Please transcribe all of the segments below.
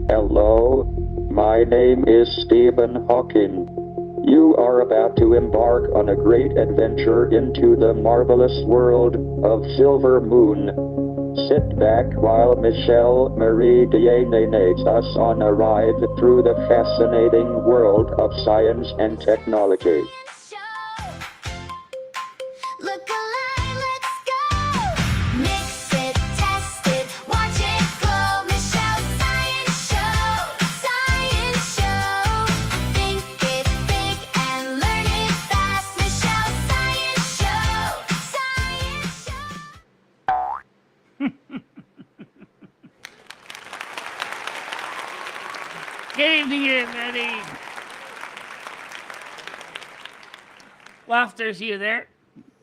Hello, my name is Stephen Hawking. You are about to embark on a great adventure into the marvelous world of Silvermoon. Sit back while Michelle Marie Diane takes us on a ride through the fascinating world of science and technology. Look alive, let's go! Mix it, test it, watch it glow. Michelle's science show. Think it big and learn it fast. Michelle's science show. Good evening, everybody. Wafterz, you there?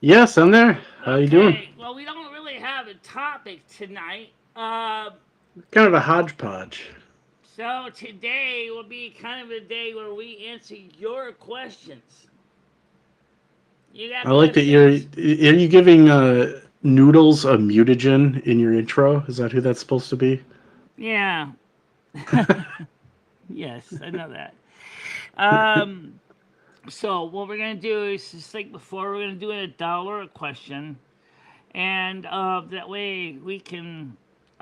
Yes, I'm there. How you doing? Okay. Well, we don't really have a topic tonight. Kind of a hodgepodge. So today will be kind of a day where we answer your questions. You got I like that you're. Are questions? you giving Noodles a mutagen in your intro? Is that who that's supposed to be? Yeah. Yes, I know that. Um, so what we're gonna do is just like before, we're gonna do $1 a question, and that way we can.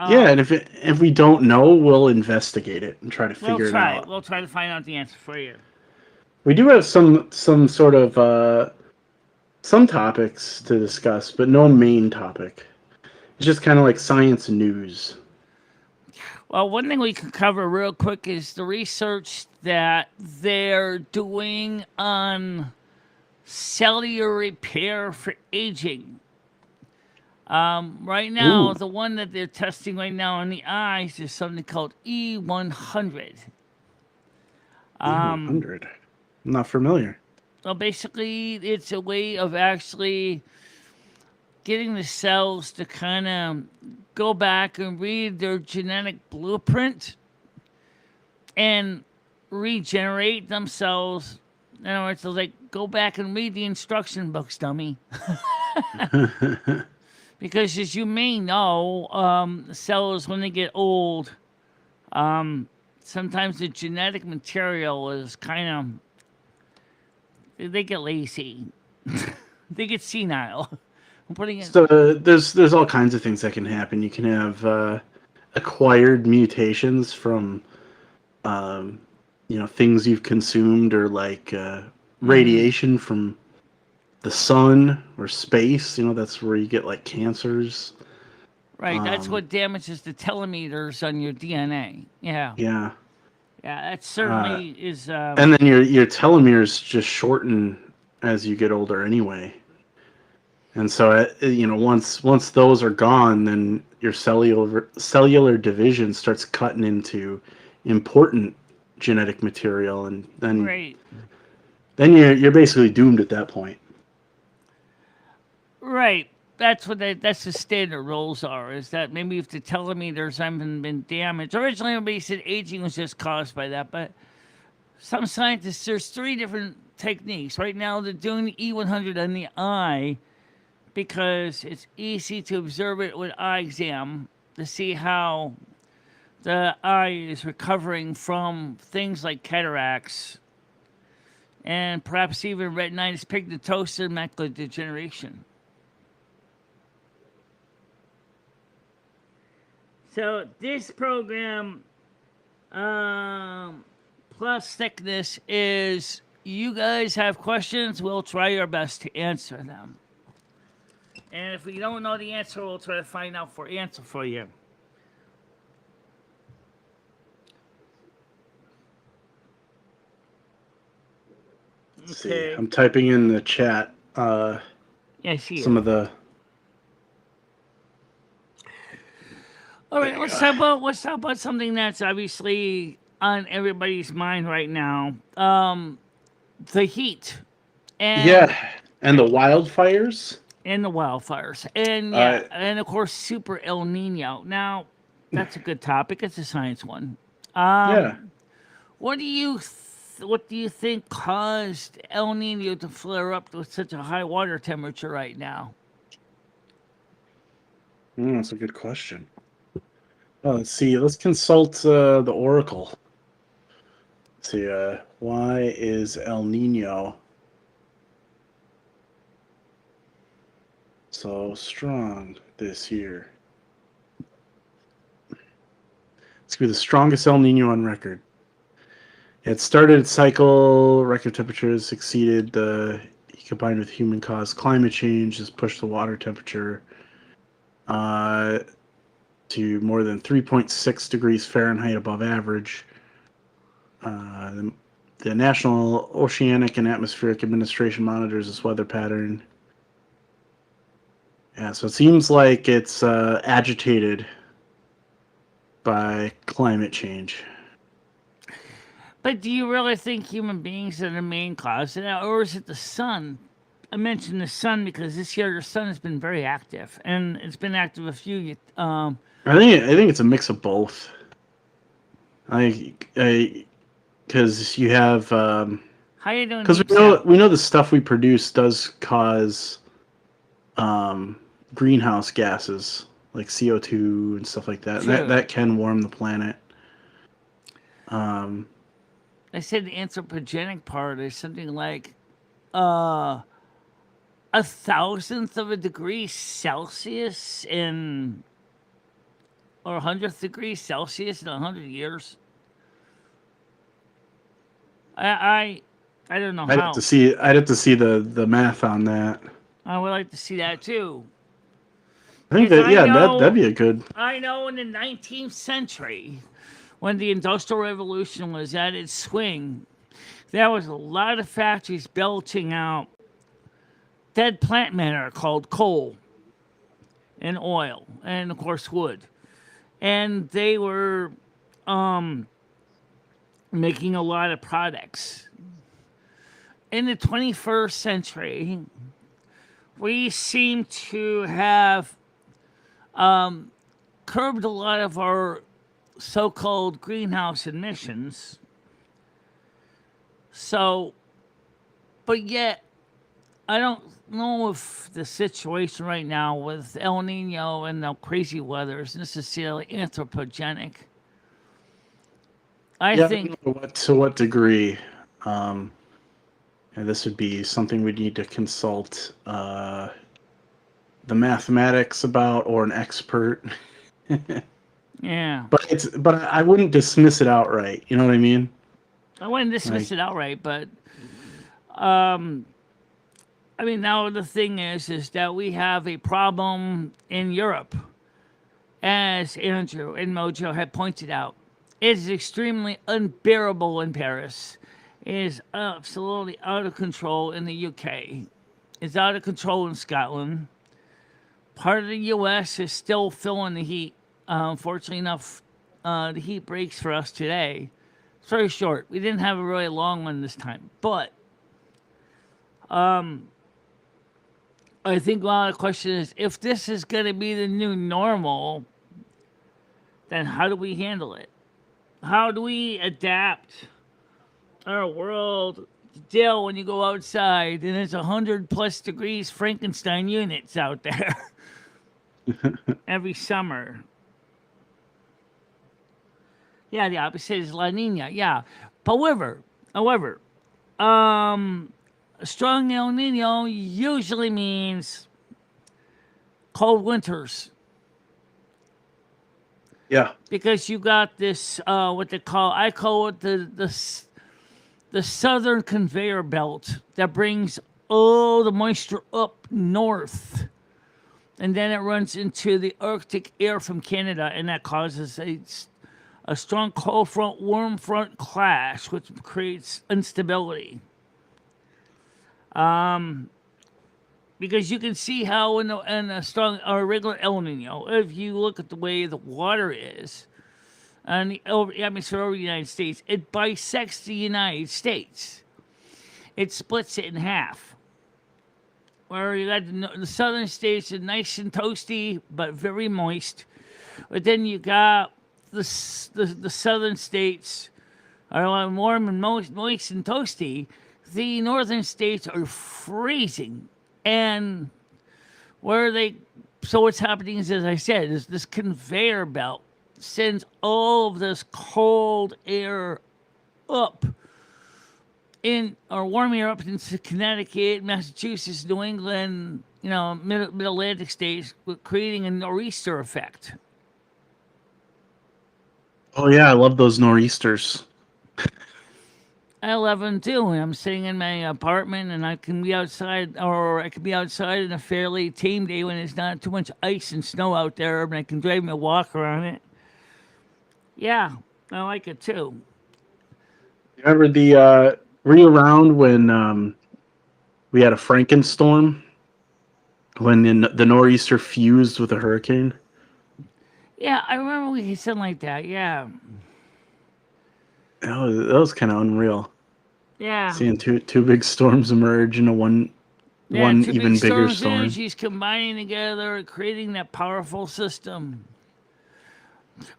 Yeah, and if we don't know, we'll investigate it and try to We'll figure it try. out. We'll try to find out the answer for you. We do have some sort of some topics to discuss, but no main topic. It's just kind of like science news. Well, one thing we can cover real quick is the research that they're doing on cellular repair for aging. Right now, Ooh, the one that they're testing right now on the eyes is something called E100. E100. I'm not familiar. Well, basically, it's a way of actually getting the cells to kind of go back and read their genetic blueprint and regenerate themselves. In other words, they'll like go back and read the instruction books, dummy. Because as you may know, cells when they get old, sometimes the genetic material is kind of they get lazy, they get senile. I'm putting it. So there's all kinds of things that can happen. You can have acquired mutations from things you've consumed or like radiation from the sun or space. That's where you get like cancers. Right, that's what damages the telomeres on your DNA. Yeah, Yeah, yeah, that certainly is. and then your telomeres just shorten as you get older anyway. And so, once those are gone, then your cellular division starts cutting into important genetic material, and then Right, you're basically doomed at that point. right. That's the standard rules are. Is that maybe if the telomeres haven't been damaged? Originally, everybody said aging was just caused by that, but some scientists there's 3 different techniques. Right now, they're doing the E100 on the eye because it's easy to observe it with eye exam to see how the eye is recovering from things like cataracts and perhaps even retinitis pigmentosa and macular degeneration. So this program plus thickness is you guys have questions, we'll try our best to answer them. And if we don't know the answer, we'll try to find out answer for you. Let's see. Okay. I'm typing in the chat Yeah, I see it. some of the. All right, let's talk about something that's obviously on everybody's mind right now. The heat and Yeah, and the wildfires. the wildfires, and Uh, and of course Super El Nino. Now, that's a good topic. It's a science one. yeah. What do you what do you think caused El Nino to flare up with such a high water temperature right now? That's a good question. Oh, let's see. Let's consult the Oracle. Let's see. Why is El Nino so strong this year? It's going to be the strongest El Nino on record. It started its cycle, record temperatures exceeded the, combined with human-caused climate change, has pushed the water temperature to more than 3.6 degrees Fahrenheit above average. The National Oceanic and Atmospheric Administration monitors this weather pattern. Yeah, so it seems like it's agitated by climate change. But do you really think human beings are the main cause of that, or is it the sun? I mentioned the sun because this year the sun has been very active, and it's been active a few. I think it's a mix of both. Because you have How you doing? because we know the stuff we produce does cause greenhouse gases like CO2 and stuff like that. True. That can warm the planet. I said the anthropogenic part is something like 1,000th of a degree Celsius in, or 100th degree Celsius in 100 years. I don't know I'd how. have to see the math on that. I would like to see that too. I think Because that I know- that'd be a good. I know in the 19th century, when the Industrial Revolution was at its swing, there was a lot of factories belching out dead plant matter called coal and oil and, of course, wood. And they were making a lot of products. In the 21st century, we seem to have curbed a lot of our so-called greenhouse emissions. So, but yet, I don't know if the situation right now with El Nino and the crazy weather is necessarily anthropogenic. I think to what degree. And this would be something we'd need to consult the mathematics about or an expert. yeah. But I wouldn't dismiss it outright. You know what I mean? I wouldn't dismiss Like- it outright, but I mean, now the thing is that we have a problem in Europe, as Andrew and Mojo had pointed out. It is extremely unbearable in Paris. It is absolutely out of control in the UK. It's out of control in Scotland. Part of the US is still feeling the heat. Fortunately enough, the heat breaks for us today. It's very short. We didn't have a really long one this time. But I think a lot of the question is, if this is going to be the new normal, then how do we handle it? How do we adapt our world to deal when you go outside and it's 100+ degrees Frankenstein units out there every summer? Yeah, the opposite is La Nina. Yeah. However, strong El Nino usually means cold winters. Yeah. Because you got this what they call, I call it the southern conveyor belt that brings all the moisture up north, and then it runs into the Arctic air from Canada, and that causes a strong cold front warm front clash, which creates instability. Because you can see how in a strong or regular El Nino, if you look at the way the water is and the atmosphere over the United States, it bisects the United States. It splits it in half. Where you got the southern states are nice and toasty, but very moist. But then you got the southern states are warm and moist and toasty. The northern states are freezing. And so what's happening is, as I said, is this conveyor belt sends all of this cold air up in or warm air up into Connecticut, Massachusetts, New England, mid Atlantic states, creating a nor'easter effect. Oh yeah, I love those nor'easters. I love them too. And I'm sitting in my apartment, and I can be outside, or I can be outside on a fairly tame day when there's not too much ice and snow out there, and I can drive my walk around it. Yeah, I like it too. You remember were you around when we had a Frankenstorm? When the nor'easter fused with a hurricane? Yeah, I remember we had something like that. Yeah, That was kind of unreal. yeah, Seeing two big storms emerge into yeah. one Two big even bigger storms, storm. energies combining together, creating that powerful system.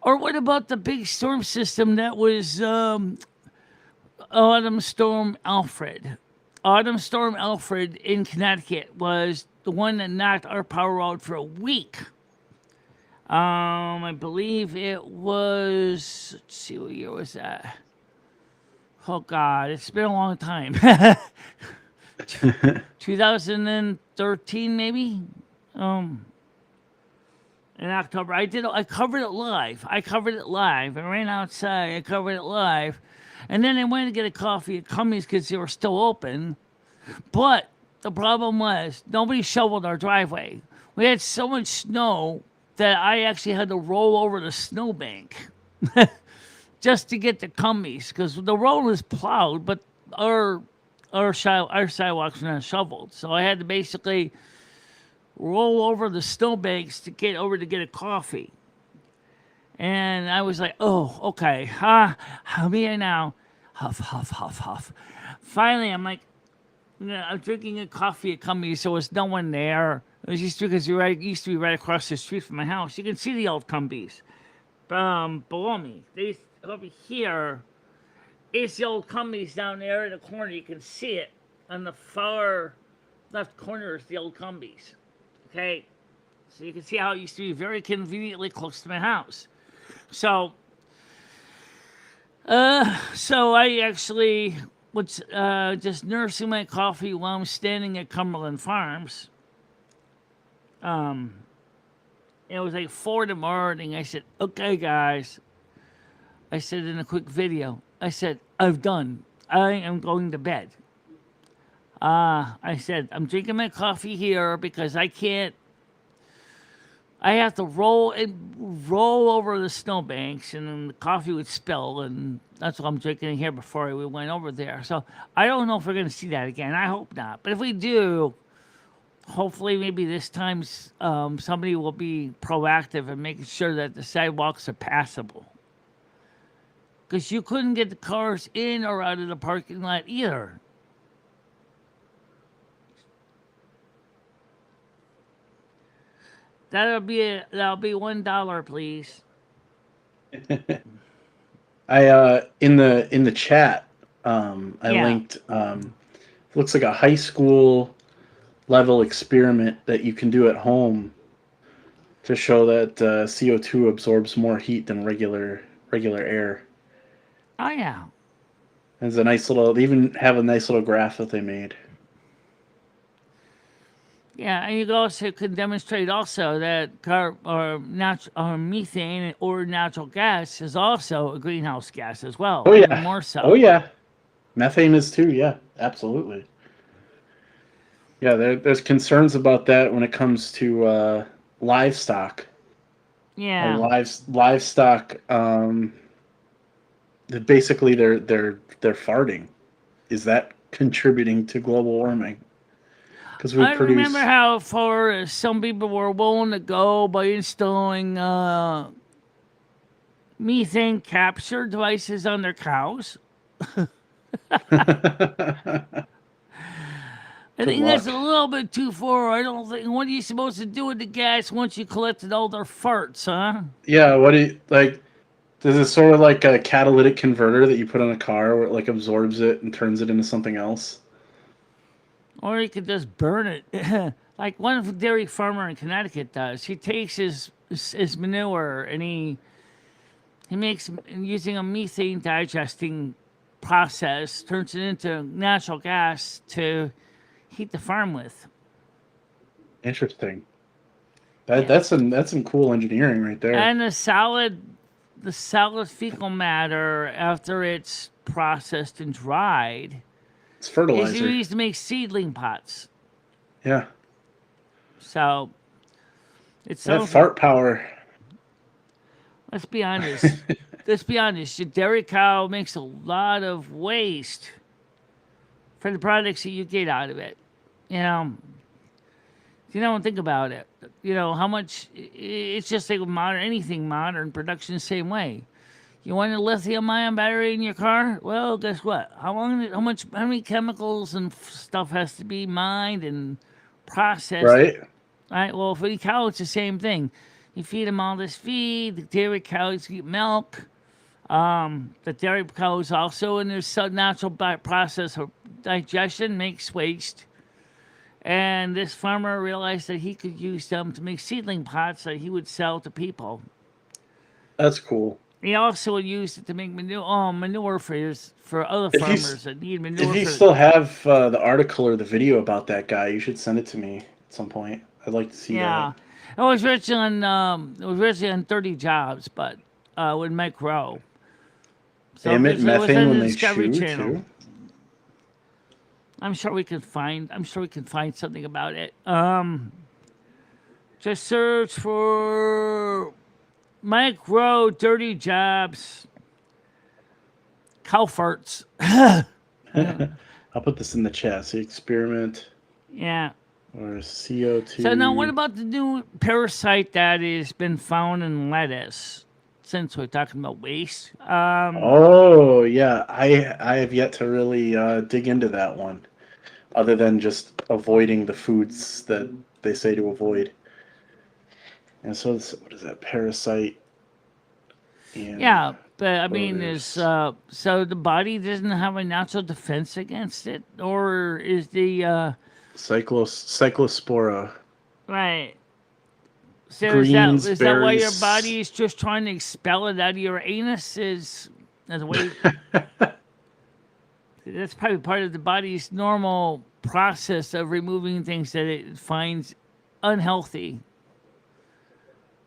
Or what about the big storm system that was Autumn Storm Alfred? Autumn Storm Alfred in Connecticut was the one that knocked our power out for a week. I believe it was. Let's see, what year was that? Oh God, it's been a long time. 2013, maybe. Um, in October, I covered it live. I ran outside. I covered it live, and then I went to get a coffee at Cummings because they were still open. But the problem was nobody shoveled our driveway. We had so much snow that I actually had to roll over the snowbank just to get to Cummings because the road was plowed, but our sidewalks were not shoveled. So I had to basically roll over the snowbanks to get over to get a coffee. And I was like, oh, okay. I'm here now. Huff, huff, huff, huff. Finally, I'm like, I'm drinking a coffee at Cummings, so there's no one there. It was just because it used to be right across the street from my house. You can see the old Cummings below me. Over here is the old Cummings down there in the corner. You can see it on the far left corner is the old Cummings. Okay, so you can see how it used to be very conveniently close to my house. So I actually was just nursing my coffee while I'm standing at Cumberland Farms. It was like 4 in the morning. I said, okay, guys. I said in a quick video, I said, I've done. I am going to bed. I said, I'm drinking my coffee here because I have to roll over the snowbanks, and then the coffee would spill, and that's what I'm drinking here before we went over there. So I don't know if we're going to see that again. I hope not. But if we do, hopefully maybe this time somebody will be proactive and making sure that the sidewalks are passable. Because you couldn't get the cars in or out of the parking lot either. That'll be $1, please. I in the chat, I Yeah. linked looks like a high school level experiment that you can do at home to show that CO2 absorbs more heat than regular air. Oh yeah. There's a nice little. They even have a nice little graph that they made. Yeah, and you also could demonstrate also that methane or natural gas is also a greenhouse gas as well. Oh yeah. Even more so. Oh yeah. Methane is too. Yeah, absolutely. Yeah, there's concerns about that when it comes to livestock. Yeah. Livestock. Basically, they're farting. Is that contributing to global warming? Because we produce. Remember how far some people were willing to go by installing methane capture devices on their cows. I think that's a little bit too far. I don't think. What are you supposed to do with the gas once you collected all their farts, huh? Yeah. What do you like? Is it sort of like a catalytic converter that you put on a car where it like absorbs it and turns it into something else? Or you could just burn it, like one dairy farmer in Connecticut does. He takes his manure and he he makes using a methane digesting process, turns it into natural gas to heat the farm with. Interesting. Yeah. That's some cool engineering right there. And the solid fecal matter after it's processed and dried It's is fertilizer. used to make seedling pots. Yeah. So it's That so. fart power. Let's be honest. Let's be honest. Your dairy cow makes a lot of waste for the products that you get out of it. You know, you don't think about it. You know how much. It's just like with anything modern production, the same way. You want a lithium-ion battery in your car? Well, guess what? How many chemicals and stuff has to be mined and processed? Right? Right. Well, for the cow, it's the same thing. You feed them all this feed. The dairy cows get milk. The dairy cows also, in their natural process of digestion, makes waste. And this farmer realized that he could use them to make seedling pots that he would sell to people. That's cool. He also used it to make manure for other If you farmers that need manure. If you for, still have the article or the video about that guy, you should send it to me at some point. I'd like to see yeah, it was originally on 30 Jobs, but with Mike Rowe. that. They emit it was methane on when the they Discovery chew Channel. too. I'm sure we can find something about it. Just search for Mike Rowe, Dirty Jobs, cow farts. I'll put this in the chat. See, experiment Yeah. or CO2. So now, what about the new parasite that has been found in lettuce? Since we're talking about waste, Oh yeah, I have yet to really dig into that one, other than just avoiding the foods that they say to avoid. And so, what is that parasite? And yeah, but I mean, others. so the body doesn't have a natural defense against it, or is the Cyclospora. right? So Greens, is that why your berries. body is just trying to expel it out of your anus? Is as a way? That's probably part of the body's normal process of removing things that it finds unhealthy.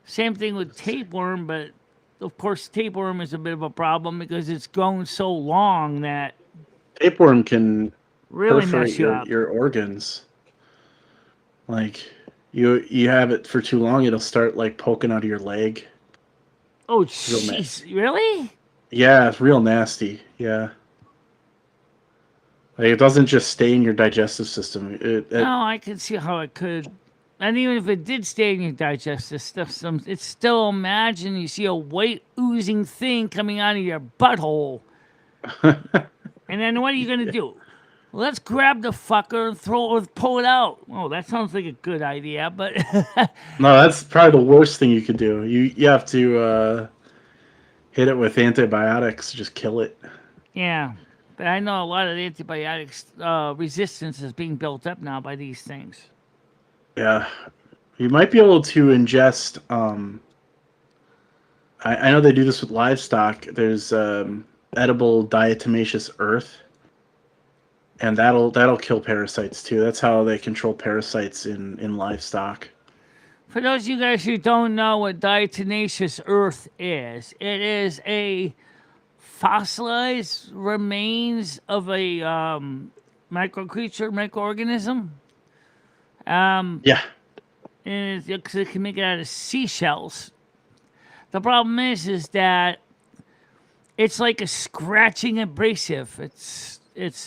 Same thing with tapeworm, but of course, tapeworm is a bit of a problem because it's grown so long that Tapeworm can really mess perforate you up. your organs. Like you have it for too long, it'll start like poking out of your leg. Oh, Real jeez, really? Yeah, it's real nasty. Yeah. Like it doesn't just stay in your digestive system. No, I can see how it could. And even if it did stay in your digestive system, it's still, imagine you see a white oozing thing coming out of your butthole. And then what are you going to do? Let's grab the fucker and pull it out. Oh, that sounds like a good idea, but No, that's probably the worst thing you could do. You have to hit it with antibiotics, just kill it. yeah. But I know a lot of the antibiotics resistance is being built up now by these things. Yeah. You might be able to ingest I know they do this with livestock. There's edible diatomaceous earth. And that'll kill parasites too. That's how they control parasites in livestock. For those of you guys who don't know what diatomaceous earth is, it is a fossilized remains of a microorganism. Yeah. And it can make it out of seashells. The problem is that it's like a scratching abrasive. It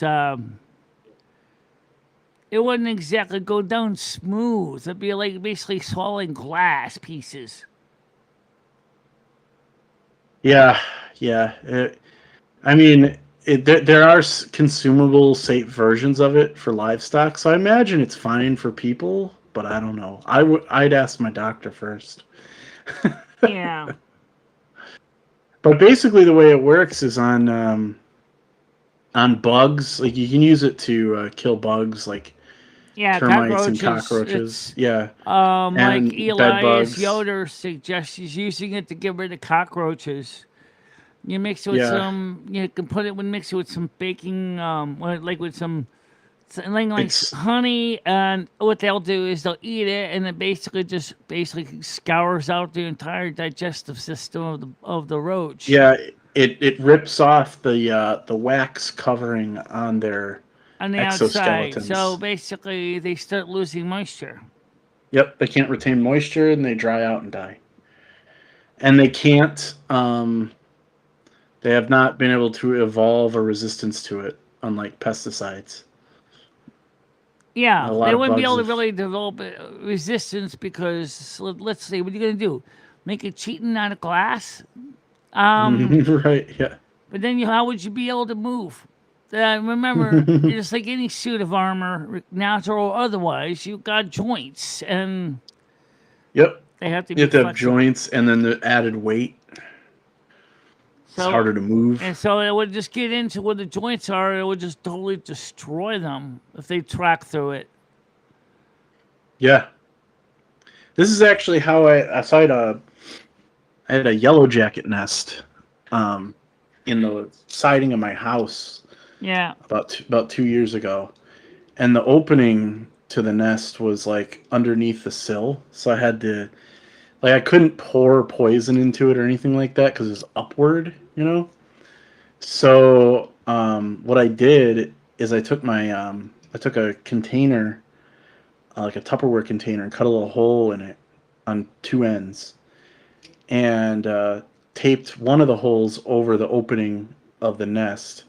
wouldn't exactly go down smooth. It'd be like basically swallowing glass pieces. Yeah. I mean, there are consumable, safe versions of it for livestock, so I imagine it's fine for people. But I don't know. I'd ask my doctor first. Yeah. But basically, the way it works is on bugs. Like you can use it to kill bugs, like termites and cockroaches. Yeah. Like And bed Elias bugs. Yoder suggests he's using it to get rid of cockroaches. You mix it with Yeah. some. You can put it when mix it with some baking, like with some something like It's honey, and what they'll do is they'll eat it, and it basically scours out the entire digestive system of the roach yeah, it rips off the wax covering on their on the outside. So exoskeletons. basically, they start losing moisture. Yep, they can't retain moisture and they dry out and die. And they can't they have not been able to evolve a resistance to it, unlike pesticides. A Yeah, lot they of wouldn't be bugs able to have really develop resistance because let's see, what are you gonna do? Make it cheating out of glass? Um, right, yeah. but then how would you be able to move? Remember, it's like any suit of armor, natural or otherwise, you've got joints and Yep. they have to You be have to have flexible. joints and then the added weight. It's So, harder to move. and so it would just get into where the joints are. It would just totally destroy them if they track through it. Yeah. This is actually how I saw I had a yellow jacket nest in the siding of my house Yeah. about 2 years ago, and the opening to the nest was like underneath the sill, so I had to like I couldn't pour poison into it or anything like that because it was upward, you know. So what I did is I took a container, like a Tupperware container, and cut a little hole in it on two ends, and taped one of the holes over the opening of the nest,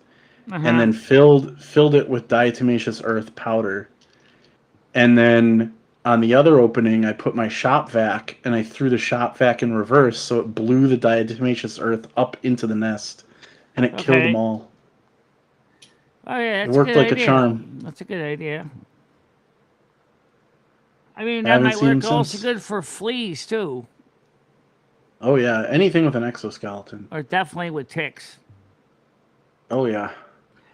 Uh and huh. then filled it with diatomaceous earth powder. And then on the other opening, I put my shop vac and I threw the shop vac in reverse, so it blew the diatomaceous earth up into the nest, and it killed them Okay. all. Oh yeah, It that's a worked good like a idea. charm. That's a good idea. I mean, I that haven't might seen him work also since. good for fleas too, Oh yeah, anything with an exoskeleton. or definitely with ticks. Oh yeah.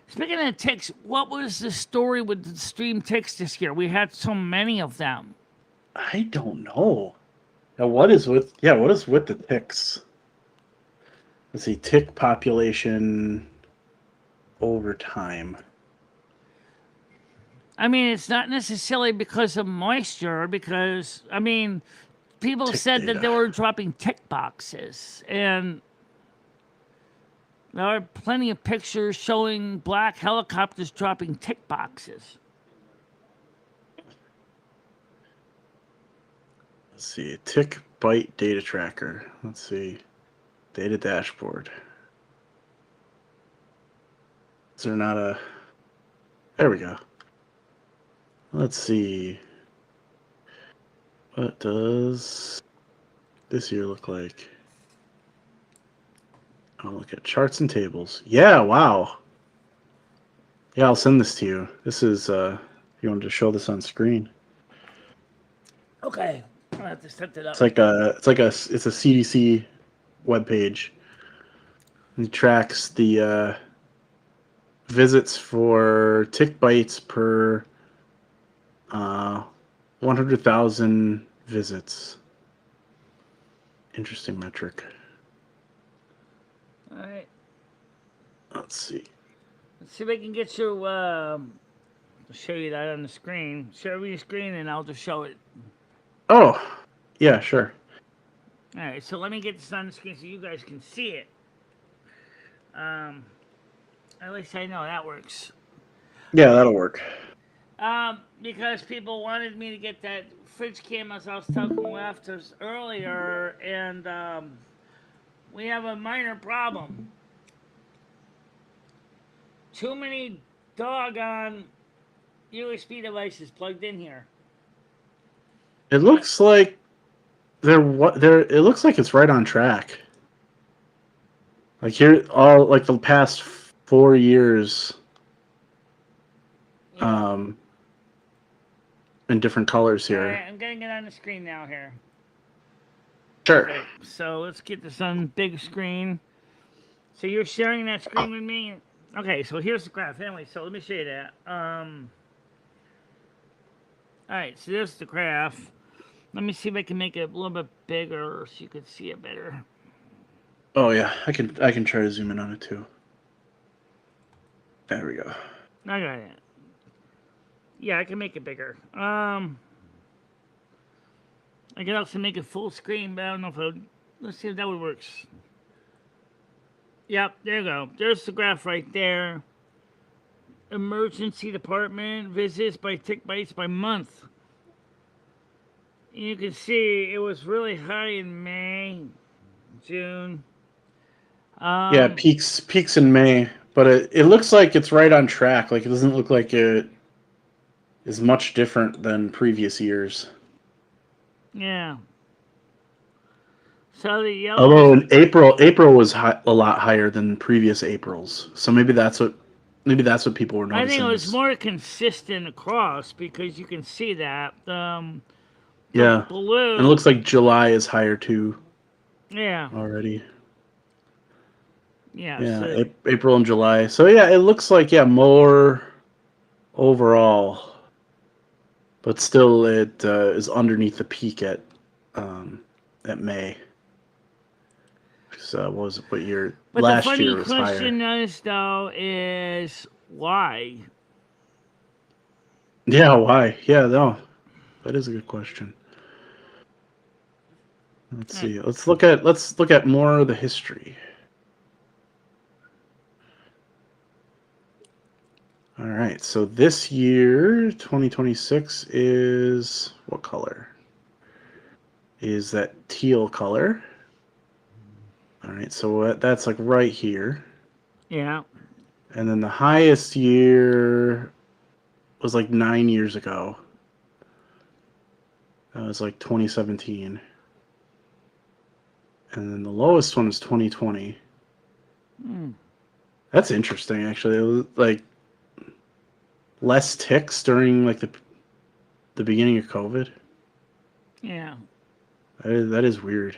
Speaking of ticks, what was the story with the stream ticks this year? We had so many of them. I don't know. Now, what is with the ticks? Let's see, tick population over time. I mean, it's not necessarily because of moisture, because, I mean, people Tick said that they data. were dropping tick boxes, and there are plenty of pictures showing black helicopters dropping tick boxes. Let's see, tick bite data tracker. Let's see, data dashboard. Is there not a? There we go. Let's see. What does this year look like? I'll look at charts and tables. Yeah, wow. Yeah, I'll send this to you. This is you wanted to show this on screen. Okay, I'll have to set it up. It's a CDC webpage. It tracks the visits for tick bites per 100,000 visits. Interesting metric. All right, Let's see. let's see if I can get you. Show you that on the screen. Share your screen, and I'll just show it. Oh, yeah, sure. All right, so let me get this on the screen so you guys can see it. At least I know that works. Yeah, that'll work. Because people wanted me to get that fridge cam as I was talking to Wafterz earlier, and we have a minor problem. Too many doggone USB devices plugged in here. It looks like it looks like it's right on track. Like here, all like the past 4 years, Yeah. in different colors All here. right, I'm getting it on the screen now here. Sure. Okay, so let's get this on big screen. So you're sharing that screen with me? Okay, so here's the graph. Anyway, so let me show you that. All right, so there's the graph. Let me see if I can make it a little bit bigger so you can see it better. Oh yeah, I can try to zoom in on it too. There we go. I got it. Yeah, I can make it bigger. I can also make it full screen, but I don't know if let's see if that would work. Yep, there you go. There's the graph right there. Emergency department visits by tick bites by month. You can see it was really high in May, June. Yeah, Um, peaks in May, but it looks like it's right on track. Like it doesn't look like it is much different than previous years. yeah. So the Although yellows, in April was a lot higher than previous Aprils. So maybe that's what people were I think it noticing. was more consistent across because you can see that the Yeah, and it blue, looks like July is higher too yeah, already. yeah. Yeah, So April and July. So yeah, it looks like more overall, but still it is underneath the peak at May. So what was what year? but the Last funny year was higher. question is though is why? Yeah, why? Yeah, no, that is a good question. Let's Right. see. Let's look at more of the history. All right. So this year, 2026 is what color? Is that teal color? All right. So that's like right here. Yeah. And then the highest year was like 9 years ago. That was like 2017. And then the lowest one is 2020. Hmm. That's interesting, actually. It was like less ticks during like the beginning of COVID. Yeah. That is weird.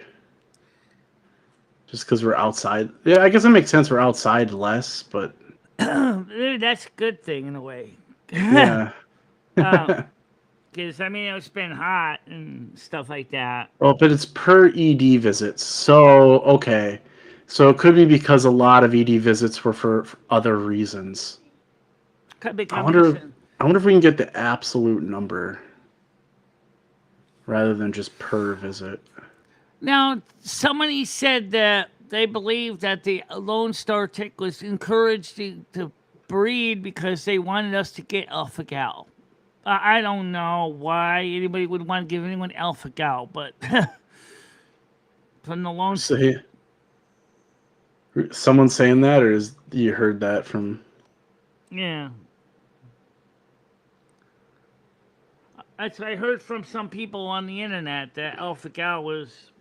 Just because we're outside. Yeah, I guess it makes sense. We're outside less, but Maybe that's a good thing in a way. yeah. Because I mean it's been hot and stuff like that. Well, but it's per ED visits. So, okay. So it could be because a lot of ED visits were for other reasons. Could be I wonder combination. I wonder if we can get the absolute number rather than just per visit. Now, somebody said that they believe that the Lone Star tick was encouraged to breed because they wanted us to get alpha gal. I don't know why anybody would want to give anyone alpha gal, but from the Lone So someone saying that, or is you heard that from? yeah. That's what I heard from some people on the internet that alpha gal was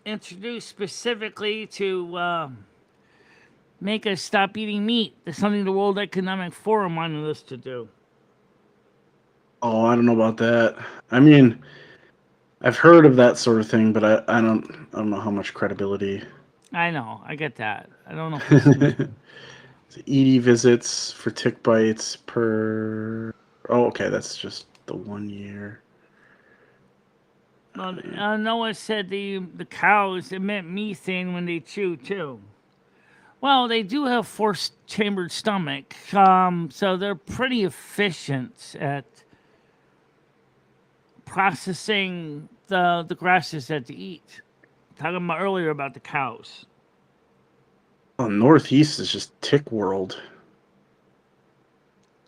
introduced specifically to make us stop eating meat. That's something the World Economic Forum wanted us to do. Oh, I don't know about that. I mean, I've heard of that sort of thing, but I don't know how much credibility. I know, I get that. I don't know if it's ED visits for tick bites per. Oh, okay, that's just the 1 year. well, Noah said the cows emit methane when they chew too. Well, they do have forced chambered stomach, so they're pretty efficient at processing the grasses that they eat. Talking about earlier about the cows. Oh, Northeast is just tick world.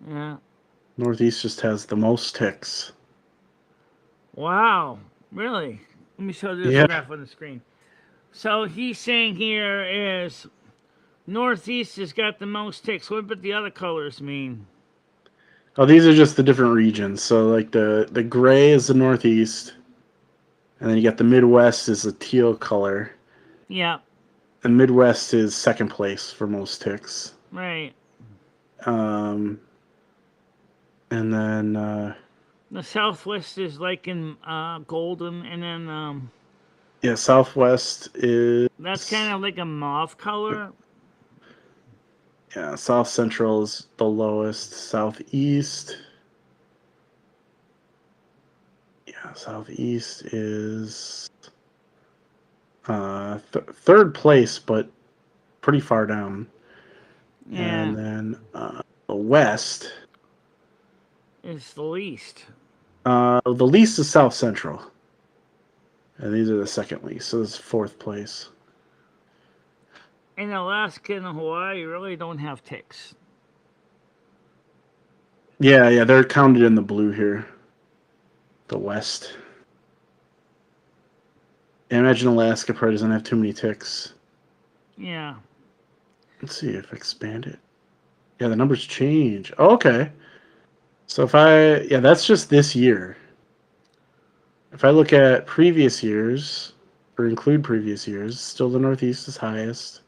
Yeah. Northeast just has the most ticks. Wow. Really? Let me show this Yeah. graph on the screen. So he's saying here is Northeast has got the most ticks. What about the other colors mean? Oh, these are just the different regions. So like the gray is the Northeast, and then you got the Midwest is the teal color. Yeah. The Midwest is second place for most ticks. Right. And then The Southwest is like in golden, and then yeah, Southwest is that's kind of like a mauve color. yeah, South Central is the lowest. Southeast, yeah, Southeast is third place, but pretty far down. Yeah, And then the West, it's the least. the least is South Central. And these are the second least, so this is fourth place. In Alaska and Hawaii, you really don't have ticks. Yeah, they're counted in the blue here. The West. Imagine Alaska probably doesn't have too many ticks. Yeah. Let's see if I expand it. Yeah, the numbers change. Oh, okay. So that's just this year. If I look at previous years, or include previous years, still the Northeast is highest.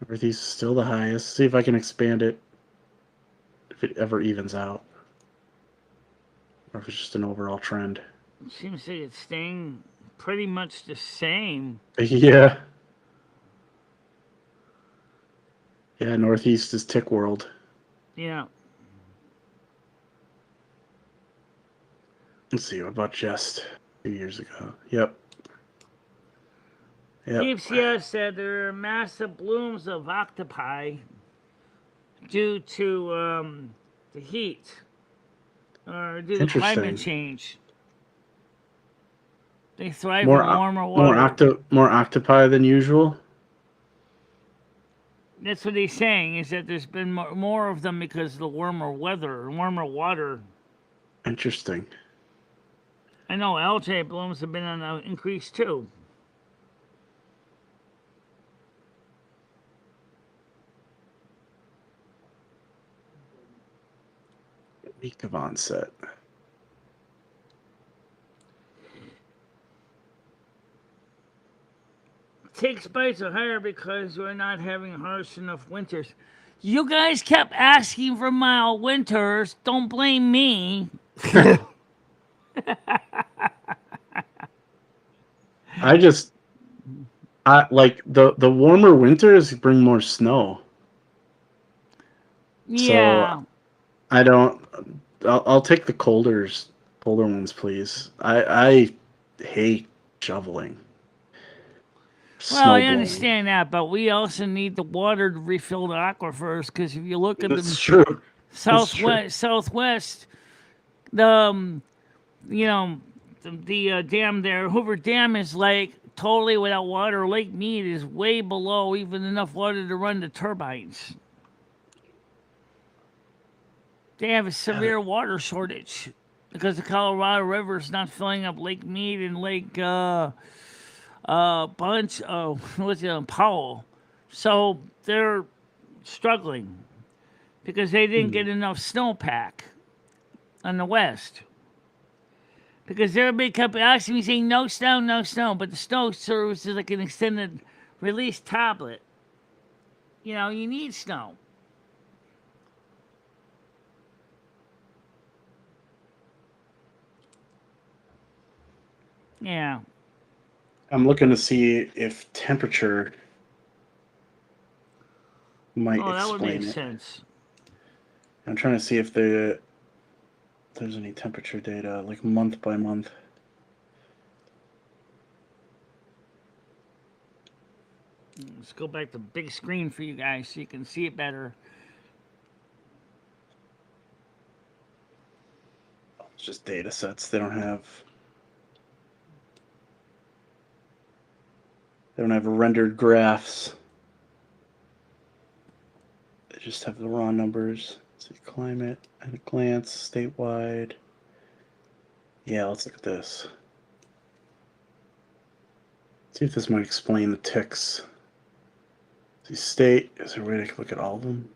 Northeast is still the highest. See if I can expand it, if it ever evens out. Or if it's just an overall trend. It seems like it's staying pretty much the same. Yeah. Yeah, Northeast is tick world. Yeah. Let's see, what about just 2 years ago? Yep. DeepCS said there are massive blooms of octopi due to the heat or due to climate Interesting. change. They thrive More in warmer water. more octopi than usual. That's what he's saying, is that there's been more of them because of the warmer weather, warmer water. Interesting. I know algae blooms have been on an increase too. Week of onset. Tick bites are higher because we're not having harsh enough winters. You guys kept asking for mild winters. Don't blame me. I like the warmer winters bring more snow. Yeah. So I don't. I'll take the colder ones, please. I hate shoveling. Well, I Snowblowing. understand that, but we also need the water to refill the aquifers because if you look at That's the true. That's true. southwest, the the dam there, Hoover Dam is like totally without water. Lake Mead is way below even enough water to run the turbines. They have a severe water shortage because the Colorado River is not filling up Lake Mead and Lake Bunch. What's it? Powell. So they're struggling because they didn't get enough snowpack on the west. Because everybody kept asking me saying no snow, no snow, but the snow serves as like an extended release tablet. You know, you need snow. Yeah. I'm looking to see if temperature might Oh, that would make explain it. sense. I'm trying to see if there's any temperature data, like month by month. Let's go back to big screen for you guys so you can see it better. It's just data sets. They don't have rendered graphs. They just have the raw numbers. See climate at a glance, statewide. Yeah, let's look at this. See if this might explain the ticks. See state. Is there a way to look at all of them?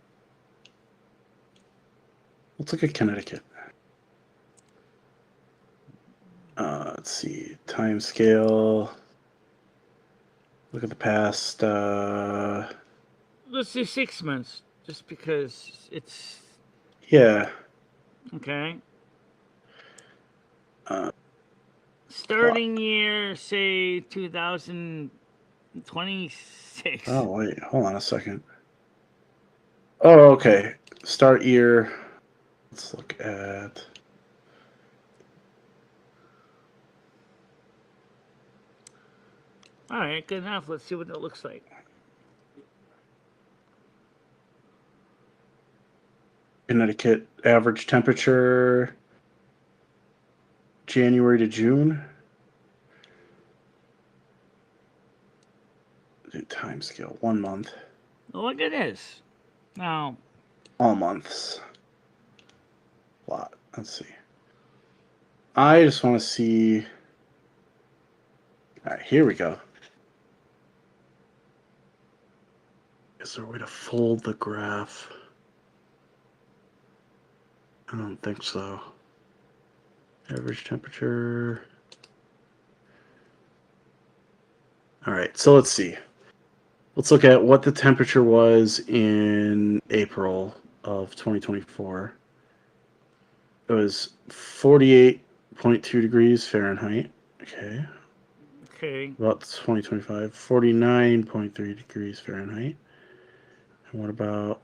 Let's look at Connecticut. Let's see, time scale. Look at the past. Let's do 6 months, just because it's Yeah. okay. Uh, Starting year, say 2026. oh wait, hold on a second. Oh, okay. Start year. Let's look at. All right, good enough. Let's see what it looks like. Connecticut average temperature January to June. Time scale 1 month. Look at this. Now, All months. A lot. Let's see. I just want to see. All right, here we go. Is there a way to fold the graph? I don't think so. Average temperature. All right, so let's see. Let's look at what the temperature was in April of 2024. It was 48.2 degrees Fahrenheit. Okay. okay. About 2025, 49.3 degrees Fahrenheit. And what about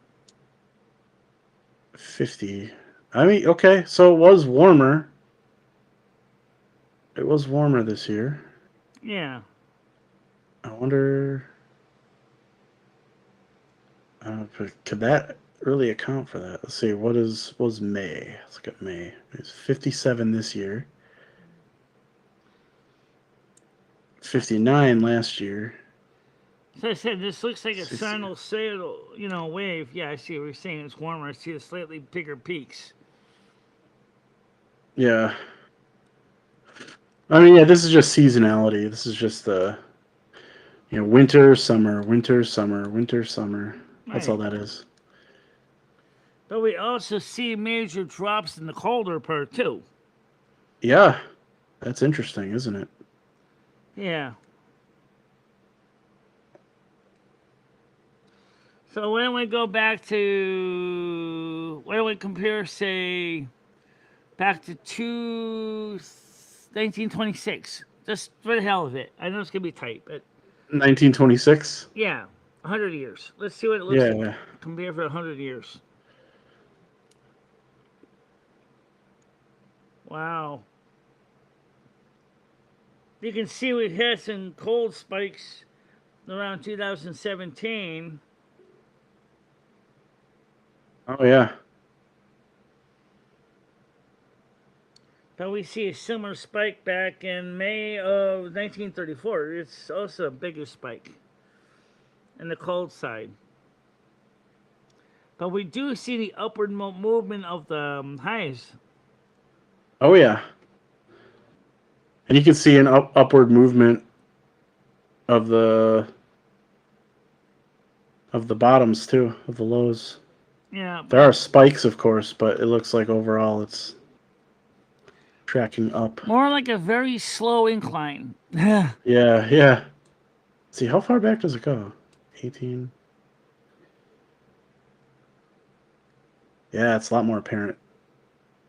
50? I mean, okay, so it was warmer. It was warmer this year. Yeah. I wonder. Could that really account for that? Let's see. What was May? Let's look at May. It's 57 this year. 59 last year. So I said this looks like a 60. sinusoidal, wave. Yeah, I see what you're saying. It's warmer. I see the slightly bigger peaks. Yeah. I mean, yeah, this is just seasonality. This is just the, winter, summer, winter, summer, winter, summer. That's all Right. that is. But we also see major drops in the colder part too. Yeah. That's interesting, isn't it? Yeah. So why don't we go back to, why don't we compare, say, back to 1926? Just for the hell of it. I know it's going to be tight, but 1926? yeah, 100 years. Let's see what it looks like. Yeah. Compare for 100 years. Wow. You can see we've had some cold spikes around 2017. Oh, yeah. But we see a similar spike back in May of 1934. It's also a bigger spike in the cold side. But we do see the upward movement of the highs. Oh, yeah. And you can see an upward movement of the bottoms too, of the lows. Yeah. There are spikes, of course, but it looks like overall it's tracking up. More like a very slow incline. Yeah, yeah. See, how far back does it go? 18. Yeah, it's a lot more apparent.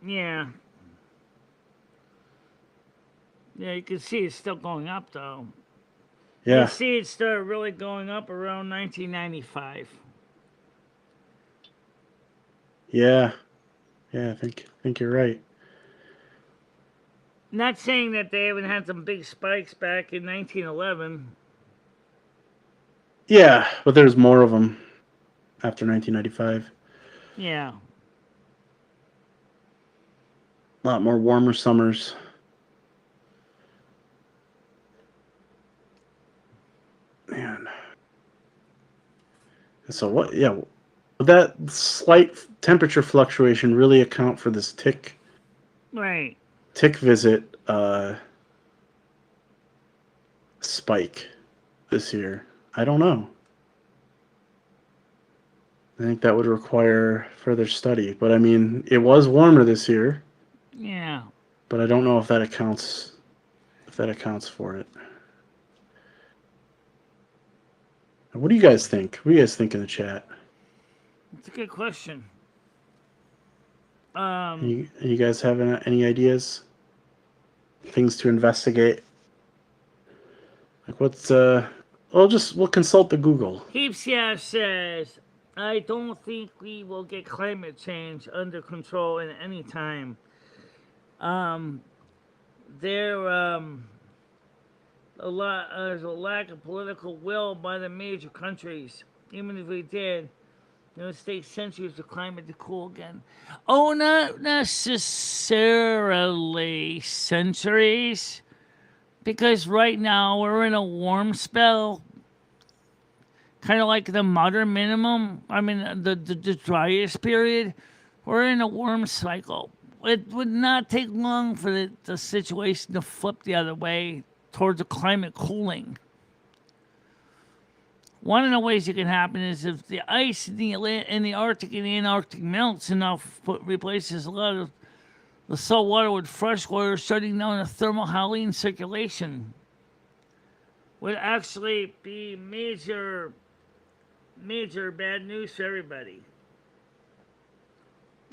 Yeah. Yeah, you can see it's still going up though. You Yeah, see it started really going up around 1995. yeah, yeah. I think you're right. Not saying that they haven't had some big spikes back in 1911. Yeah, but there's more of them after 1995. Yeah. A lot more warmer summers. Man. So what? Yeah, would that slight temperature fluctuation really account for this tick Right. visit spike this year? I don't know. I think that would require further study. But I mean, it was warmer this year, Yeah. but I don't know if that accounts for it. What do you guys think? What do you guys think in the chat? It's a good question. You guys have any ideas? Things to investigate? Like what's we'll consult the Google. Heaps yeah says, I don't think we will get climate change under control in any time. They're there's a lack of political will by the major countries. Even if we did, it would take centuries for climate to cool again. Oh, not necessarily centuries, because right now we're in a warm spell, kind of like the modern minimum. I mean, the driest period. We're in a warm cycle. It would not take long for the situation to flip the other way towards a climate cooling. One of the ways it can happen is if the ice in the Arctic and the Antarctic melts enough, replaces a lot of the salt water with fresh water, shutting down the thermohaline circulation. Would actually be major bad news for everybody.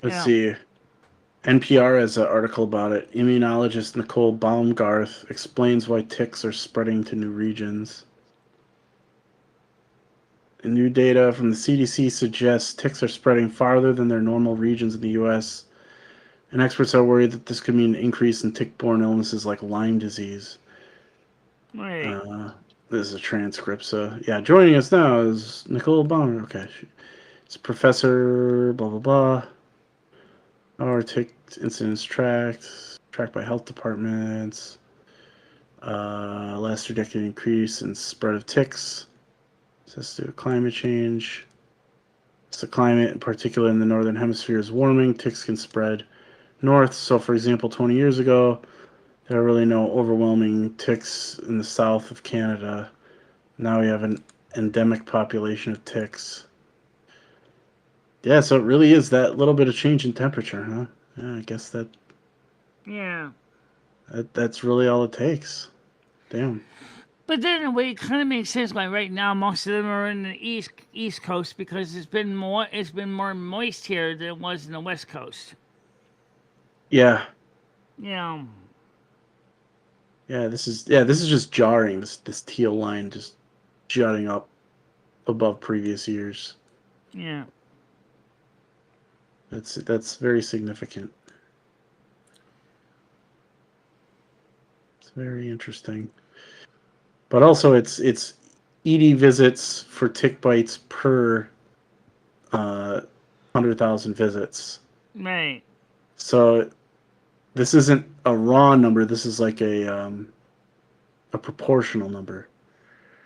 Let's Yeah. see. NPR has an article about it. Immunologist Nicole Baumgarth explains why ticks are spreading to new regions. And new data from the CDC suggests ticks are spreading farther than their normal regions in the U.S., and experts are worried that this could mean an increase in tick-borne illnesses like Lyme disease. Right. This is a transcript, so yeah. Joining us now is Nicole Baumgarth. Okay, she's Professor blah blah blah. Our tick incidents tracked by health departments. Last 2 decade increase in spread of ticks. This has to do with climate change. As the climate, in particular in the northern hemisphere, is warming, ticks can spread north. So, for example, 20 years ago, there were really no overwhelming ticks in the south of Canada. Now we have an endemic population of ticks. Yeah, so it really is that little bit of change in temperature, huh? Yeah, I guess Yeah. that's really all it takes. Damn. But then in a way, it kind of makes sense why right now most of them are in the east coast because it's been more moist here than it was in the west coast. Yeah. Yeah. Yeah, this is just jarring. This teal line just jutting up above previous years. Yeah. That's very significant. It's very interesting. But also it's ED visits for tick bites per 100,000 visits. Right. So this isn't a raw number. This is like a proportional number.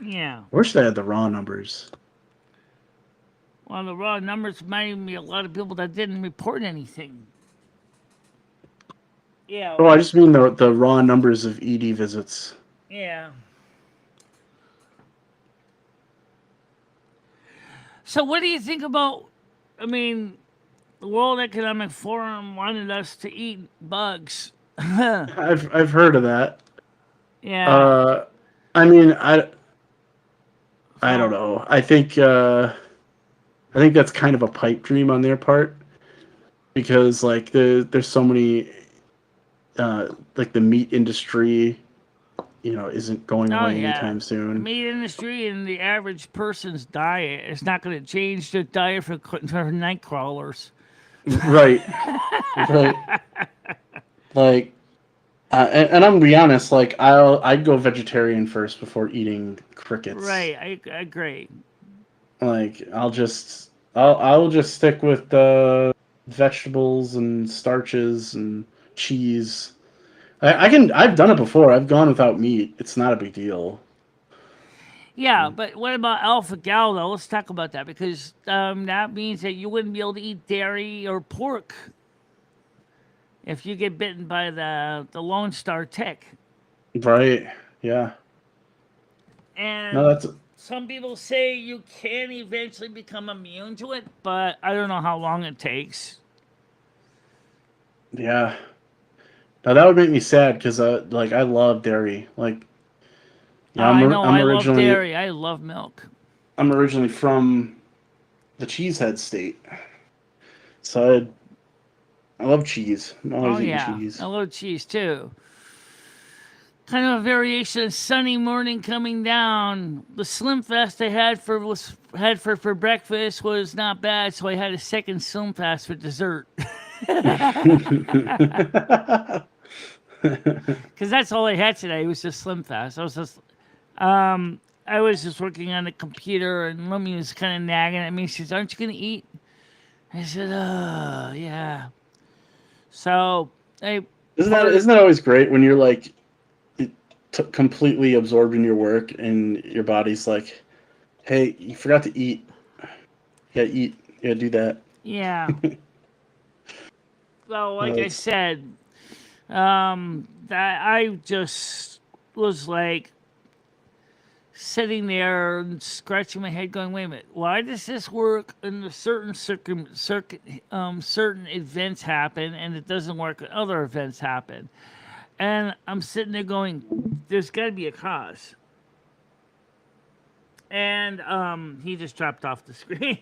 Yeah. I wish they had the raw numbers. Well, the raw numbers might even be a lot of people that didn't report anything. Yeah. Oh, I just mean the raw numbers of ED visits. Yeah. So, what do you think about? I mean, the World Economic Forum wanted us to eat bugs. I've heard of that. Yeah. I mean, I don't know. I think that's kind of a pipe dream on their part because like there's so many like the meat industry, isn't going Oh away yeah. anytime The soon. meat industry and the average person's diet is not going to change their diet for night crawlers. Right. Right. Like, and I'm gonna be honest. Like, I'd go vegetarian first before eating crickets. Right. I agree. Like, I'll just stick with vegetables and starches and cheese. I've done it before. I've gone without meat. It's not a big deal. Yeah, but what about alpha gal though? Let's talk about that because that means that you wouldn't be able to eat dairy or pork if you get bitten by the Lone Star tick. Right. Yeah. And No, that's some people say you can eventually become immune to it, but I don't know how long it takes. yeah. Now that would make me sad because I love dairy. Like, yeah, I know. I'm I love originally dairy. I love milk. I'm originally from the Cheesehead state, so I love cheese. I'm always Oh eating yeah, cheese. I love cheese too. Kind of a variation of sunny morning coming down. The Slim Fast I had for breakfast was not bad, so I had a second Slim Fast for dessert. Because that's all I had today was just Slim Fast. I was just I was just working on the computer, and Lummy was kind of nagging at me. She says, "Aren't you gonna eat?" I said, "Oh, yeah." So I Isn't that always great when you're like completely absorbed in your work and your body's like, "Hey, you forgot to eat. You gotta eat. You gotta do that." yeah. Well, like I It's, said, that I just was like sitting there and scratching my head, going, "Wait a minute, why does this work?" And the certain events happen, and it doesn't work when other events happen. And I'm sitting there going, "There's got to be a cause." And he just dropped off the screen.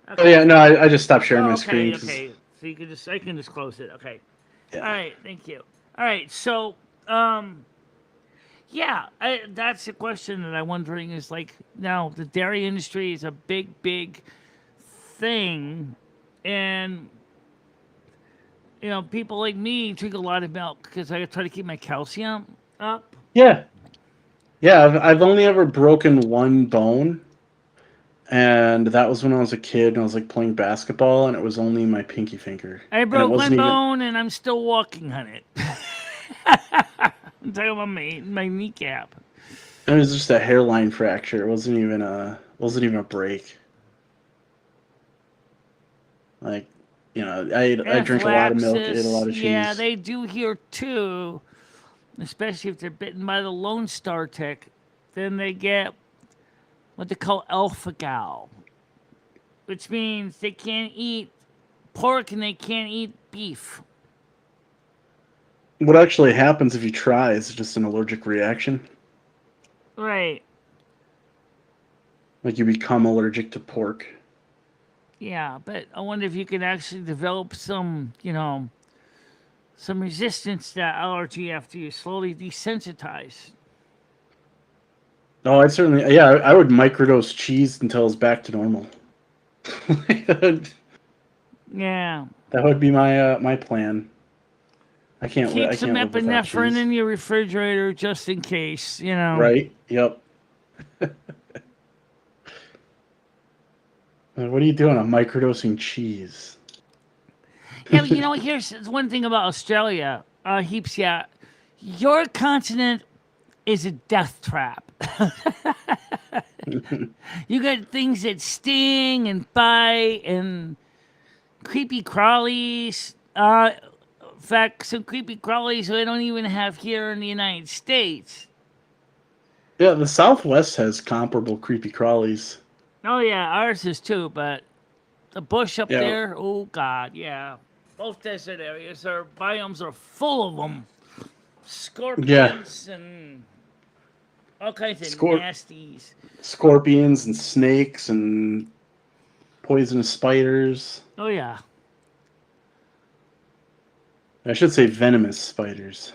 oh Okay. yeah, no, I just stopped sharing my Oh, screen okay, because okay. So you can just I can just close it. Okay. All yeah. right. Thank you. All right. So yeah, that's the question that I'm wondering is like now the dairy industry is a big thing, and people like me drink a lot of milk because I try to keep my calcium up. Yeah, yeah. I've only ever broken one bone, and that was when I was a kid and I was like playing basketball, and it was only my pinky finger, I and it broke one wasn't even. bone and I'm still walking on it. I'm talking about my kneecap. It was just a hairline fracture. It wasn't even a break. Like, I drink a lot of milk, ate a Anaphylaxis, lot of yeah, cheese. they do here too. Especially if they're bitten by the Lone Star tick, then they get what they call alpha gal, which means they can't eat pork and they can't eat beef. What actually happens if you try is just an allergic reaction. Right. Like you become allergic to pork. Yeah, but I wonder if you can actually develop some resistance to that allergy after you slowly desensitize. Oh, I would microdose cheese until it's back to normal. Yeah. That would be my plan. Keep I some can't live without epinephrine cheese. in your refrigerator just in case. Right? Yep. What are you doing? I'm microdosing cheese. Yeah, but here's one thing about Australia. Heaps, yeah. Your continent is a death trap. You got things that sting and bite and creepy crawlies. In fact, some creepy crawlies we don't even have here in the United States. Yeah, the Southwest has comparable creepy crawlies. Oh yeah, ours is too, but the bush up Yeah, there, oh god, yeah. Both desert areas, our biomes are full of them. yeah. Scorpions and all kinds of Scor- nasties. Scorpions and snakes and poisonous spiders. Oh yeah. I should say venomous spiders.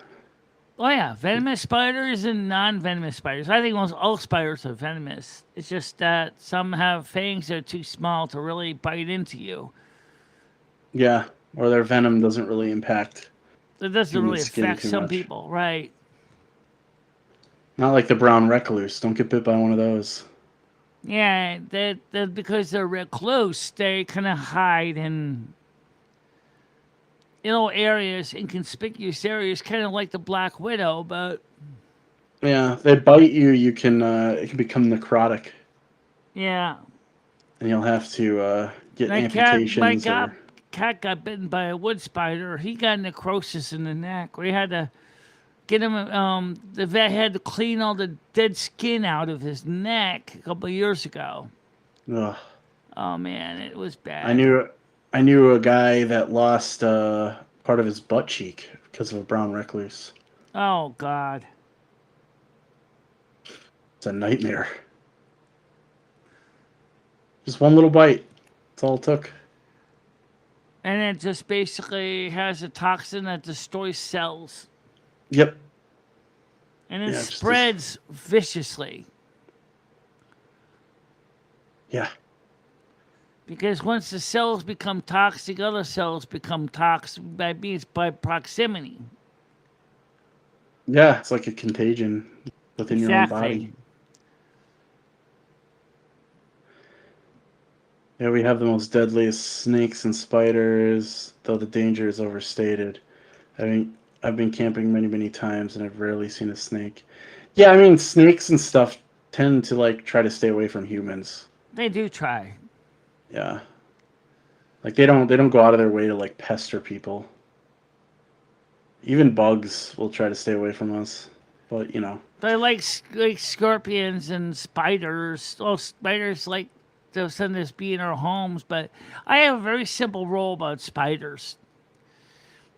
Oh yeah, venomous spiders and non-venomous spiders. I think most all spiders are venomous. It's just that some have fangs that are too small to really bite into you. Yeah, or their venom doesn't really impact It doesn't human really skin affect too some much. people, right? Not like the brown recluse. Don't get bit by one of those. Yeah, that because they're recluse, they kind of hide in areas, inconspicuous areas, kind of like the Black Widow, but Yeah, they bite you. You can it can become necrotic, yeah. and you'll have to get My amputations or cat got bitten by a wood spider. He got necrosis in the neck. We had to get him. The vet had to clean all the dead skin out of his neck a couple of years ago. ugh. Oh man, it was I bad. knew I knew a guy that lost part of his butt cheek because of a brown recluse. Oh god. It's a nightmare. Just one little bite. That's all it took. And it just basically has a toxin that destroys cells, Yep. and it Yeah. spreads viciously. Yeah. Because once the cells become toxic, other cells become toxic by proximity. Yeah. It's like a contagion within your own Exactly. body. Yeah, we have the most deadliest snakes and spiders, though the danger is overstated. I mean, I've been camping many, many times and I've rarely seen a snake. Yeah, I mean, snakes and stuff tend to like try to stay away from humans. They do try. Yeah. Like they don't go out of their way to like pester people. Even bugs will try to stay away from us. But, They like scorpions and spiders. Oh, spiders like to send us be in our homes, but I have a very simple rule about spiders.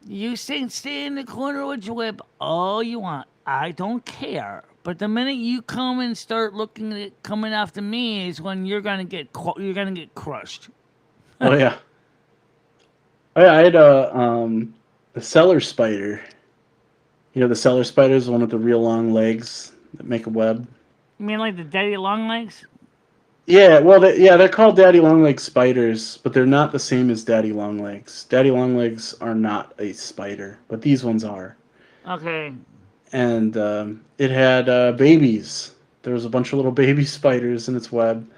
You stay in the corner with your web all you want. I don't care. But the minute you come and start looking at it coming after me is when you're gonna get crushed. oh yeah. Oh yeah, I had a cellar spider. The cellar spider is the one with the real long legs that make a web. You mean like the daddy long legs? Yeah, well, they're called daddy longlegs spiders, but they're not the same as daddy longlegs. Daddy longlegs are not a spider, but these ones are. Okay. And it had babies. There was a bunch of little baby spiders in its web,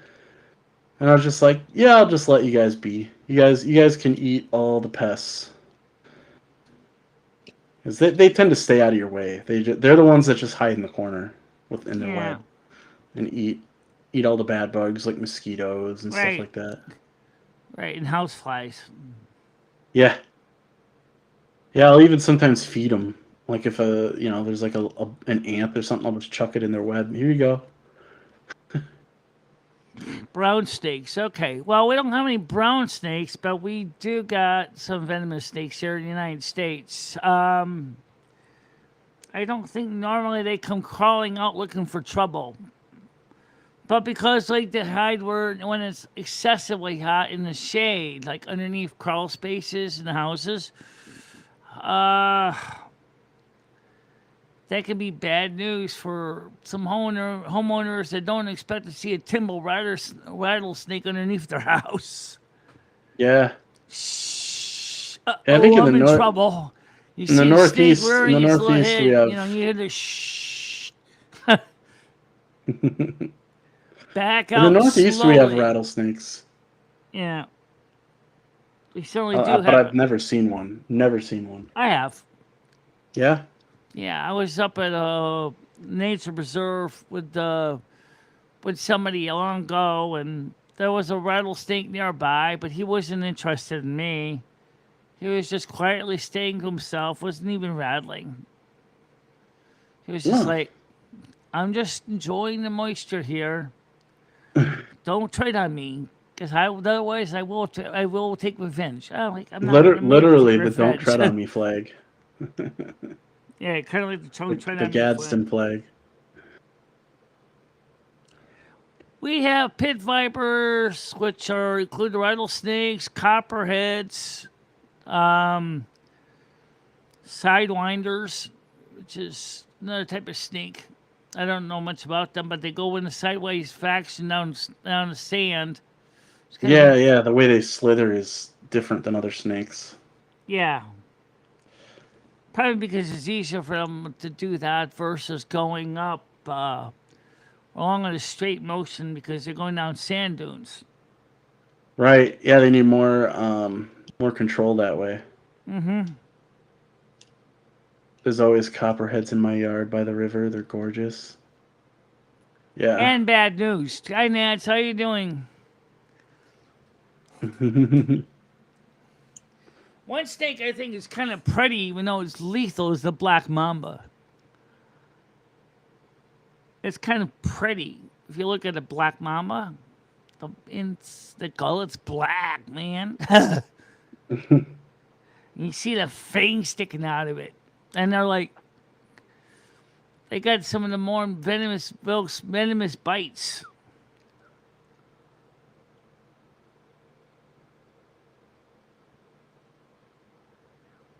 and I was just like, yeah, I'll just let you guys be. You guys can eat all the pests. 'Cause they tend to stay out of your way. They're the ones that just hide in the corner within their Yeah. web and eat all the bad bugs like mosquitoes and stuff Right. like that. Right. And house flies. Yeah, yeah. I'll even sometimes feed them. Like if there's like an ant or something, I'll just chuck it in their web. Here you go. Brown snakes. Okay. Well, we don't have any brown snakes, but we do got some venomous snakes here in the United States. I don't think normally they come crawling out looking for trouble. But because like they hide when it's excessively hot in the shade, like underneath crawl spaces in the houses, uh, that could be bad news for some homeowners that don't expect to see a timber rattlesnake underneath their house. Yeah. Shh. Yeah, I think I'm in trouble. You in the see a snake northeast, rearing in the its little northeast head, we have. you hear the shh. Back In the out northeast we have slowly. rattlesnakes, Yeah, we certainly do but have. I've never seen one. Never seen one. I have. Yeah. Yeah, I was up at a nature preserve with somebody long ago, and there was a rattlesnake nearby, but he wasn't interested in me. He was just quietly staying to himself, wasn't even rattling. He was just Huh. like, I'm just enjoying the moisture here. Don't tread on me, because otherwise I will take revenge. I'm not in the mood to take Literally the "Don't revenge. tread on me" flag, Yeah, kind of like the the, don't tread the on me flag. Gadsden flag. We have pit vipers, which include the rattlesnakes, copperheads, um, sidewinders, which is another type of snake. I don't know much about them, but they go in a sideways faction down the sand. It's kind Yeah, of yeah. The way they slither is different than other snakes. yeah. Probably because it's easier for them to do that versus going up along a straight motion because they're going down sand dunes. Right. Yeah, they need more control that way. Mm-hmm. There's always copperheads in my yard by the river. They're gorgeous. Yeah. And bad news. Hi, Nats. How you doing? One snake I think is kind of pretty, even though it's lethal, is the black mamba. It's kind of pretty. If you look at a black mamba, the gullet's black, man. You see the fang sticking out of it, and they got some of the more venomous bites.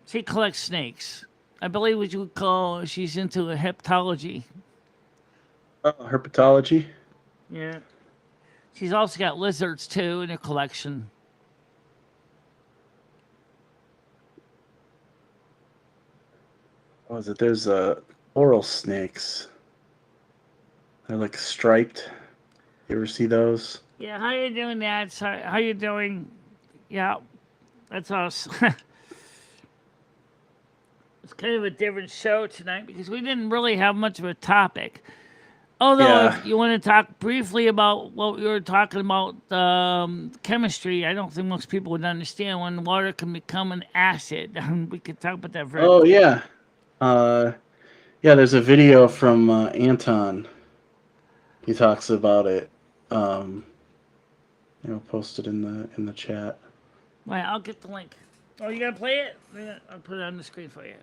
She collects snakes. I believe what you would call she's into a heptology. Herpetology. Yeah. She's also got lizards too in her collection. What was it? There's coral snakes. They're like striped. You ever see those? Yeah, how you doing, Dad? Sorry, how you doing? Yeah, that's us. It's kind of a different show tonight because we didn't really have much of a topic. Although, Yeah. if you want to talk briefly about what we were talking about, chemistry, I don't think most people would understand when water can become an acid. We could talk about that very Oh quick. yeah. Uh, yeah. There's a video from Anton. He talks about it. Um, posted in the chat. Right, I'll get the link. Oh, you gotta play it? Yeah, I'll put it on the screen for you.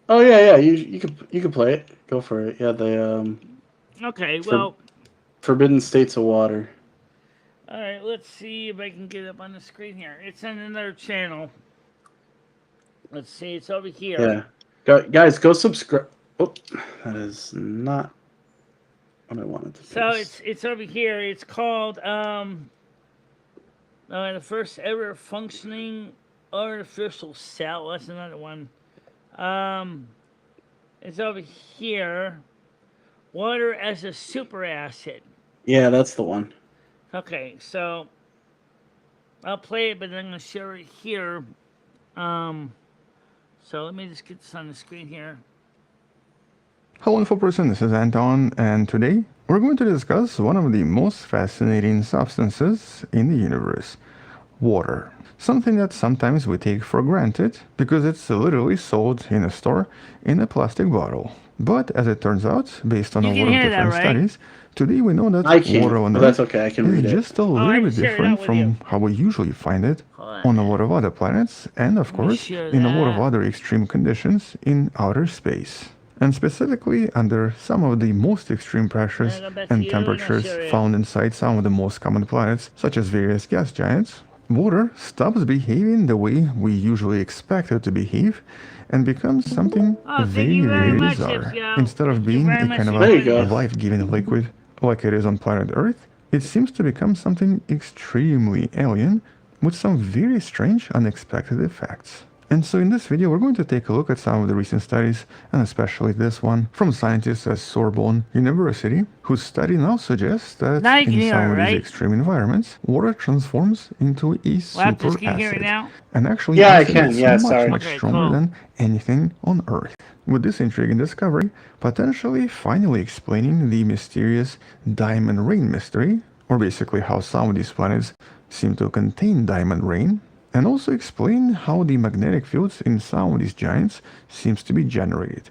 Oh yeah, yeah. You can play it. Go for it. Yeah. The Okay, for well, Forbidden States of Water. all right, let's see if I can get it up on the screen here. It's on another channel. Let's see, it's over here. Yeah. Guys, go subscribe. Oh, that is not what I wanted to So paste. it's over here. It's called the first ever functioning artificial cell. That's another one. Um, it's over here. Water as a superacid. Yeah, that's the one. Okay, so I'll play it, but then I'm gonna share it here. Um, so let me just get this on the screen here. Hello InfoPerson, this is Anton, and today we're going to discuss one of the most fascinating substances in the universe, water. Something that sometimes we take for granted because it's literally sold in a store in a plastic bottle. But as it turns out, based on You a can lot of hear that, different right? studies, today we know that I can't, water on but that's Earth okay. I can is read it. just a I little can bit share it out different with from you. how we usually find it Hold on a on. lot of other planets, and of me course share in a lot of that. other extreme conditions in outer space. And specifically under some of the most extreme pressures Then I go back to and you and I'll temperatures share it. found inside some of the most common planets, such as various gas giants, water stops behaving the way we usually expect it to behave and becomes something Oh, thank very, you very very much, bizarre. Ipsio. Instead of Thank you being very a much kind for of There you joining go. a us. life-giving liquid like it is on planet Earth, it seems to become something extremely alien with some very strange, unexpected effects. And so in this video, we're going to take a look at some of the recent studies, and especially this one from scientists at Sorbonne University, whose study now suggests that Now you can in hear some it, of these right? extreme environments, water transforms into a Wafterz, can you hear superacid. it now? And actually, Yeah, I acid can. that's Yeah, much, sorry. much Okay, stronger cool. than anything on Earth. With this intriguing discovery, potentially finally explaining the mysterious diamond rain mystery, or basically how some of these planets seem to contain diamond rain, and also explain how the magnetic fields in some of these giants seems to be generated.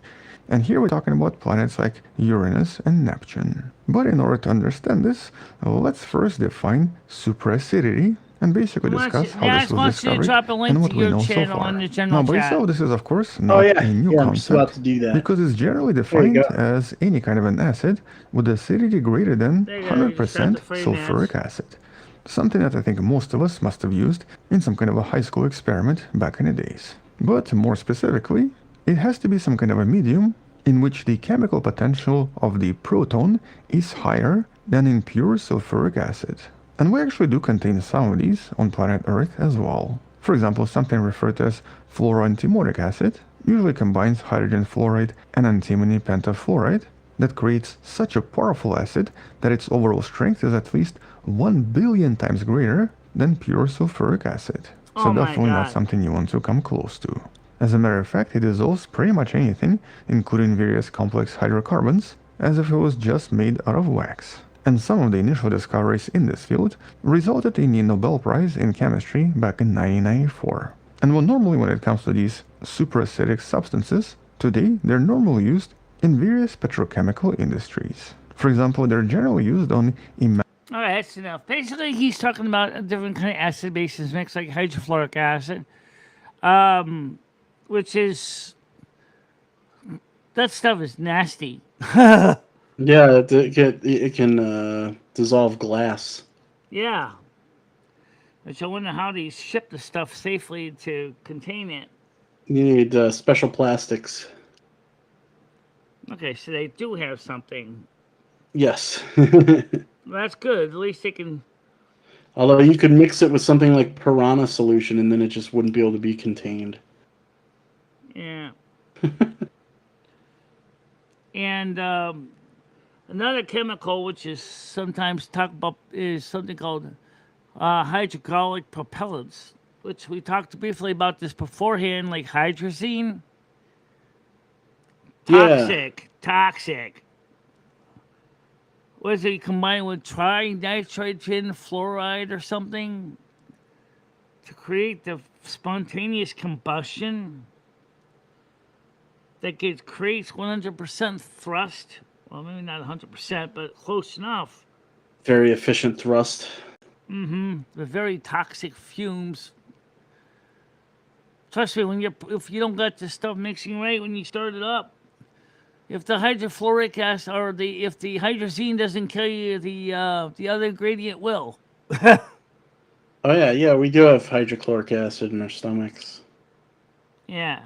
And here we're talking about planets like Uranus and Neptune. But in order to understand this, let's first define superacidity and basically discuss how Dad this was wants you to discovered drop a link and what to we your know so channel on far. the Now, general by chat. itself, this is of course Oh not yeah, a new yeah. I'm just about concept to do that. because it's generally There you defined go. as any kind of an acid with acidity greater than There you go. You just got 100% the frame sulfuric acid. Something that I think most of us must have used in some kind of a high school experiment back in the days. But more specifically, it has to be some kind of a medium in which the chemical potential of the proton is higher than in pure sulfuric acid. And we actually do contain some of these on planet Earth as well. For example, something referred to as fluoroantimonic acid usually combines hydrogen fluoride and antimony pentafluoride that creates such a powerful acid that its overall strength is at least 1 billion times greater than pure sulfuric acid. So Oh my definitely not God. something you want to come close to. As a matter of fact, it dissolves pretty much anything, including various complex hydrocarbons, as if it was just made out of wax. And some of the initial discoveries in this field resulted in the Nobel Prize in Chemistry back in 1994. And normally when it comes to these superacidic substances, today they're normally used in various petrochemical industries. For example, they're generally used on All right, that's enough. Basically, he's talking about a different kind of acid bases mixed like hydrofluoric acid, which is that stuff is nasty. Yeah, it can dissolve glass. Yeah. Which I wonder how they ship the stuff safely to contain it. You need special plastics. Okay, so they do have something. Yes. Well, that's good. At least they can. Although you could mix it with something like piranha solution, and then it just wouldn't be able to be contained. Yeah. And Another chemical which is sometimes talked about is something called hydraulic propellants, which we talked briefly about this beforehand, like hydrazine. Yeah. Toxic. Was it combined with trinitrogen fluoride or something to create the spontaneous combustion that creates 100% thrust? Well, maybe not 100%, but close enough. Very efficient thrust. The very toxic fumes. Trust me, if you don't get the stuff mixing right when you start it up, if the hydrofluoric acid or if the hydrazine doesn't kill you, the other ingredient will. Oh yeah, we do have hydrochloric acid in our stomachs. Yeah,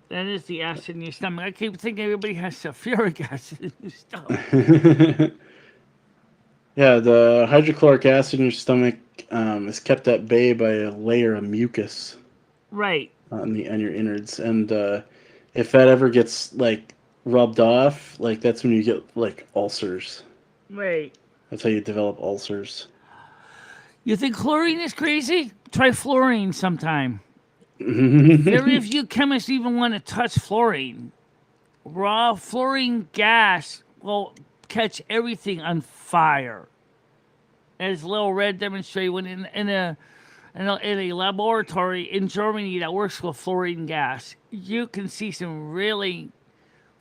that is the acid in your stomach. I keep thinking everybody has sulfuric acid in their stomach. Yeah, the hydrochloric acid in your stomach is kept at bay by a layer of mucus Right. on your innards, and if that ever gets like rubbed off, like that's when you get like ulcers. Right. That's how you develop ulcers. You think chlorine is crazy? Try fluorine sometime. Very few chemists even want to touch fluorine. Raw fluorine gas will catch everything on fire. As Little Red demonstrated when in a laboratory in Germany that works with fluorine gas, you can see some really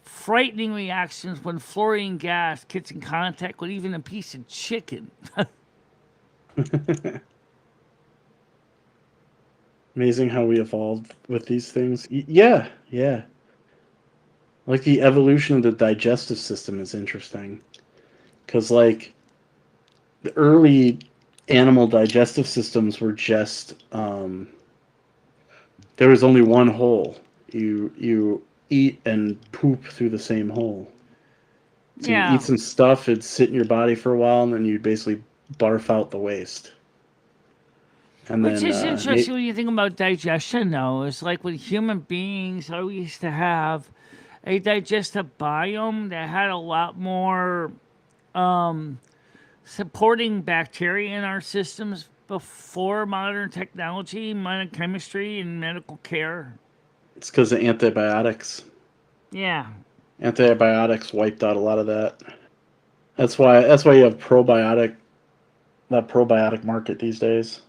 frightening reactions when fluorine gas gets in contact with even a piece of chicken. Amazing how we evolved with these things. Yeah. Like the evolution of the digestive system is interesting. Because like the early animal digestive systems were just there was only one hole. You eat and poop through the same hole. So Yeah. you eat some stuff, it'd sit in your body for a while, and then you basically barf out the waste. And Which then, is interesting when you think about digestion, though. It's like with human beings, I used to have a digestive biome that had a lot more supporting bacteria in our systems before modern technology, modern chemistry, and medical care. it's because of antibiotics. Yeah. Antibiotics wiped out a lot of that. That's why you have probiotic market these days.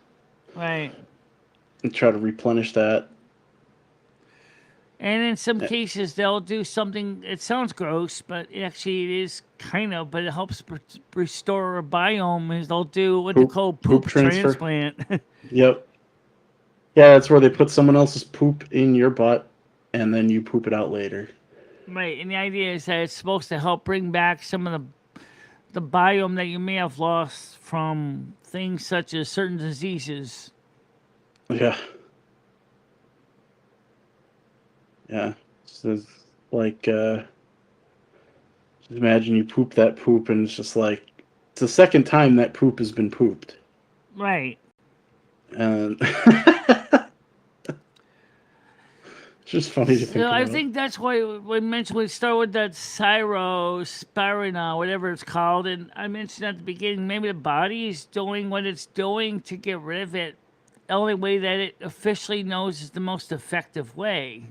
Right. And try to replenish that. And in some cases, they'll do something. It sounds gross, but actually, it is kind of. But it helps restore a biome. Is they'll do what they call poop transfer. transplant. Yep. Yeah, that's where they put someone else's poop in your butt, and then you poop it out later. Right, and the idea is that it's supposed to help bring back some of the biome that you may have lost from things such as certain diseases. Yeah. Yeah. So it's like, just imagine you poop that poop, and it's just like, it's the second time that poop has been pooped. Right. And it's just funny to think So I about. think that's why we start with that spironol, whatever it's called, and I mentioned at the beginning, maybe the body is doing what it's doing to get rid of it. The only way that it officially knows is the most effective way.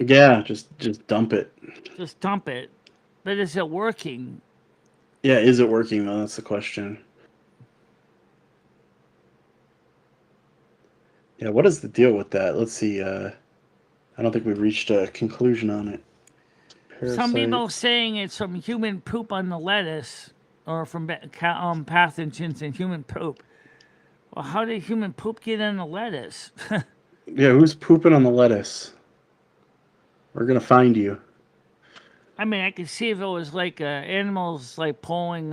Yeah, just dump it. Just dump it. But is it working? Yeah, is it working though? That's the question. Yeah, what is the deal with that? Let's see. I don't think we've reached a conclusion on it. Some Parasite. people saying it's from human poop on the lettuce, or from pathogens in human poop. Well, how did human poop get in the lettuce? Yeah, who's pooping on the lettuce? We're gonna find you. I mean, I could see if it was like animals like pulling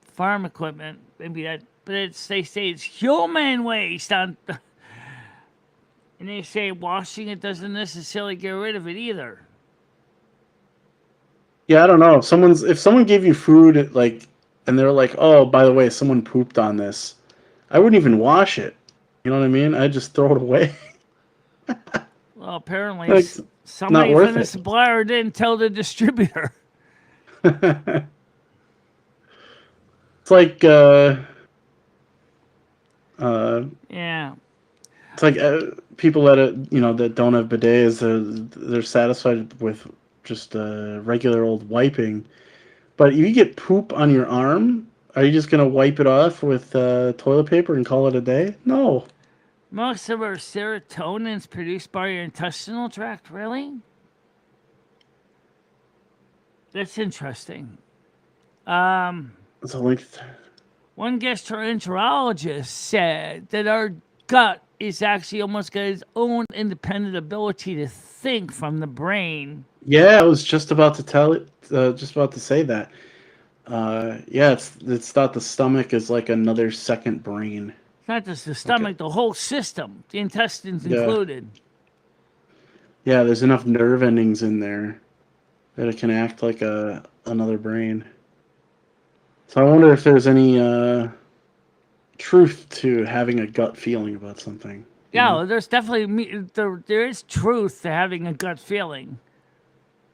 farm equipment, maybe that. But they say it's human waste on. And they say washing it doesn't necessarily get rid of it either. Yeah, I don't know. If someone gave you food like, and they're like, "Oh, by the way, someone pooped on this," I wouldn't even wash it. You know what I mean? I'd just throw it away. Well, apparently Like, somebody worth from the it. supplier didn't tell the distributor. It's like uh, Yeah. it's like people that that don't have bidets. They're satisfied with just regular old wiping. But you get poop on your arm. Are you just gonna wipe it off with toilet paper and call it a day? No. Most of our serotonin is produced by your intestinal tract. Really? That's interesting. It's a link. One gastroenterologist said that our gut is actually almost got its own independent ability to think from the brain. Yeah, I was just about to tell it. Just about to say that. Yeah, it's thought the stomach is like another second brain. It's not just the stomach, the whole system, the intestines Yeah. included. Yeah, there's enough nerve endings in there that it can act like another brain. So I wonder if there's any truth to having a gut feeling about something. Yeah, well, there's definitely there is truth to having a gut feeling.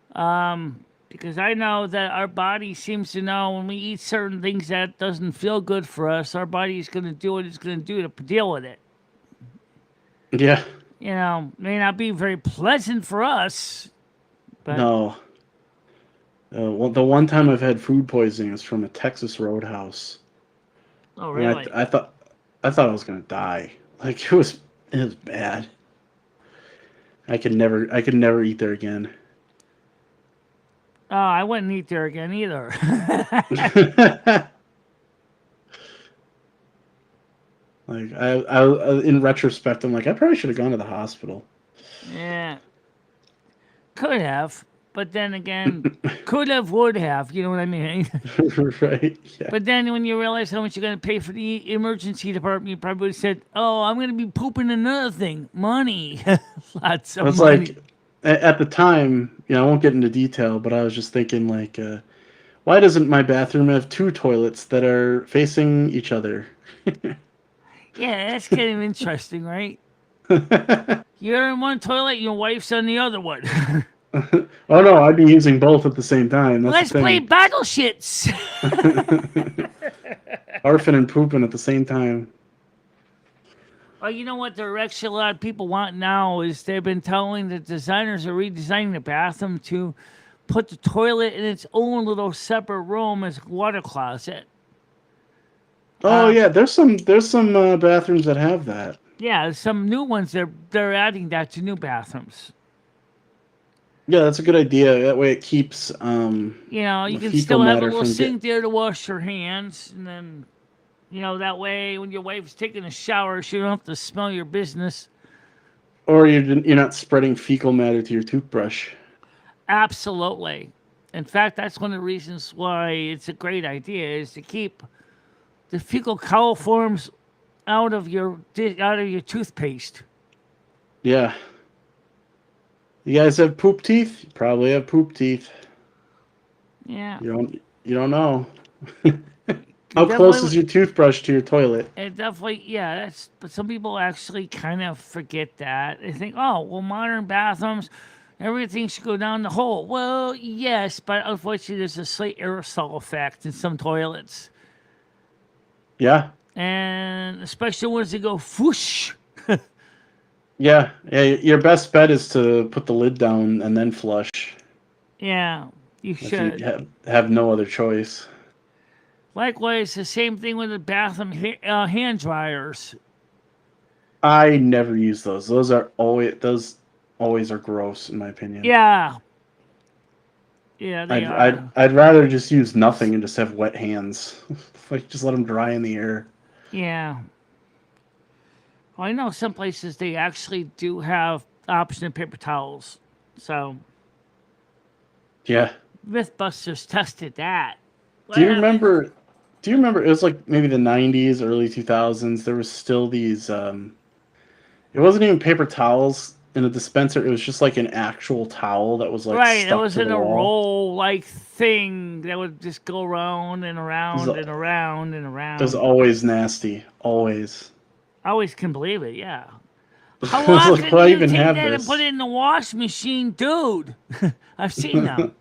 Because I know that our body seems to know when we eat certain things that doesn't feel good for us, our body is going to do what it's going to do to deal with it. Yeah. You know, may not be very pleasant for us, but No. Well, the one time I've had food poisoning is from a Texas Roadhouse. oh And really? I thought I was gonna die. Like it was bad. I could never eat there again. Oh, I wouldn't eat there again either. Like I in retrospect, I'm like I probably should have gone to the hospital. Yeah, could have, but then again, could have, would have. You know what I mean? Right? Yeah. But then when you realize how much you're going to pay for the emergency department, you probably would have said, "Oh, I'm going to be pooping another thing, money, lots of It's money." like at the time, I won't get into detail, but I was just thinking like, why doesn't my bathroom have two toilets that are facing each other? Yeah, that's kind of interesting, right? You're in one toilet, your wife's on the other one. Oh no, I'd be using both at the same time. That's Let's the play thing. battle shits. Barfing and pooping at the same time. Well, you know what? There are actually a lot of people want now is they've been telling the designers are redesigning the bathroom to put the toilet in its own little separate room as a water closet. Oh yeah, there's some bathrooms that have that. Yeah, some new ones they're adding that to new bathrooms. Yeah, that's a good idea. That way it keeps You know, you the can fecal still have a matter little from sink there to wash your hands, and then, that way when your wife's taking a shower, she don't have to smell your business. or you're not spreading fecal matter to your toothbrush. Absolutely. In fact, that's one of the reasons why it's a great idea is to keep the fecal coliforms out of your toothpaste. Yeah. You guys have poop teeth? You probably have poop teeth. Yeah. You don't know. How close is your toothbrush to your toilet? It definitely, yeah, but some people actually kind of forget that. They think, oh, well, modern bathrooms, everything should go down the hole. Well, yes, but unfortunately, there's a slight aerosol effect in some toilets. Yeah. And especially ones that go whoosh. Yeah. Your best bet is to put the lid down and then flush. Yeah, you If should. you have no other choice. Likewise, the same thing with the bathroom hand dryers. I never use those. Those always are gross in my opinion. Yeah. Yeah, they are. I'd rather just use nothing and just have wet hands. Like just let them dry in the air. Yeah. Well, I know some places they actually do have option of paper towels. So Yeah. Mythbusters tested that. Do you remember it was like maybe the 90s, early 2000s, there was still these it wasn't even paper towels in a dispenser, it was just like an actual towel that was like Right, it stuck was to in the a wall. roll like thing that would just go around and around and around and around. It was always nasty, always. I always can believe it, yeah. How I was often like, why do you even take have that and this? put it in the wash machine, dude? I've seen them.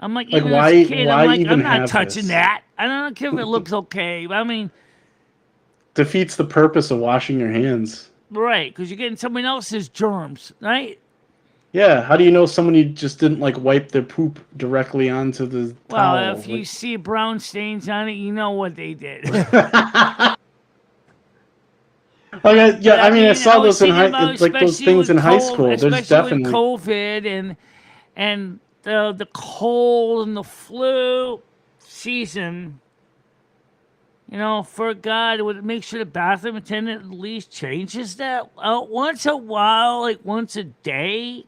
I'm like, Like, even why- as a kid, I'm why like, even I'm not have touching this? that. I don't care if it looks okay. I mean, Defeats the purpose of washing your hands. right, because you're getting someone else's germs, right? Yeah, how do you know somebody just didn't like wipe their poop directly onto the Well, towel? if you see brown stains on it, you know what they did. Okay, yeah, But I mean, I saw I was those in thinking high, about like those especially things with in high school. There's especially with definitely COVID and the cold and the flu season. You know, for God, would it make sure the bathroom attendant at least changes that out once a while, like once a day?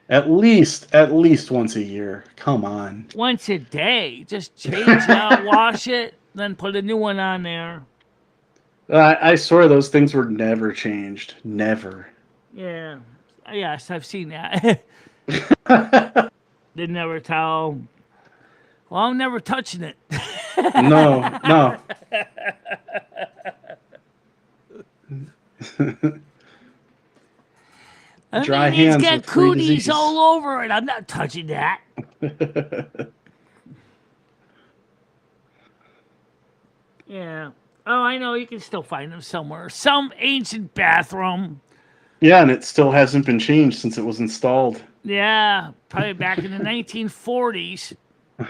at least once a year. Come on. Once a day. Just change it out, wash it, then put a new one on there. I swear those things were never changed. Never. Yeah. Yes, I've seen that. They never towel. Well, I'm never touching it. No, no. Dry It's hands got with free cooties disease. all over it. I'm not touching that. Yeah. Oh, I know. You can still find them somewhere. Some ancient bathroom. Yeah, and it still hasn't been changed since it was installed. Yeah, probably back in the 1940s.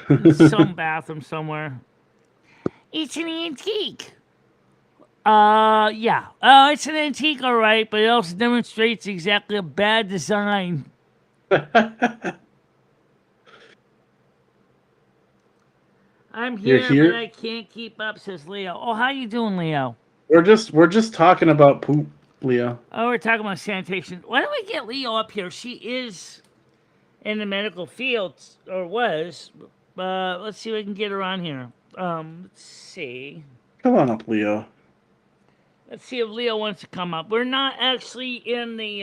In some bathroom somewhere. It's an antique. Yeah. It's an antique, all right, but it also demonstrates exactly a bad design. I'm You're here, but here. I can't keep up, says Leo. Oh, how you doing, Leo? We're just talking about poop, Leo. Oh, we're talking about sanitation. Why don't we get Leo up here? She is in the medical field, or was. Let's see if we can get her on here. Let's see. Come on up, Leo. Let's see if Leo wants to come up. We're not actually in the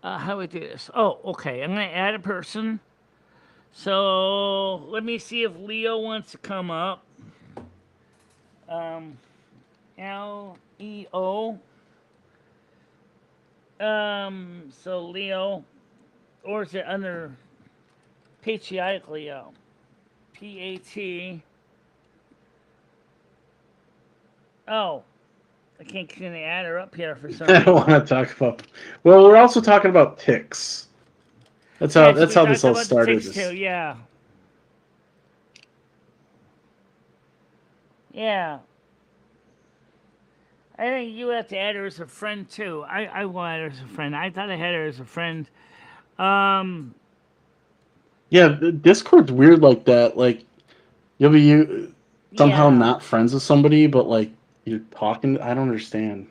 how do we do this? Oh, okay. I'm gonna add a person. So let me see if Leo wants to come up. Leo. So Leo, or is it under patriotic Leo? PAT. Oh, I can't add her up here for some I reason. don't want to talk about. Well, we're also talking about ticks. That's how Yes, we this all talked about the started. ticks too, yeah. Yeah. I think you have to add her as a friend too. I will add her as a friend. I thought I had her as a friend. Yeah, Discord's weird like that. Like you'll be somehow Yeah. not friends with somebody, but like you're talking. I don't understand.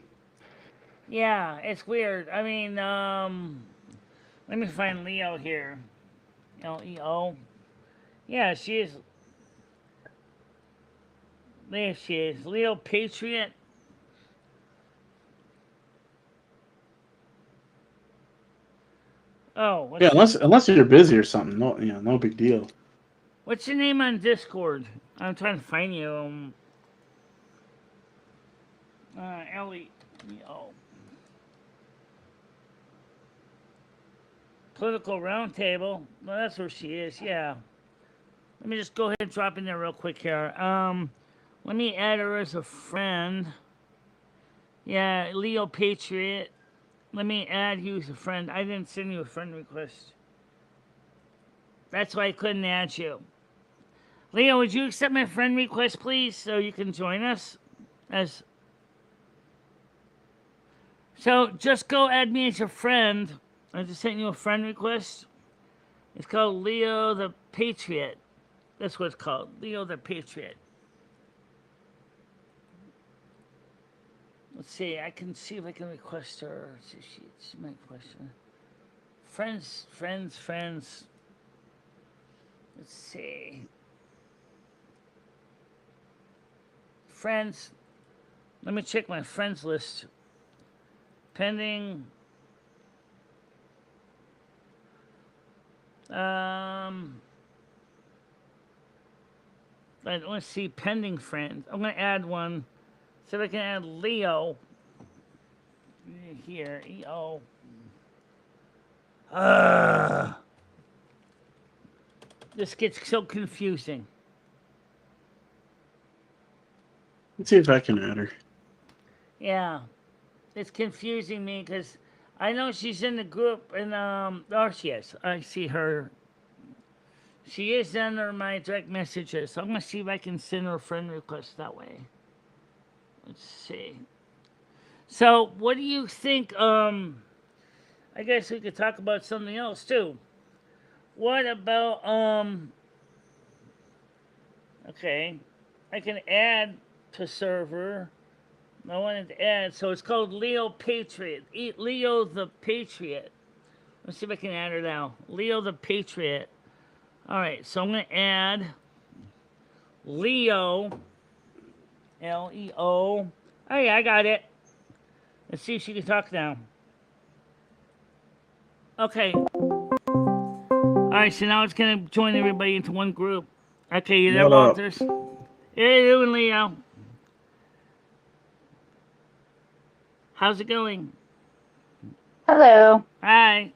Yeah, it's weird. I mean, let me find Leo here. Leo. Yeah, she is. There she is. Leo Patriot. Oh, Yeah, unless you're busy or something. No, no big deal. what's your name on Discord? I'm trying to find you. Ellie. Oh. Political Roundtable. Well, that's where she is. Yeah. Let me just go ahead and drop in there real quick here. Let me add her as a friend. Yeah, Leo Patriot. Let me add you as a friend. I didn't send you a friend request. That's why I couldn't add you. Leo, would you accept my friend request, please, so you can join us? So just go add me as your friend. I just sent you a friend request. It's called Leo the Patriot. That's what it's called. Leo the Patriot. Let's see. I can see if I can request her. Let's see, she might request her. Friends. Let's see. Friends. Let me check my friends list. Pending. Let's see. Pending friends. I'm gonna add one. See if I can add Leo. Here, EO. This gets so confusing. Let's see if I can add her. Yeah, it's confusing me because I know she's in the group, and oh, she is. I see her. She is under my direct messages, so I'm gonna see if I can send her a friend request that way. Let's see. So, what do you think? I guess we could talk about something else too. What about Okay, I can add to server. I wanted to add, so it's called Leo Patriot. Leo the Patriot. Let's see if I can add her now. Leo the Patriot. All right, so I'm gonna add Leo. Leo. Oh yeah, I got it. Let's see if she can talk now. Okay. All right, so now it's gonna join everybody into one group. Okay, you there, What up? Wafterz? Hey, you doing, Leo? How's it going? Hello. Hi.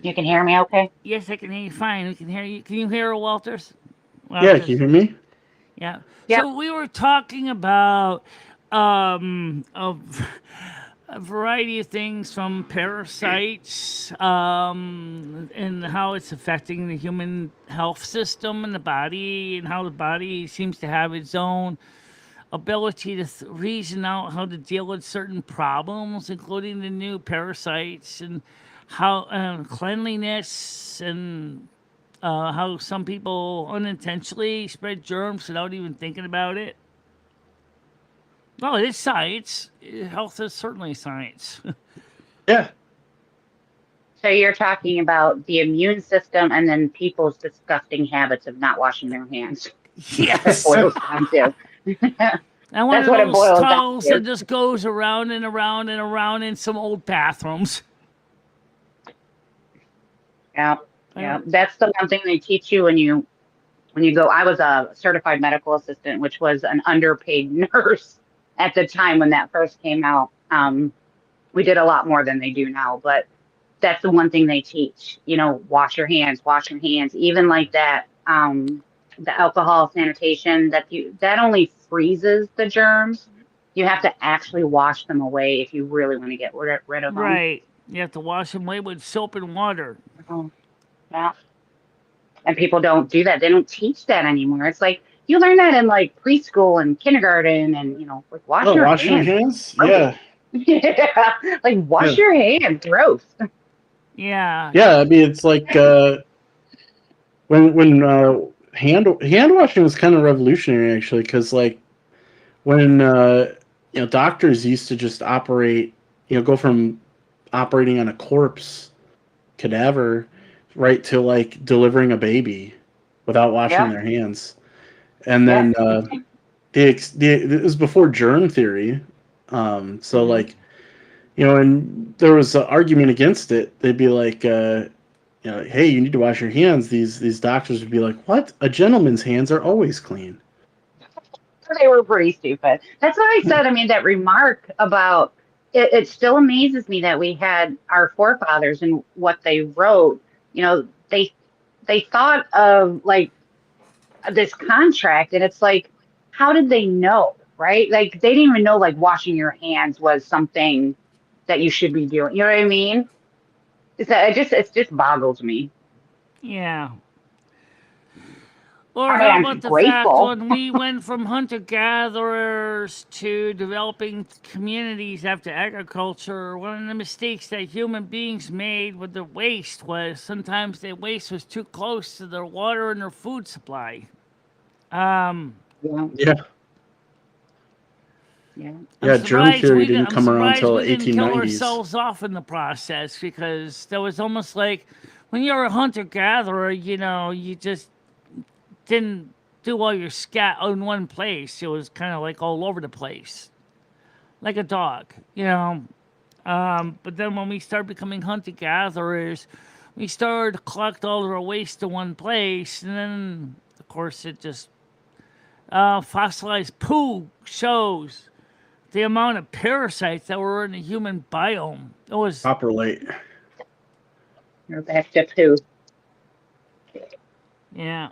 You can hear me okay? Yes, I can hear you fine. We can hear you. Can you hear her, Wafterz? Yeah, can you hear me? Yeah. Yep. So we were talking about a variety of things from parasites and how it's affecting the human health system and the body, and how the body seems to have its own ability to reason out how to deal with certain problems, including the new parasites, and how cleanliness, and how some people unintentionally spread germs without even thinking about it. Well, it is science. Health is certainly science. Yeah. So you're talking about the immune system and then people's disgusting habits of not washing their hands. That's Yes. what it boils down to. And one That's of what it those boils down tunnels that to. just goes around and around and around in some old bathrooms. Yeah. Yeah. That's the one thing they teach you when you go. I was a certified medical assistant, which was an underpaid nurse at the time when that first came out. We did a lot more than they do now, but that's the one thing they teach. Wash your hands, even like that. The alcohol sanitation that only freezes the germs. You have to actually wash them away if you really want to get rid of them. Right. You have to wash them away with soap and water. Yeah. And people don't do that. They don't teach that anymore. It's like you learn that in like preschool and kindergarten, and like wash Oh, your wash your hands. hands? Yeah. Yeah, like wash Yeah. your hands. Gross. Yeah. Yeah, I mean, it's like when hand washing was kind of revolutionary, actually, because like when doctors used to just operate, go from operating on a corpse cadaver right to like delivering a baby without washing Yeah. their hands, and Yeah. then it was before germ theory, so like and there was an argument against it. They'd be like, hey, you need to wash your hands. These doctors would be like, what? A gentleman's hands are always clean. They were pretty stupid. That's what I said. I mean, that remark about it still amazes me that we had our forefathers and what they wrote. They thought of like this contract, and it's like, how did they know, right? Like they didn't even know like washing your hands was something that you should be doing. You know what I mean? It just boggles me. Yeah. Or I mean, how I'm about the fact grateful. when we went from hunter gatherers to developing communities after agriculture, one of the mistakes that human beings made with the waste was sometimes their waste was too close to their water and their food supply. Um, Yeah, Yeah. yeah. Yeah, germ theory didn't I'm come around surprised until we didn't kill 1890s. ourselves off in the process, because there was almost like when you're a hunter gatherer, you just didn't do all your scat in one place. It was kind of like all over the place, like a dog, But then when we started becoming hunter gatherers, we started to collect all of our waste in one place, and then of course it just fossilized poo shows the amount of parasites that were in the human biome. It was Coprolite. We're back to poo. Yeah.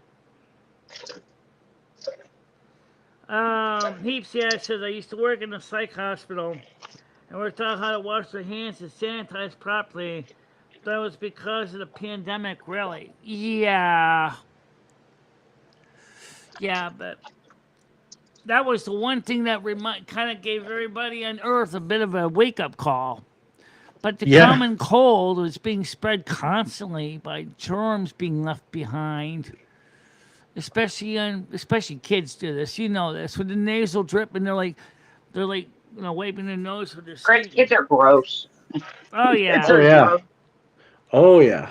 Heaps, yeah, says I used to work in a psych hospital and we're taught how to wash their hands and sanitize properly. That was because of the pandemic, really. Yeah. Yeah, but that was the one thing that kind of gave everybody on Earth a bit of a wake up call. But the Yeah. common cold was being spread constantly by germs being left behind. Especially kids do this. You know this with the nasal drip, and they're like wiping their nose with their French sleeve. kids are gross. Oh Kids yeah. Oh are yeah. gross. Oh yeah.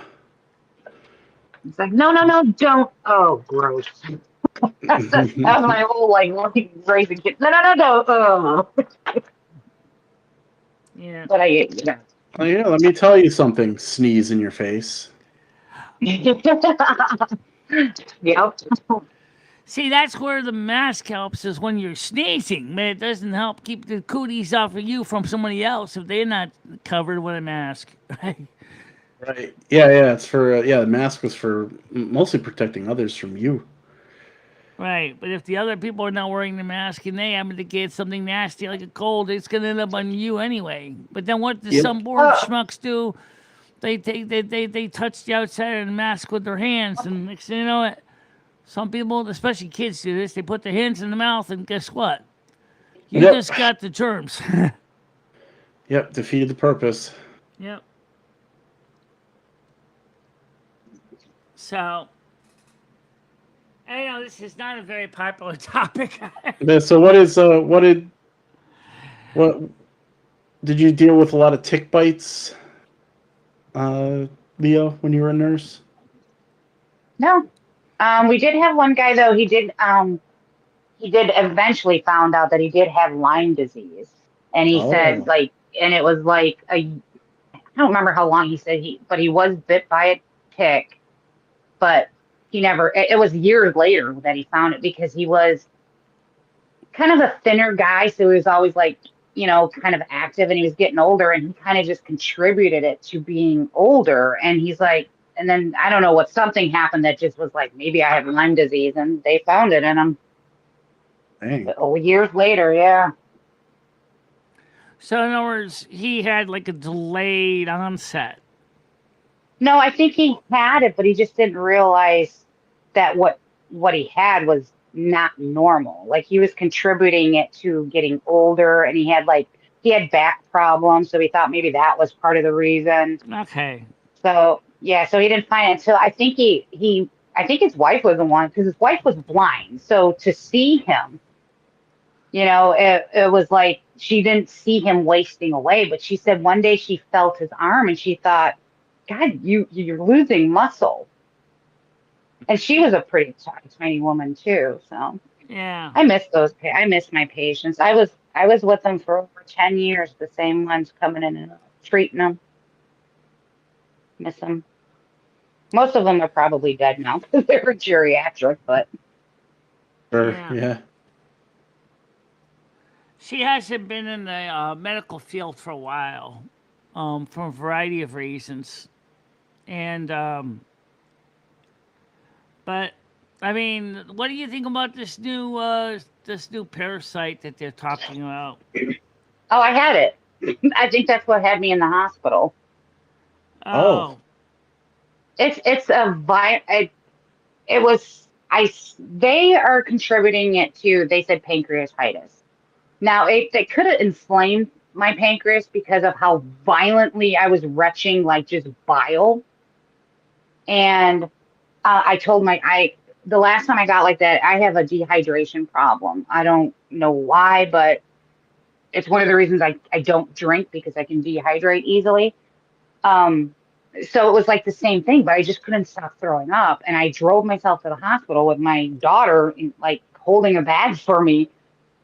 It's like, no, don't. Oh, gross. That was my whole like raising kids. No. Oh. Yeah. But I, Oh yeah. Let me tell you something. Sneeze in your face. Yep. See, that's where the mask helps is when you're sneezing, but it doesn't help keep the cooties off of you from somebody else if they're not covered with a mask. Right. Right. Yeah. It's for the mask was for mostly protecting others from you. Right, but if the other people are not wearing the mask and they happen to get something nasty like a cold, it's gonna end up on you anyway. But then what do Yep. some bored schmucks do? They touch the outside of the mask with their hands, and next thing you know it, some people, especially kids, do this. They put their hands in the mouth, and guess what? You Yep. just got the germs. Yep. Defeated the purpose. Yep. So, I know this is not a very popular topic. So what did you deal with a lot of tick bites, Leo, when you were a nurse? No. We did have one guy though. He did eventually found out that he did have Lyme disease, and he said Oh. and it was like I don't remember how long he said but he was bit by a tick, but he never. It was years later that he found it because he was kind of a thinner guy, so he was always like, kind of active, and he was getting older, and he kind of just contributed it to being older. And he's like, and then I don't know what something happened that just was like, maybe I have Lyme disease, and they found it in him. Dang. Years later, yeah. So in other words, he had like a delayed onset. No, I think he had it, but he just didn't realize that what he had was not normal. Like he was contributing it to getting older, and he had back problems, so he thought maybe that was part of the reason. Okay. So yeah, so he didn't find it until I think I think his wife was the one because his wife was blind. So to see him, it was like she didn't see him wasting away, but she said one day she felt his arm and she thought, God, you're losing muscle. And she was a pretty tiny woman too. So Yeah. I miss I miss my patients. I was with them for over 10 years, the same ones coming in and treating them. Miss them. Most of them are probably dead now because they were geriatric, but Sure. Yeah. Yeah. She hasn't been in the medical field for a while, for a variety of reasons, and but I mean, what do you think about this new parasite that they're talking about? oh, I had it. I think that's what had me in the hospital. Oh, It's a it was they are contributing it to, they said, pancreatitis. Now they could have inflamed my pancreas because of how violently I was retching like just bile. And I told the last time I got like that, I have a dehydration problem. I don't know why, but it's one of the reasons I don't drink because I can dehydrate easily. Um, so it was like the same thing, but I just couldn't stop throwing up. And I drove myself to the hospital with my daughter, like holding a bag for me.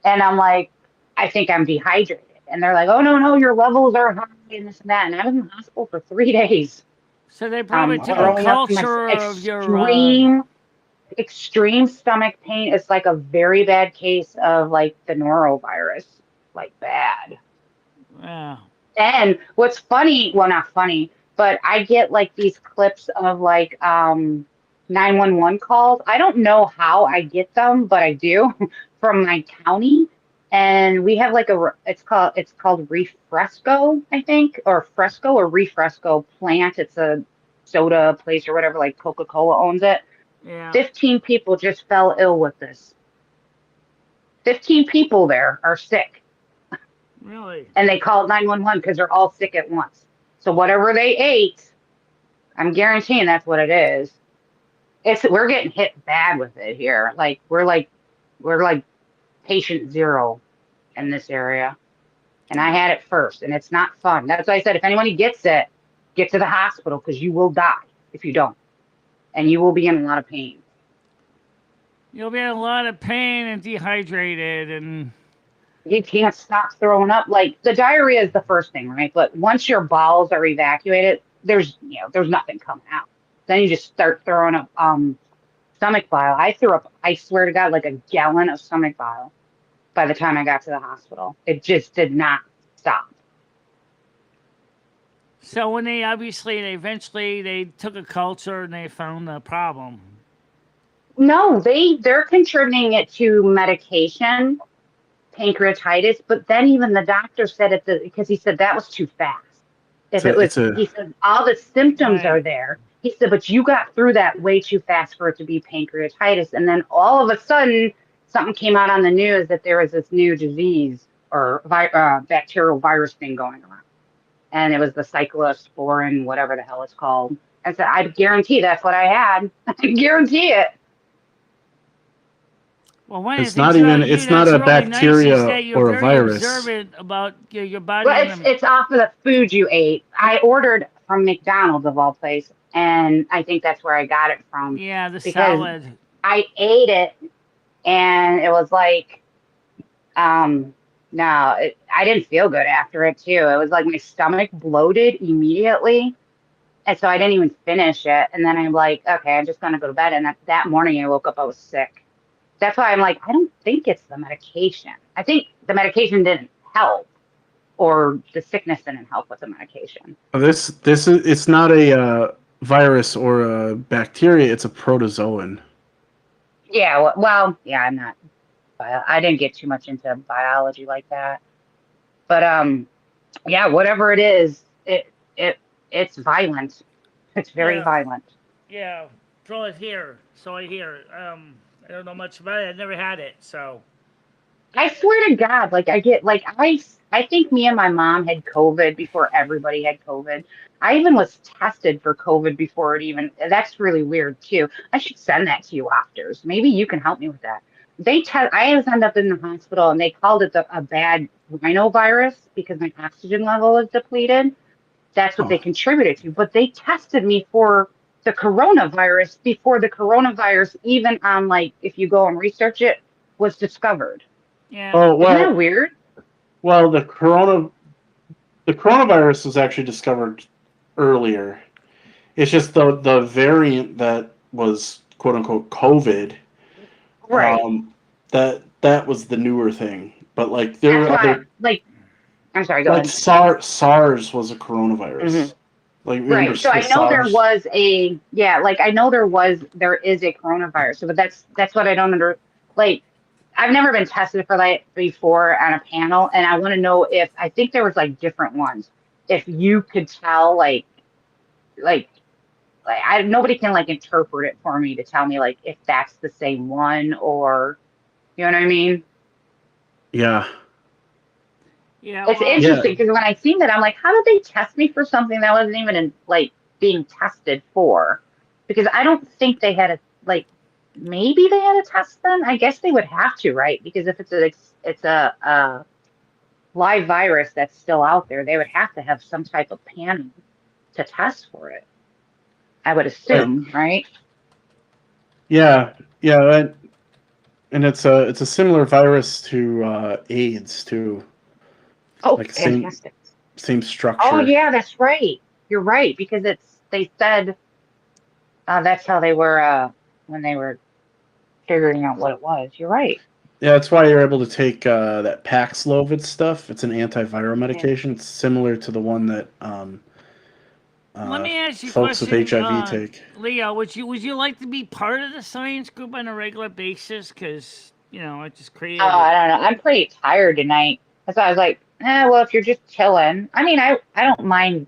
And I'm like, I think I'm dehydrated. And they're like, oh, no, your levels are high and this and that. And I was in the hospital for 3 days. so they probably took a Throwing up culture of your. extreme stomach pain. It's like a very bad case of like the norovirus, like bad. Yeah. And what's funny, well, not funny, but I get like these clips of like 911 calls. I don't know how I get them, but I do from my county. And we have like it's called Refresco, I think, or Fresco or Refresco plant. It's a soda place or whatever, like Coca-Cola owns it. Yeah. 15 people just fell ill with this. 15 people there are sick, Really? and they called 911 because they're all sick at once. So whatever they ate, I'm guaranteeing that's what it is. We're getting hit bad with it here. Like we're like patient zero in this area. And I had it first, and it's not fun. That's why I said if anyone gets it, get to the hospital because you will die if you don't. And you will be in a lot of pain. You'll be in a lot of pain and dehydrated and You can't stop throwing up. Like the diarrhea is the first thing, right? But once your bowels are evacuated, there's nothing coming out. Then you just start throwing up stomach bile. I threw up, I swear to God, like a gallon of stomach bile by the time I got to the hospital. It just did not stop. so when they eventually they took a culture and they found the problem. No, they're contributing it to medication, pancreatitis, but then even the doctor said because he said that was too fast. He said all the symptoms are Right. there. He said, but you got through that way too fast for it to be pancreatitis. And then all of a sudden, something came out on the news that there was this new disease or bacterial virus thing going around. And it was the cyclosporin, whatever the hell it's called. I said, I guarantee that's what I had. I guarantee it. Well, one of the It's things not even. about you It's not that's a really nice is bacteria that you're or a very virus. observant about your body. Well, And it's off of the food you ate. I ordered from McDonald's of all places, and I think that's where I got it from yeah, the because salad. I ate it, and it was like, no, I didn't feel good after it too. It was like my stomach bloated immediately, and so I didn't even finish it. And then I'm like, okay, I'm just gonna go to bed. And that morning I woke up, I was sick. That's why I'm like, I don't think it's the medication. I think the medication didn't help, or the sickness didn't help with the medication. This is. It's not a virus or a bacteria. It's a protozoan. Yeah, well, yeah, I'm not. I didn't get too much into biology like that, but yeah, whatever it is, it's violent. It's very Yeah, violent. yeah. So I hear. So I hear. I don't know much about it. I never had it. So I swear to God, like I get like I think me and my mom had COVID before everybody had COVID. I even was tested for COVID before it even. That's really weird too. I should send that to you, Wafterz. Maybe you can help me with that. I was ended up in the hospital and they called it a bad rhinovirus because my oxygen level was depleted. That's what they Oh, contributed to. But they tested me for the coronavirus before the coronavirus, even on like if you go and research it, was discovered. yeah, oh Isn't that well. weird? Well, the coronavirus was actually discovered earlier. It's just the variant that was quote unquote COVID. Right. That was the newer thing. But like there That's were why, other like, I'm sorry, go like ahead. SARS was a Hmm. coronavirus. Like remember Right. So I know there SARS? was like I know there is a coronavirus. So, but that's what I don't like. I've never been tested for that before on a panel, and I want to know if I think there was like different ones. If you could tell, like, nobody can like interpret it for me to tell me like if that's the same one or you know what I mean. Yeah. yeah. It's Well, Yeah. interesting because when I seen that, I'm like, how did they test me for something that wasn't even like being tested for? Because I don't think they had a like. Maybe they had a test then. I guess they would have to, right? Because if it's a live virus that's still out there, they would have to have some type of panel to test for it. I would Right. assume, right? Yeah. Yeah. And it's a similar virus to AIDS too. Oh, Like fantastic. same Oh structure. yeah, that's right. You're right because they said that's how they were when they were figuring out what it was. You're right. Yeah, that's why you're able to take that Paxlovid stuff. It's an antiviral Yeah. medication. It's similar to the one that Let me ask you a folks with question, HIV take. Leo. Would you like to be part of the science group on a regular basis? Because I just created Oh, it. I don't know. I'm pretty tired tonight. So I was like, well, if you're just chilling, I mean, I don't mind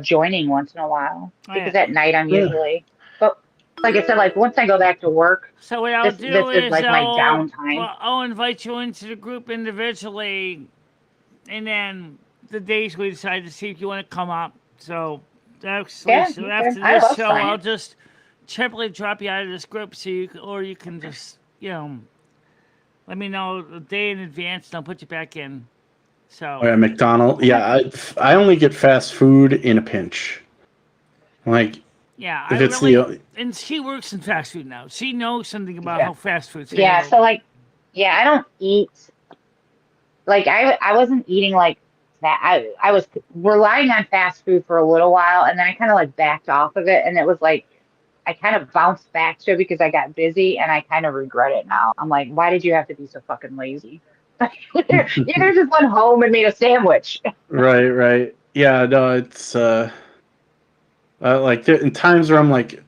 joining once in a while because Yeah. at night I'm Yeah. usually, but like I said, like once I go back to work, So what I'll this do is is like my downtime. I'll invite you into the group individually, and then the days we decide to see if you want to come up. So actually, Yeah, so you after can. I this love show, I'll science. just temporarily drop you out of this group, so you can just let me know a day in advance, and I'll put you back in. So Oh yeah, McDonald's. Yeah, I only get fast food in a pinch. Like yeah, if I it's really and she works in fast food now. She knows something about Yeah. how fast food's Yeah. handled. So like, yeah, I don't eat. Like I wasn't eating like that. I was relying on fast food for a little while, and then I kind of like backed off of it, and it was like I kind of bounced back to it because I got busy, and I kind of regret it now. I'm like, why did you have to be so fucking lazy? You could have just went home and made a sandwich. right. Yeah, no, it's like in times where I'm like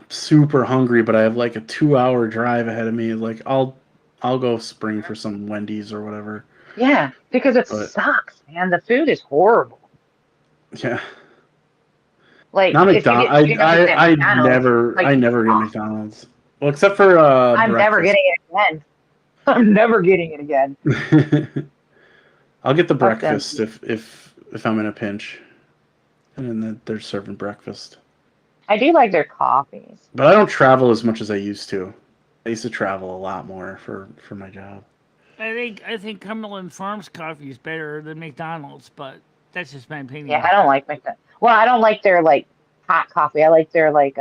super hungry, but I have like a 2-hour drive ahead of me. Like I'll go spring for some Wendy's or whatever. Yeah, because it But sucks, man. The food is horrible. yeah, Like not if you McDonald's. get that I McDonald's, I like never get McDonald's. Well, except for I'm never breakfast. getting it again. I'm never getting it again. I'll get the Fuck them. breakfast if I'm in a pinch, and then they're serving breakfast. I do like their coffees. But I don't travel as much as I used to. I used to travel a lot more for my job. I think Cumberland Farms coffee is better than McDonald's, but that's just my opinion. Yeah, I don't like McDonald's. Well, I don't like their like hot coffee. I like their like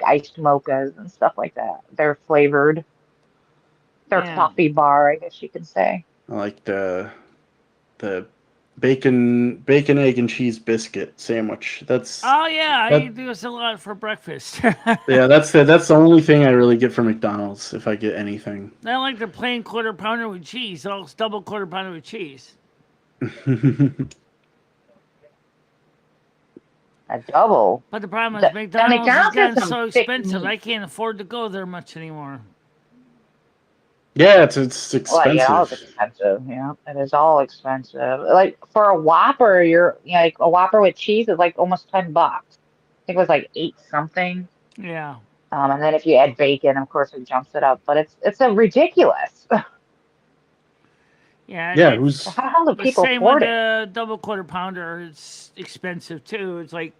iced mochas and stuff like that. They're flavored. Their Yeah. coffee bar, I guess you could say. I like the bacon, egg, and cheese biscuit sandwich. That's Oh yeah, I That- eat this a lot for breakfast. yeah. That's the only thing I really get from McDonald's if I get anything. I like the plain quarter pounder with cheese. So it's double quarter pounder with cheese. A double. But the problem is The- McDonald's has McDonald's has gotten some so thick expensive. meat. I can't afford to go there much anymore. Yeah, it's Well, expensive. yeah, it's expensive. Yeah, it is all expensive. Like for a Whopper, like a Whopper with cheese is like almost $10. I think it was like 8 something. Yeah. And then if you add bacon, of course, it jumps it up. But it's a ridiculous. Yeah. Yeah, it's- How do But people same afford with it? the double quarter pounder. It's expensive too. It's like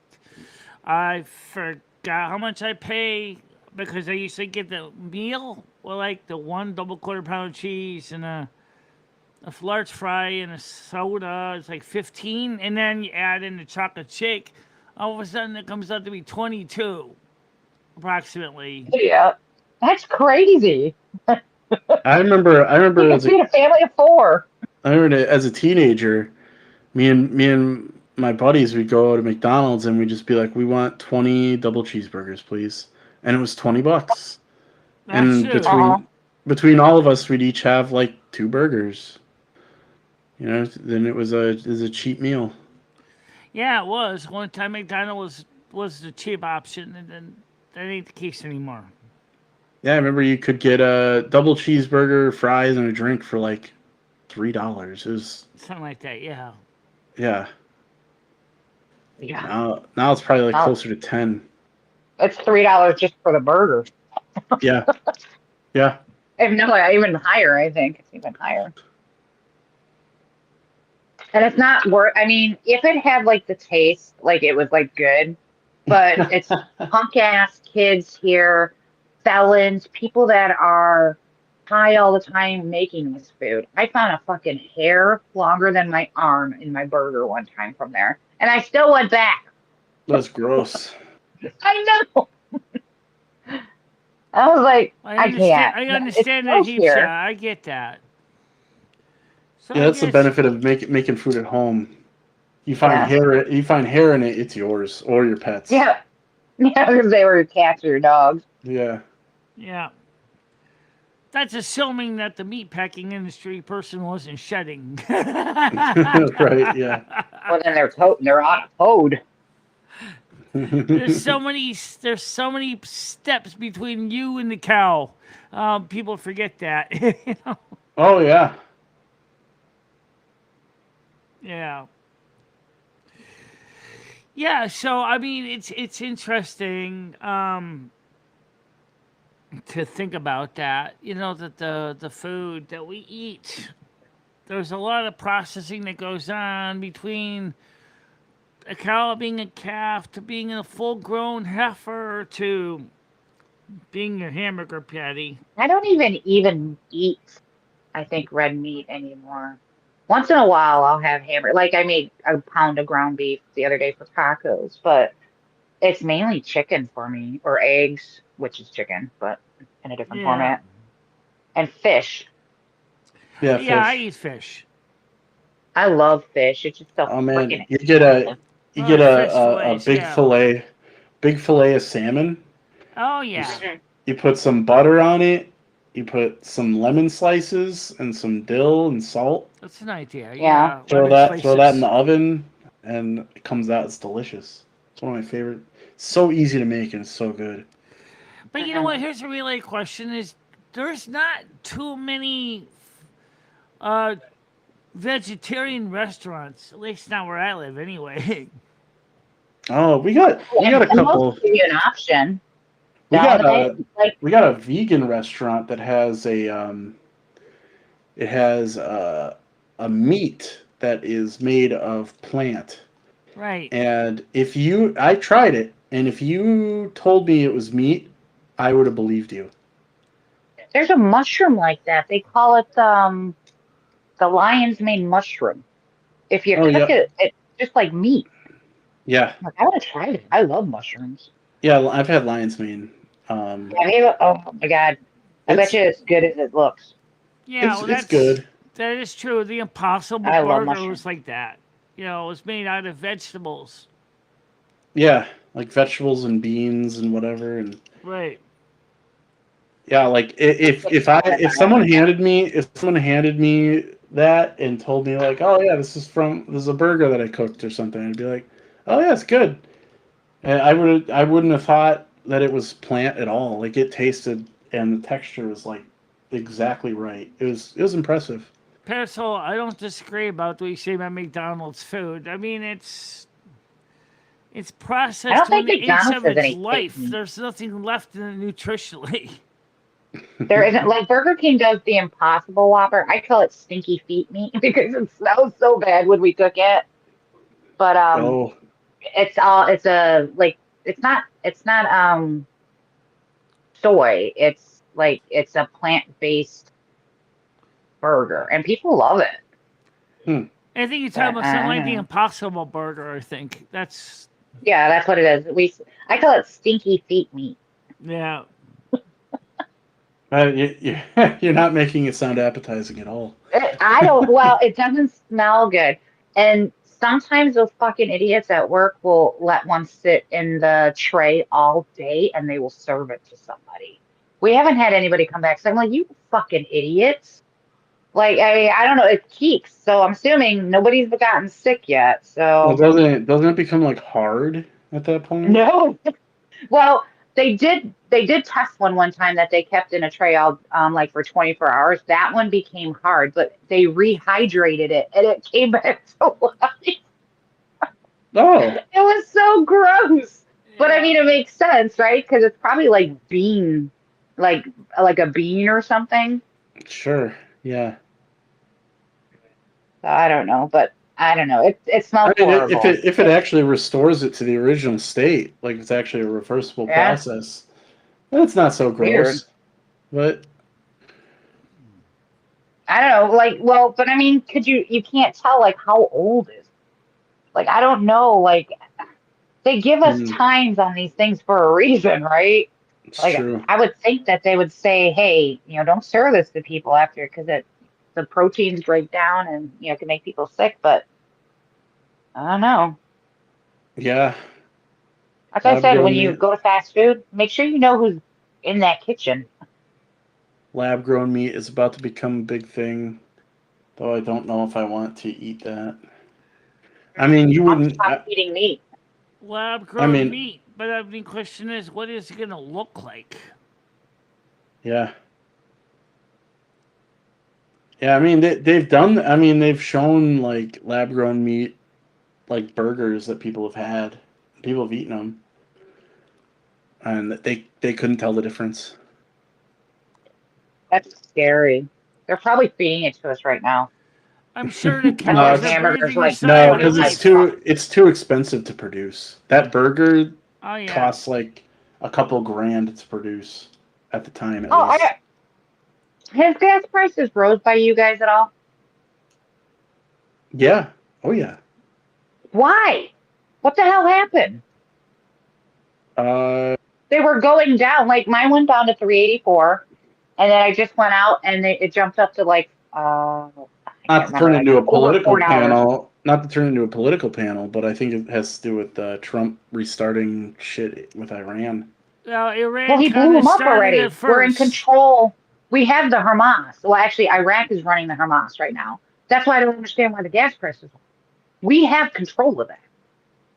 I forgot how much I pay because I used to get the meal with like the one double quarter pounder cheese and a large fry and a soda. It's like 15, and then you add in the chocolate shake. All of a sudden, it comes out to be 22, approximately. Yeah, that's crazy. I remember You can as feed a family of 4. a teenager, me and my buddies would go to McDonald's and we'd just be like, we want 20 double cheeseburgers, please, and it was $20. That's And true. between all of us, we'd each have like 2 burgers. Then it was a cheap meal. Yeah, it was. One time McDonald's was the cheap option, and then that ain't the case anymore. Yeah, I remember you could get a double cheeseburger, fries, and a drink for like $3. It was Something like that, yeah. yeah. Yeah, Now it's probably like Now- closer to 10. it's $3 just for the burger. Yeah, yeah. If no, even higher. I think it's even higher. And it's not worth. I mean, if it had like the taste, like it was like good, but it's punk ass kids here, felons, people that are high all the time making this food. I found a fucking hair longer than my arm in my burger one time from there, and I still went back. That's gross. I know. I was like, I can't. I understand It's that gross heaps. here. Yeah, I get that. So Yeah, I that's the guess- benefit of making food at home. You find Yeah. hair. You find hair in it. It's yours or your pets. Yeah, yeah, because they were your cats or your dogs. Yeah. Yeah. That's assuming that the meatpacking industry person wasn't shedding. Right. Yeah. Well, then they're on a code. There's so many steps between you and the cow. People forget that. You know? Oh yeah. Yeah. Yeah, so I mean, it's interesting to think about that. You know that the food that we eat, there's a lot of processing that goes on between a cow being a calf to being a full-grown heifer to being your hamburger patty. I don't even eat, I think, red meat anymore. Once in a while, I'll have hamburger. Like I made a pound of ground beef the other day for tacos, but it's mainly chicken for me, or eggs, which is chicken, but in a different Yeah, format, and fish. Yeah, yeah, I fish. eat fish. I love fish. It's just so Oh man, freaking you get a expensive. you Oh, get fish a fillets, big yeah. fillet of salmon. Oh You yeah, s- Mhm. you put some butter on it. You put some lemon slices and some dill and salt. that's an idea. Yeah. Yeah, Throw lemon that in slices. the oven, and it comes out. It's delicious. It's one of my favorite. So easy to make and it's so good. But you know what? Mhm. Here's a relay question: Is there's not too many uh, vegetarian restaurants, at least not where I live, anyway. Oh, we got a And most couple. give you an option. We Don't got they? a Like, we got a vegan restaurant that has a meat that is made of plant. Right. And I tried it, and if you told me it was meat, I would have believed you. there's a mushroom like that. They call it the lion's mane mushroom. If you Oh cook yeah, it, it's just like meat. yeah, Like, I would have tried it. I love mushrooms. yeah. I've had lion's mane. Um, Have you? Oh my god! I bet it's you it's good as it looks. Yeah, it's well, it's good. that is true. The Impossible I love Burger was mushrooms. like that. You know, it was made out of vegetables. Yeah, like vegetables and beans and whatever. And Right. yeah, like if someone handed me that and told me like, oh yeah, this is a burger that I cooked or something, I'd be like, oh yeah, it's good. And I wouldn't have thought that it was plant at all. Like it tasted and the texture was like exactly right. It was impressive. Parasol, I don't disagree about what you say about McDonald's food. I mean, it's I processed don't to an think inch McDonald's of has its any fake life. meat. There's nothing left in it nutritionally. There isn't, like, Burger King does the Impossible Whopper. I call it stinky feet meat because it smells so bad when we cook it. But Oh, it's a like it's not soy. It's like it's a plant-based burger, and people love it. hmm. I think you're talking But about something I like don't the know. Impossible Burger. I think that's Yeah, that's what it is. I call it stinky feet meat. yeah. You're not making it sound appetizing at all. I don't. Well, it doesn't smell good, and sometimes those fucking idiots at work will let one sit in the tray all day, and they will serve it to somebody. We haven't had anybody come back. So I'm like, you fucking idiots. Like, I don't know. It keeps. So I'm assuming nobody's gotten sick yet. Well, So doesn't it become like hard at that point? no. Well, they did test one time that they kept in a tray all like for 24 hours. That one became hard, but they rehydrated it and it came back to life. Oh, It was so gross. But I Yeah. mean, it makes sense, right? Because it's probably like bean, like like a bean or something. sure. Yeah. So I don't know, but I don't know. It I smells mean, if horrible. it actually restores it to the original state, like it's actually a reversible Yeah, process, then it's not so weird. gross. But I don't know. Like, well, but I mean, you can't tell like how old is. Like, I don't know. Like, they give us mm, times on these things for a reason, right? it's Like, true. I would think that they would say, hey, don't serve this to people after because the proteins break down and it can make people sick. But I don't know. Yeah, As I lab said, when grown you meat. go to fast food, make sure you know who's in that kitchen. Lab grown meat is about to become a big thing, though I don't know if I want to eat that. I mean, you I'll wouldn't. stop eating meat. lab I grown mean, meat. But I mean, question is, what is it gonna look like? yeah. Yeah, I mean they've done. I mean they've shown like lab grown meat, like burgers that people have had. People have eaten them, and they couldn't tell the difference. That's scary. They're probably feeding it to us right now. I'm sure the And No, cows those are it's hamburgers breathing a like sigh no, of because 25 relief. bucks. it's too expensive to produce. That burger Oh yeah. costs like a couple grand to produce at the time, at Oh, least. has gas prices rose by you guys at all? Yeah. Oh yeah. Why? What the hell happened? Uh, They were going down. Like mine went down to 384, and then I just went out and it jumped up to like I not can't to turn remember, like into a over political $4. panel. Not to turn into a political panel, but I think it has to do with Trump restarting shit with Iran. Well, Well, Iran he blew kind of them up started it already. We're in first. control. We have the Hamas. Well, actually, Iraq is running the Hamas right now. That's why I don't understand why the gas prices. We have control of that.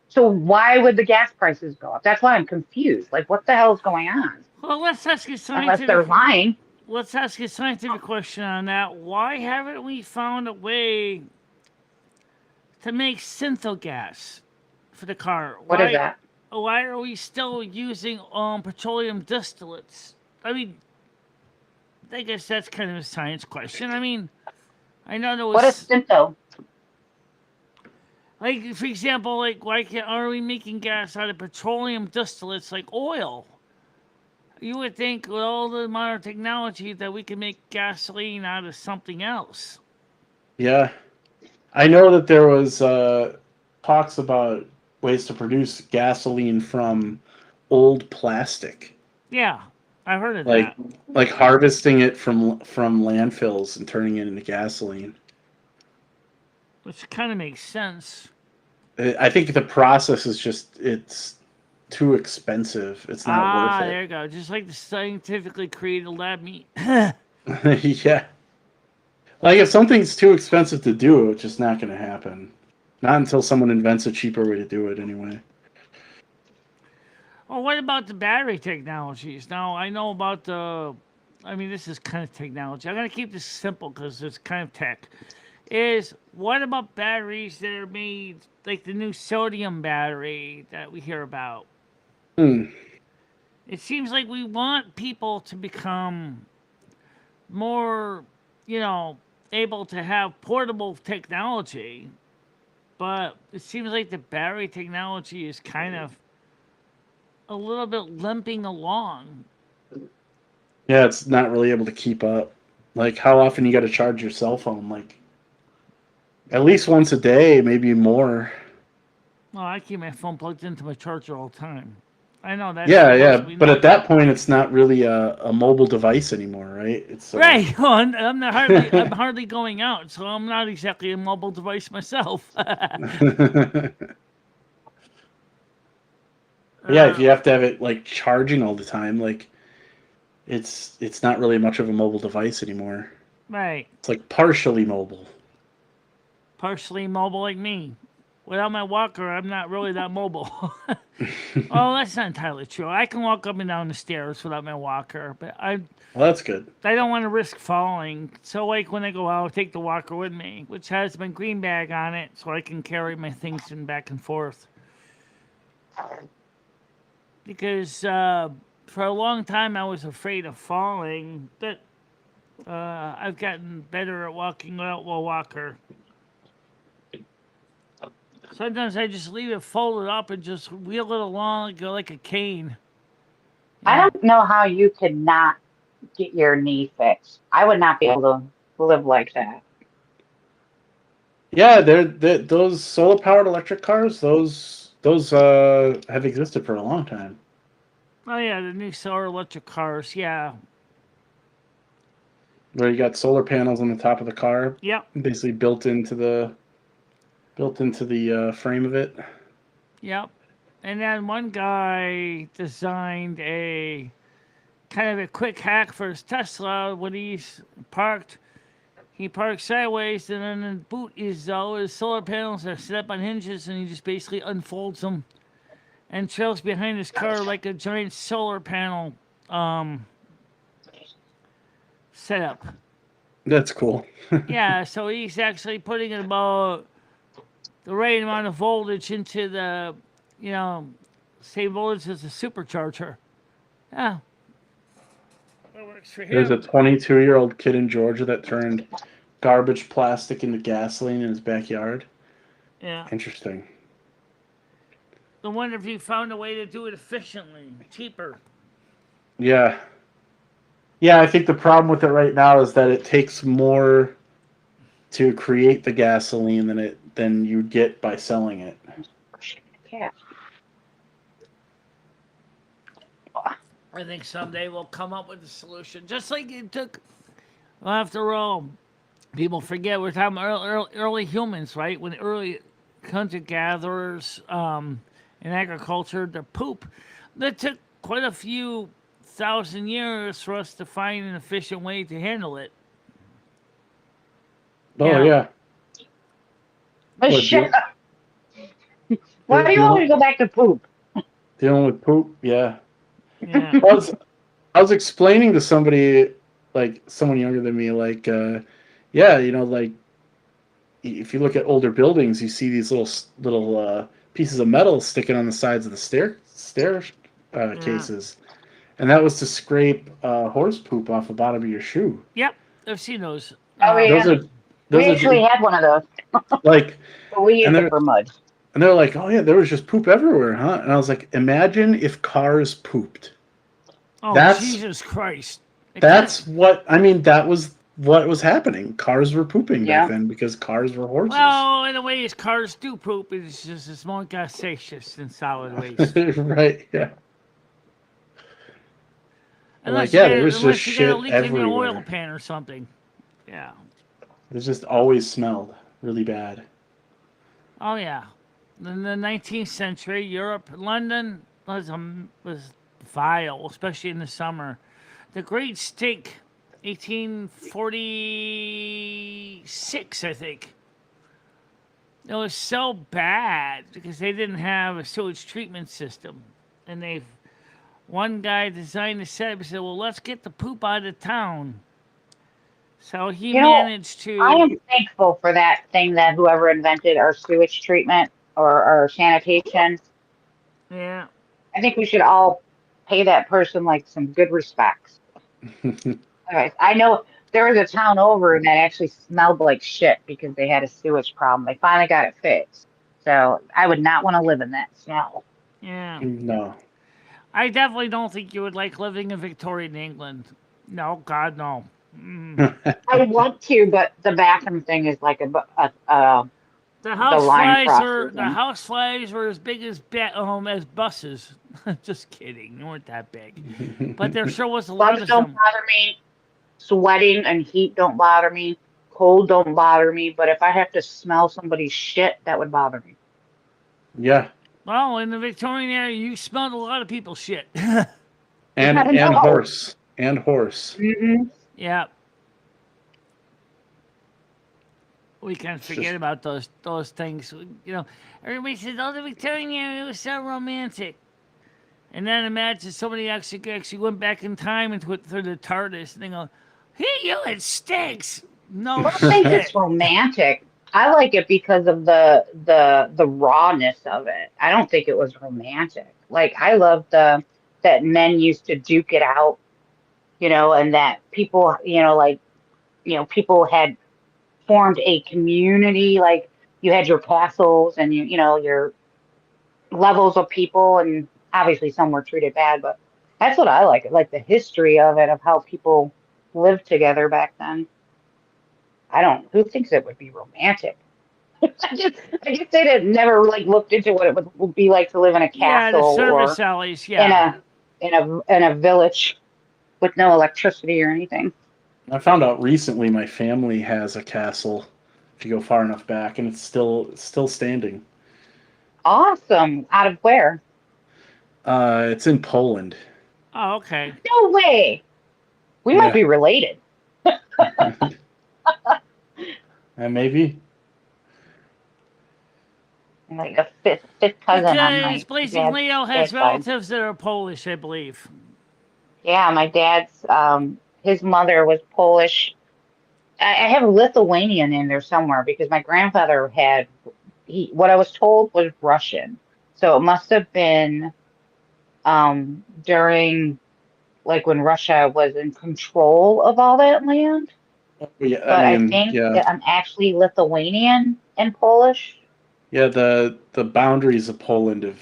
So why would the gas prices go up? That's why I'm confused. Like, what the hell is going on? Well, let's ask a Unless scientific. they're lying. Let's ask a scientific question on that. Why haven't we found a way to make synthogas for the car? What is that? Why are we still using petroleum distillates? I mean, I guess that's kind of a science question. I mean, I know there What is was Stinto? like, for example, like why can't are we making gas out of petroleum distillates like oil? You would think with all the modern technology that we can make gasoline out of something else. Yeah, I know that there was talks about ways to produce gasoline from old plastic, Yeah, I heard of like that. like harvesting it from landfills and turning it into gasoline. Which kind of makes sense. I think the process is just it's too expensive. It's not worth There you go. Just like the scientifically created lab meat. it. Yeah. Like if something's too expensive to do, it's just not going to happen. Not until someone invents a cheaper way to do it anyway. Well, what about the battery technologies? Now, I know about the. I mean, this is kind of technology. I'm going to keep this simple because it's kind of tech. Is what about batteries that are made like the new sodium battery that we hear about? Hmm. It seems like we want people to become more, you know, able to have portable technology, but it seems like the battery technology is kind of a little bit limping along. Yeah, it's not really able to keep up. Like how often you got to charge your cell phone? Like at least once a day, maybe more. Well, I keep my phone plugged into my charger all the time. I know that's Yeah, supposed yeah. to be But no. at that point, it's not really a mobile device anymore, right? It's Right. Well, I'm not hardly. I'm hardly going out, so I'm not exactly a mobile device myself. Yeah, if you have to have it like charging all the time, like it's not really much of a mobile device anymore. Right. It's like partially mobile. Partially mobile like me. Without my walker, I'm not really that mobile. Oh, that's not entirely true. I can walk up and down the stairs without my walker, but Well, that's good. I don't want to risk falling. So, like when I go out, I take the walker with me, which has my green bag on it, so I can carry my things in back and forth. Because for a long time I was afraid of falling, but I've gotten better at walking without a walker. Sometimes I just leave it folded up and just wheel it along and go like a cane. I don't know how you could not get your knee fixed. I would not be able to live like that. Yeah, those solar powered electric cars. Those have existed for a long time. Oh yeah, the new solar electric cars. Yeah. Where you got solar panels on the top of the car, Yep. basically built into the frame of it. Yep. And then one guy designed a kind of a quick hack for his Tesla when he's parked. He parks sideways, and then the boot is all his solar panels are set up on hinges, and he just basically unfolds them and trails behind his car like a giant solar panel um, setup. That's cool. Yeah, so he's actually putting about the right amount of voltage into the, you know, same voltage as a supercharger. Yeah, that works for There's a him. 22-year-old kid in Georgia that turned garbage plastic into gasoline in his backyard. Yeah. Interesting. I wonder if he found a way to do it efficiently, cheaper. Yeah. Yeah, I think the problem with it right now is that it takes more to create the gasoline than you get by selling it. Yeah. I think someday we'll come up with a solution, just like it took. Well, after all, people forget we're talking about early humans, right? When early hunter gatherers in agriculture, the poop, that took quite a few thousand years for us to find an efficient way to handle it. Oh Yeah. yeah. But What shit, why do you always go back to poop? dealing with poop? Yeah. Yeah. I was explaining to somebody, like someone younger than me, like, yeah, like if you look at older buildings, you see these little pieces of metal sticking on the sides of the stair cases, and that was to scrape horse poop off the bottom of your shoe. Yep. I've seen those. Oh yeah, Those are we those actually are had one of those, like, but we and used it they're for mud. and they're like, oh yeah, there was just poop everywhere, huh? And I was like, imagine if cars pooped. Oh, That's Jesus Christ. That's what I mean. That was what was happening. Cars were pooping back Yeah. then because cars were horses. Well, in a way, cars do poop. It's just it's more gaseous than solid waste. Right? Yeah. Unless yeah, you there get, was unless just you get a shit leak in your oil everywhere. pan or something. Yeah. It just always smelled really bad. Oh yeah. In the 19th century, Europe, London was vile, especially in the summer. The Great Stink, 1846, I think. It was so bad because they didn't have a sewage treatment system, and one guy designed a setup. He said, "Well, let's get the poop out of town." So he You know, managed I to. am thankful for that thing that whoever invented our sewage treatment or our sanitation. Yeah. I think we should all pay that person like some good respects. Anyways, I know there was a town over that actually smelled like shit because they had a sewage problem. They finally got it fixed. So I would not want to live in that smell. Yeah. No. I definitely don't think you would like living in Victorian England. No, God, no. I would want to, but the bathroom thing is like the line The crossing. house flies were as big as buses. Just kidding, they weren't that big, but there sure was a lot Bugs of don't them. bother me. Sweating and heat don't bother me. Cold don't bother me. But if I have to smell somebody's shit, that would bother me. Yeah. Well, in the Victorian era, you smelled a lot of people's shit. And I know. horse. And horse. Mm-hmm. Yeah. We can't forget about those things. Everybody says, "Oh, the Victorian era, it was so romantic." And then imagine somebody actually went back in time and went through the TARDIS, and they go, "Hey, it stinks." No I don't think shit. it's romantic. I like it because of the rawness of it. I don't think it was romantic. Like I love that men used to duke it out, and that people, people had formed a community. Like you had your castles and your levels of people, and obviously some were treated bad, but that's what I like the history of it, of how people lived together back then. Who thinks it would be romantic? I guess they had never like looked into what it would be like to live in a Yeah, the castle service or alleys. in Yeah. a village with no electricity or anything. I found out recently my family has a castle if you go far enough back, and it's still standing. Awesome. Out of where? It's in Poland. Oh, okay. No way. We might Yeah. be related. And maybe. I'm like a fifth cousin on Because my Blazing Leo has dad's side. relatives that are Polish, I believe. Yeah, my dad's his mother was Polish. I have Lithuanian in there somewhere because my grandfather had what I was told was Russian. So it must have been during like when Russia was in control of all that land. Yeah, I But I mean, think yeah, that I'm actually Lithuanian and Polish. yeah. The boundaries of Poland have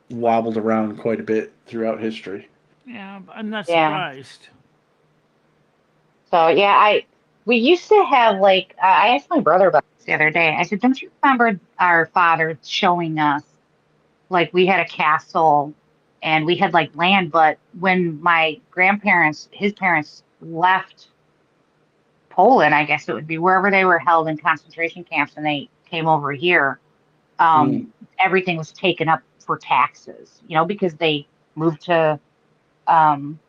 wobbled around quite a bit throughout history. Yeah, I'm not Yeah. surprised. So yeah, we used to have like I asked my brother about this the other day. I said, "Don't you remember our father showing us like we had a castle and we had like land, but when my grandparents, his parents left Poland, I guess it would be wherever they were held in concentration camps and they came over here, Mm. everything was taken up for taxes, because they moved to um,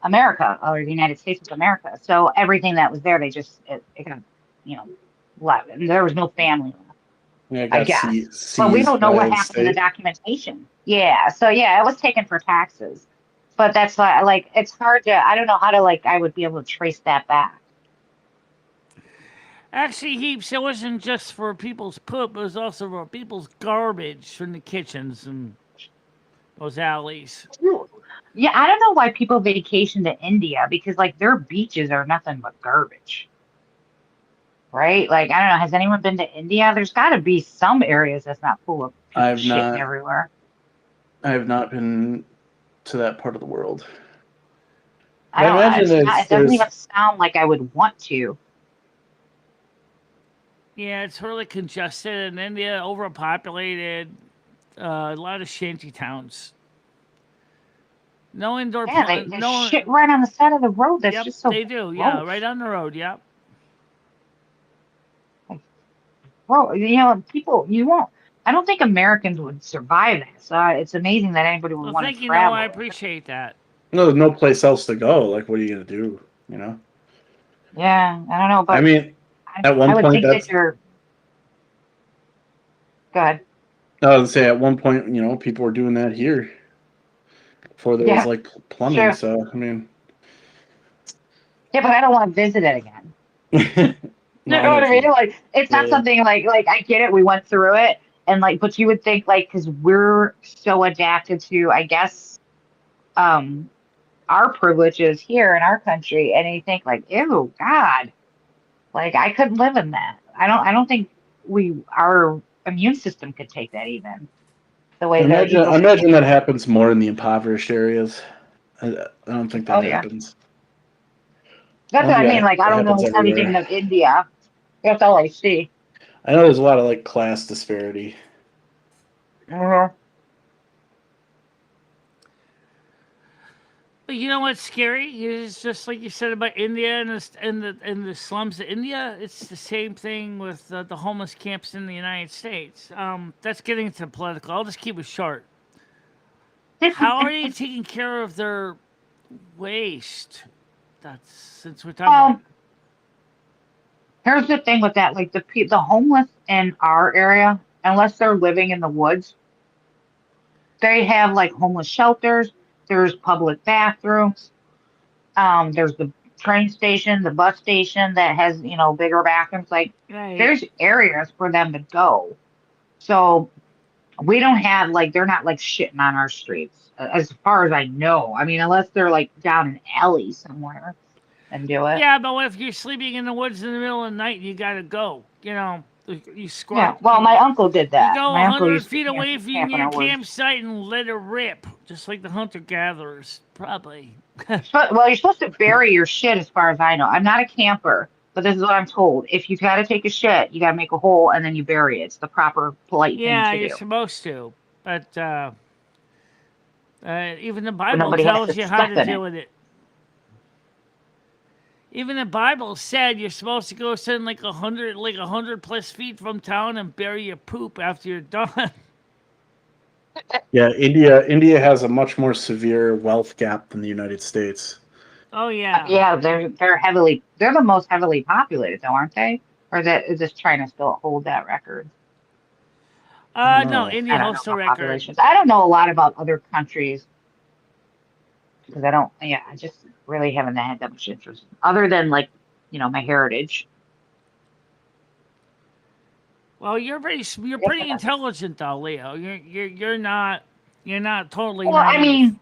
America or the United States of America. So everything that was there, it got, you know, left. And there was no family left, Yeah, it I got guess. But we seized don't know by what the happened to the state. documentation. Yeah. So yeah, it was taken for taxes. But that's why, like, it's hard to, I don't know how to, like, I would be able to trace that back. Actually, Heaps, it wasn't just for people's poop, it was also for people's garbage from the kitchens and those alleys. Ooh. Yeah, I don't know why people vacation to India because, like, their beaches are nothing but garbage. Right? Like, I don't know. Has anyone been to India? There's got to be some areas that's not full of people I've shitting not everywhere. I have not been to that part of the world. I But I don't. imagine It's not. It doesn't there's even sound like I would want to. Yeah, it's really congested in India, overpopulated, a lot of shanty towns. No indoor Yeah, plant. they No. shit right on the side of the road. That's Yep, just so they do. Yeah, right gross. on the road. Yep. Like, bro, people. You won't. I don't think Americans would survive this. It's amazing that anybody would Well, want to thank you. No, I travel there. appreciate that. no, there's no place else to go. Like, what are you gonna do? You know? Yeah, I don't know, I but mean, at I one would point, think that that's you're good. I would say at one point, people were doing that here before there was Yeah, like plumbing. sure. So I mean, Yeah, but I don't want to visit it again. no, You I know know what what I you mean? mean. Like it's not Yeah, something like I get it. We went through it, and like, but you would think like because we're so adapted to, I guess, um, our privileges here in our country, and you think like, ew, God, like I couldn't live in that. I don't think our immune system could take that even the way that I people can imagine take that it. happens more in the impoverished areas. I don't think that Oh yeah, happens. I that's don't what I think mean. Like I that don't happens know anything everywhere. of India. That's all I see. I know there's a lot of like class disparity. Mhm. But you know what's scary? It's just like you said about India and the slums of India. It's the same thing with the homeless camps in the United States. That's getting into political. I'll just keep it short. How are you taking care of their waste? That's since we're talking about. um, Here's the thing with that, like the homeless in our area, unless they're living in the woods, they have like homeless shelters. There's public bathrooms. There's the train station, the bus station that has bigger bathrooms. Like Right. there's areas for them to go. So we don't have like they're not like shitting on our streets as far as I know. I mean, unless they're like down an alley somewhere and do it. Yeah, but what if you're sleeping in the woods in the middle of the night and you gotta go? You squat. Yeah. Well, my uncle did You that. go My uncle 100 used to feet away from camp in your our woods. campsite and let it rip, just like the hunter gatherers, probably. Well, you're supposed to bury your shit, as far as I know. I'm not a camper, but this is what I'm told. If you got to take a shit, you got to make a hole and then you bury it. It's the proper, polite thing Yeah, to you're do. supposed to, but even the But Bible nobody has tells to you how to step in deal it. with it. Even the Bible said you're supposed to go send like 100 plus feet from town and bury your poop after you're done. Yeah, India has a much more severe wealth gap than the United States. Oh yeah. Yeah, they're the most heavily populated, though, aren't they? Or that is just trying to still hold that record? I don't No, know. India I don't hosts know the about record. populations. I don't know a lot about other countries because I don't. Yeah, I just really haven't had that much interest other than like, my heritage. Well, you're I guess pretty intelligent though, Leo. You're not totally Well, I naive. mean,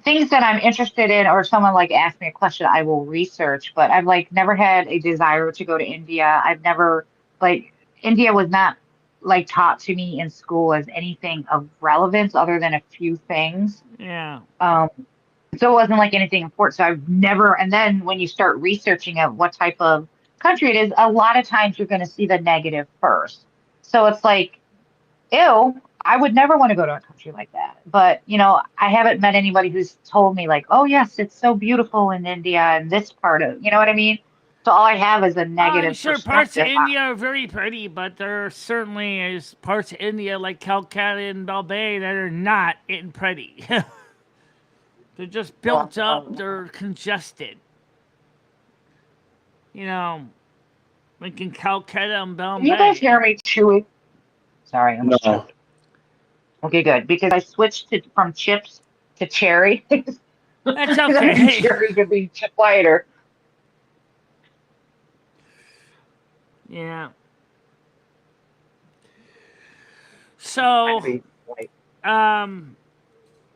things that I'm interested in, or someone like asks me a question, I will research. But I've like never had a desire to go to India. I've never like India was not like taught to me in school as anything of relevance other than a few things. Yeah. Um, so it wasn't like anything important. So I've never. And then when you start researching of what type of country it is, a lot of times you're going to see the negative first. So it's like, ew, I would never want to go to a country like that. But, I haven't met anybody who's told me like, oh yes, it's so beautiful in India and this part of, you know what I mean? So all I have is a I'm negative sure parts of perspective. India are very pretty, but there certainly is parts of India like Calcutta and Bombay that are not in pretty. They're just Well, built up. They're congested. You know, like in Calcutta and can you guys Bombay. hear me chewing? Sorry, I No. almost choked. Okay, good. Because I switched from chips to cherry. That's Because I think okay. cherry could be quieter. Yeah. Trying to So, be white. um,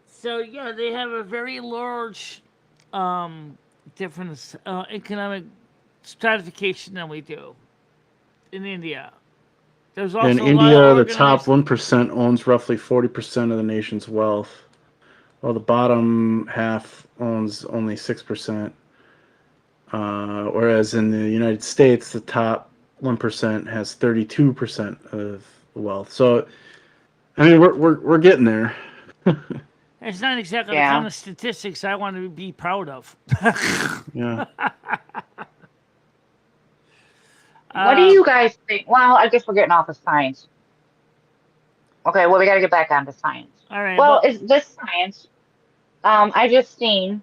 so yeah, they have a very large, difference, economic stratification than we do in India. There's In also a lot of India, the top organized. 1% owns roughly 40% of the nation's wealth, while the bottom half owns only 6%. Whereas in the United States, the top 1% has 32% of the wealth. So, I mean, we're getting there. It's not exactly the kind Yeah. of statistics I want to be proud of. Yeah. What do Um, you guys think? Well, I guess we're getting off of science. Okay, well, we got to get back onto science. all right. Well, Well, is this science? I just seen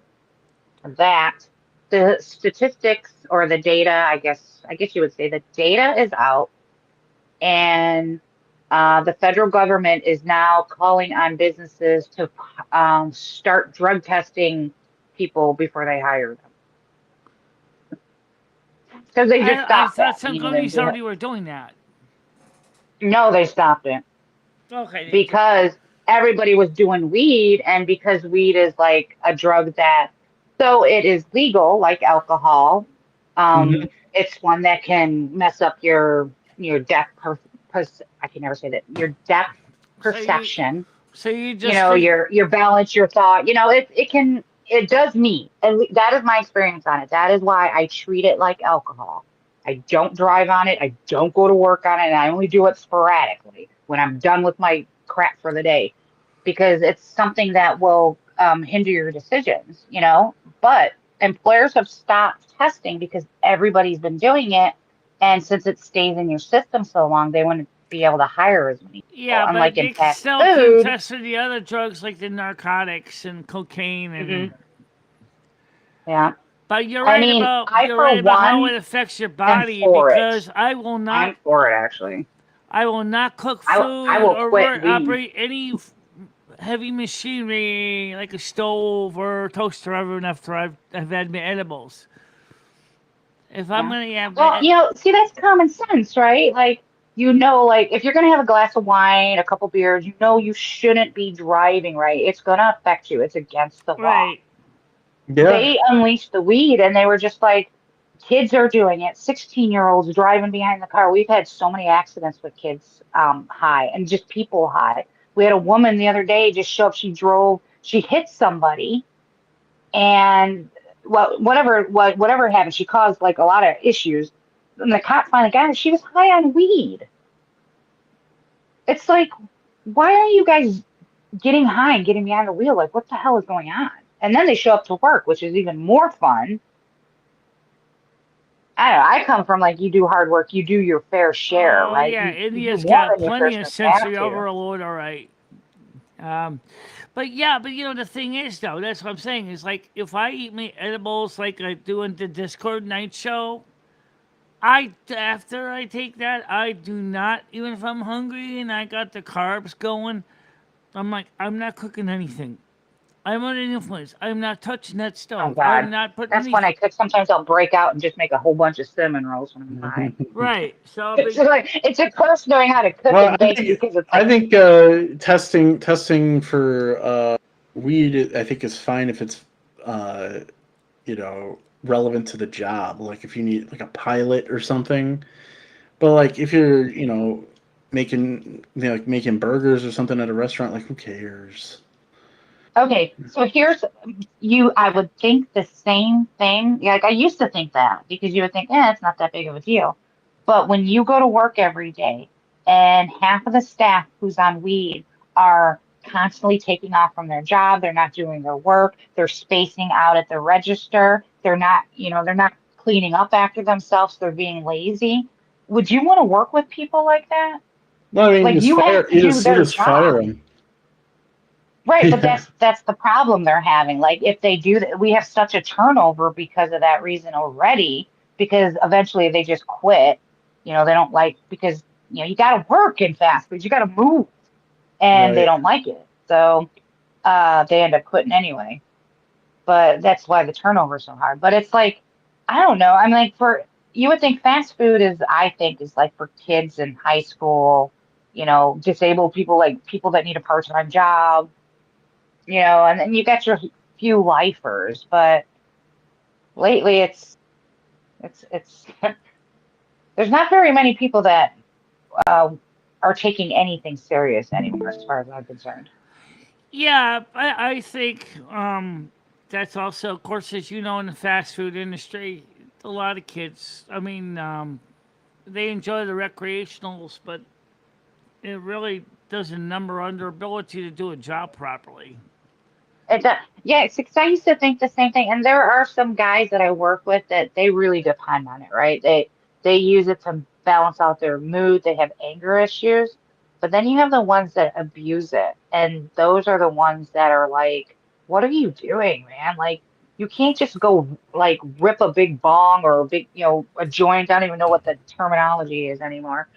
that the statistics or the data, I guess you would say the data is out, and the federal government is now calling on businesses to start drug testing people before they hire them because they just I stopped thought that. some companies already were doing that. No, they stopped it. Okay, they did. Because everybody was doing weed, and because weed is like a drug that, so it is legal like alcohol. Mhm. It's one that can mess up your I can never say that, your depth So you, perception, so you just your balance, your thought, it does me, and that is my experience on it. That is why I treat it like alcohol. I don't drive on it. I don't go to work on it. And I only do it sporadically when I'm done with my crap for the day, because it's something that will hinder your decisions. But employers have stopped testing because everybody's been doing it. And since it stays in your system so long, they wouldn't be able to hire as many people. yeah, but Unlike in they fast still can food. test for the other drugs like the narcotics and cocaine Hmm. and. Yeah. But I mean, I, you're for right about how one, it affects your am body for it. because I'm for it, actually. I will not cook I food will or quit weed. operate any heavy machinery like a stove or toaster oven after I've had my edibles. If I'm Yeah. gonna have Well, my see, that's common sense, right? Like, like if you're going to have a glass of wine, a couple beers, you shouldn't be driving, right? It's going to affect you. It's against the law. right, Yeah. They unleashed the weed, and they were just like, kids are doing it. 16-year-olds driving behind the car. We've had so many accidents with kids high and just people high. We had a woman the other day just show up. She hit somebody, and whatever happened, she caused like a lot of issues. And the cop finally got her. She was high on weed. It's like, why are you guys getting high and getting behind the wheel? Like, what the hell is going on? And then they show up to work, which is even more fun. I don't know. I come from like, you do hard work, you do your fair share, oh right? yeah, You do India's more got than your plenty of Christmas have sensory to. overload. All right. Um, but yeah, but the thing is though, that's what I'm saying is like if I eat my edibles like I do in the Discord night show, After I take that, I do not, even if I'm hungry and I got the carbs going, I'm like, I'm not cooking anything. I'm under the influence. I'm not touching that Oh stove. I'm God, not putting that's when anything. I cook. Sometimes I'll break out and just make a whole bunch of cinnamon rolls when I'm high. Right. So I'll It's be, like it's a curse knowing how to cook Well, and bake because it's I like, think testing for weed, I think is fine if it's uh, relevant to the job. Like if you need like a pilot or something. But like if you're making like making burgers or something at a restaurant, like who cares? okay, so here's you. I would think the same thing. Yeah, like I used to think that because you would think, it's not that big of a deal. But when you go to work every day and half of the staff who's on weed are constantly taking off from their job, they're not doing their work, they're spacing out at the register, they're not cleaning up after themselves, they're being lazy. Would you want to work with people like that? No, I mean Like you have to do you their just fire job. them. Right, but Yeah, that's the problem they're having. Like if they do that, we have such a turnover because of that reason already, because eventually they just quit. They don't like because you got to work in fast food, you got to move, and they right. don't like it. So they end up quitting anyway. But that's why the turnover is so hard. But it's like I don't know. I'm like for you would think fast food is I think is like for kids in high school, disabled people, like people that need a part-time job, and then you got your few lifers, but lately it's there's not very many people that uh, are taking anything serious anymore, as far as I'm concerned. yeah, I think that's also, of course, as you know, in the fast food industry, a lot of kids, I mean, they enjoy the recreationals, but it really doesn't number on their ability to do a job properly. Yeah, it's because I used to think the same thing, and there are some guys that I work with that they really depend on it, right? They use it to balance out their mood. They have anger issues, but then you have the ones that abuse it, and those are the ones that are like, "What are you doing, man? Like, you can't just go like rip a big bong or a big, a joint. I don't even know what the terminology is anymore.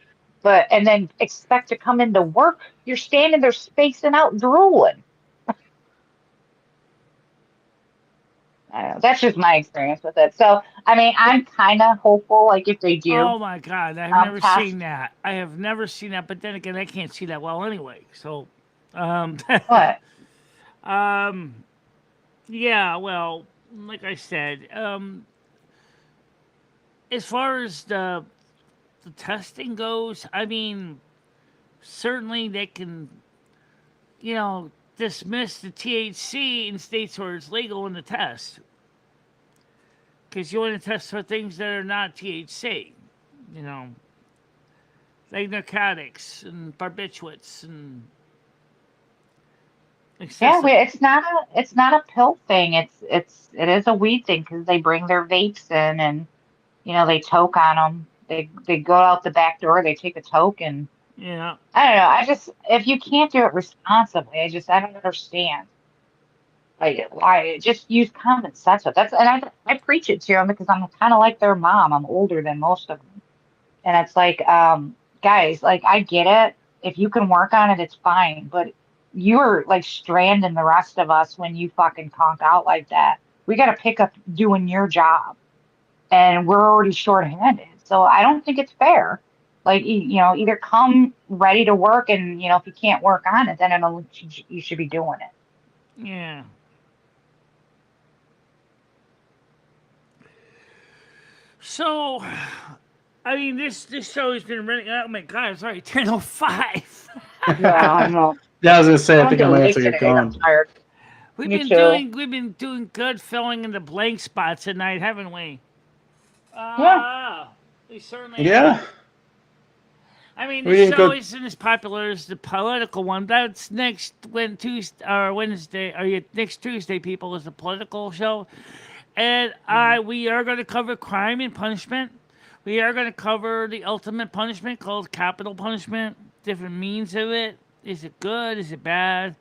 But and then expect to come into work. You're standing there spacing out, drooling. I don't know. That's just my experience with it. So, I mean, I'm kind of hopeful, like if they do Oh my God, I've never pass, seen that. I have never seen that, but then again, I can't see that well anyway. So, what? um, yeah, well, like I said, as far as the testing goes, I mean, certainly they can, dismiss the THC in states where it's legal in the test, because you want to test for things that are not THC, you know, like narcotics and barbiturates and Yeah, excessive. it's not a pill thing. It is a weed thing because they bring their vapes in and they toke on them. They go out the back door. They take a toke and Yeah. I don't know. I just if you can't do it responsibly, I don't understand. Like why just use common sense with that's and I preach it to them because I'm kind of like their mom. I'm older than most of them. And it's like, guys, like I get it. If you can work on it, it's fine. But you're like stranding the rest of us when you fucking conk out like that. We got to pick up doing your job, and we're already shorthanded. So I don't think it's fair. Like either come ready to work, and if you can't work on it, then you should be doing it. Yeah. So, I mean, this show has been running. Oh my God, it's already 10:05. Yeah, I know. Yeah, I was gonna say, I I'm think I might have delayed to get today. I'm going. tired. we've Me been too. doing we've been doing good filling in the blank spots tonight, haven't we? Yeah. We certainly Yeah, have. I mean, we this didn't show go. isn't as popular as the political one. That's next Tuesday or Wednesday. Or next Tuesday, people, is the political show, and Mhm. we are going to cover crime and punishment. We are going to cover the ultimate punishment called capital punishment. Different means of it. Is it good? Is it bad?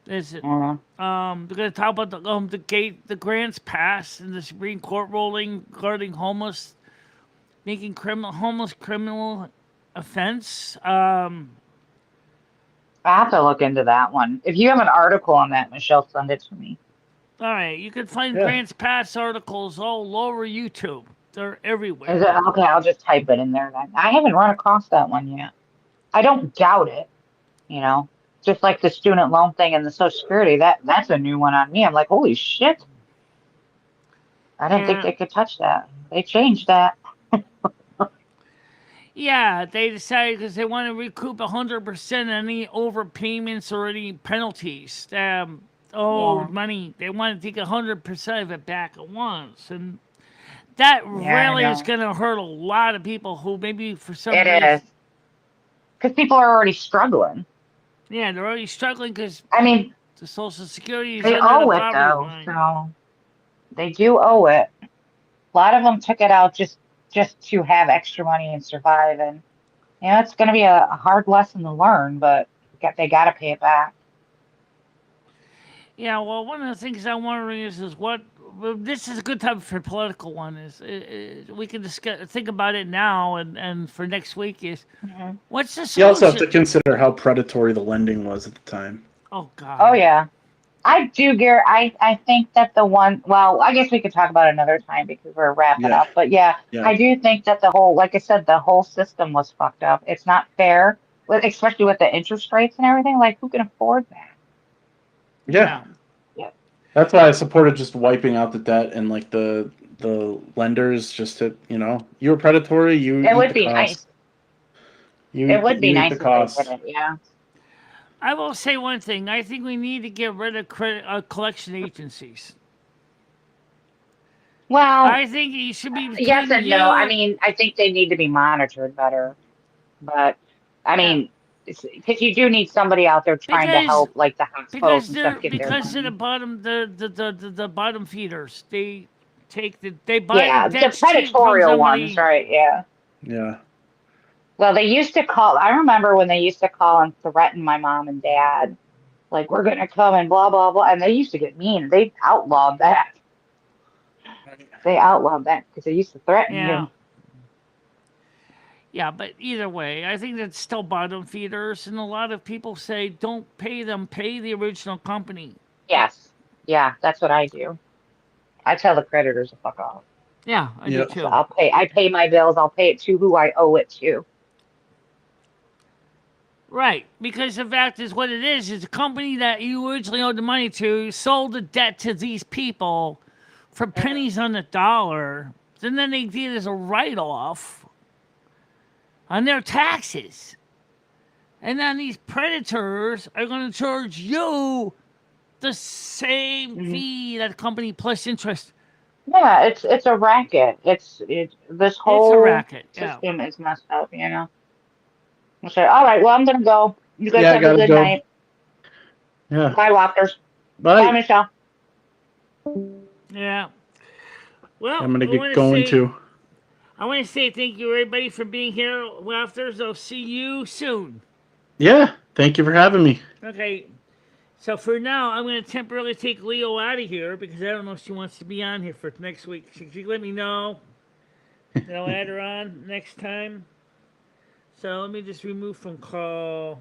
Is it? Uh, We're going to talk about the grants passed and the Supreme Court ruling regarding homeless making homeless criminal offense. I have to look into that one. If you have an article on that, Michelle, send it to me. All right, you can find Yeah. Grant's past articles all over YouTube. They're everywhere. Is it okay? I'll just type it in there then. I haven't run across that one yet. I don't doubt it, you know. Just like the student loan thing and the Social Security, that's a new one on me. I'm like, holy shit. I didn't think Yeah. they could touch that. They changed that. Yeah, they decided because they want to recoup 100% any overpayments or any penalties. Yeah. Money. They want to take 100% of it back at once. And that Yeah, I really is know. going to hurt a lot of people who maybe for some It reason. is. Because people are already struggling. Yeah, they're already struggling because I mean, the Social Security is they under the owe it poverty though, line. so they do owe it. A lot of them took it out just to have extra money and survive, and it's going to be a hard lesson to learn, but they got to pay it back. Yeah, well, one of the things I'm wondering is what. Well, this is a good time for a political one. We can discuss, think about it now, and for next week is Mhm. what's the You also have to solution? consider how predatory the lending was at the time. Oh God. Oh yeah, I do, Gary. I think that the one. Well, I guess we could talk about it another time because we're wrapping Yeah. up. But yeah, Yeah. I do think that the whole, like I said, the whole system was fucked up. It's not fair, especially with the interest rates and everything. Like, who can afford that? Yeah. Yeah. That's why I supported just wiping out the debt and like the lenders just to, you were predatory, you It eat would the be cost. nice. You It eat would be you eat nice the if they cost. did it. Yeah. I will say one thing. I think we need to get rid of collection agencies. Well, I think you should be yes between and no. I you. mean, I think they need to be monitored better. But I Yeah, mean, because you do need somebody out there trying to because help, like the hospitals and stuff, get their because they're the money. bottom the bottom feeders. They buy the Yeah, the debts cheap from predatory ones, somebody. right? Yeah. Yeah. Well, they used to call. I remember when they used to call and threaten my mom and dad, like, we're gonna come and blah blah blah, and they used to get mean. They outlawed that. They outlawed that because they used to threaten Yeah. you. Yeah, but either way, I think that's still bottom feeders, and a lot of people say don't pay them, pay the original company. Yes. Yeah, that's what I do. I tell the creditors to fuck off. Yeah, I do Yep. So too. I pay my bills. I'll pay it to who I owe it to. Right, because the fact is what it is the company that you originally owed the money to sold the debt to these people for pennies on the dollar. And then they did it as a write off on their taxes. And then these predators are going to charge you the same Mhm. fee that the company plus interest. Yeah, it's a racket. This It's a whole racket. Yeah. system is messed up. I say, all right, well, I'm gonna go. You guys Yeah, I have a gotta good go. night. Yeah. Bye, Wafterz. Bye, Bye. Michelle. Yeah. Well, I'm gonna get going too. I want to say thank you everybody for being here. Wafterz, I'll see you soon. Yeah. Thank you for having me. Okay. So for now, I'm going to temporarily take Leo out of here because I don't know if she wants to be on here for next week. She let me know, and I'll add her on next time. So let me just remove from call.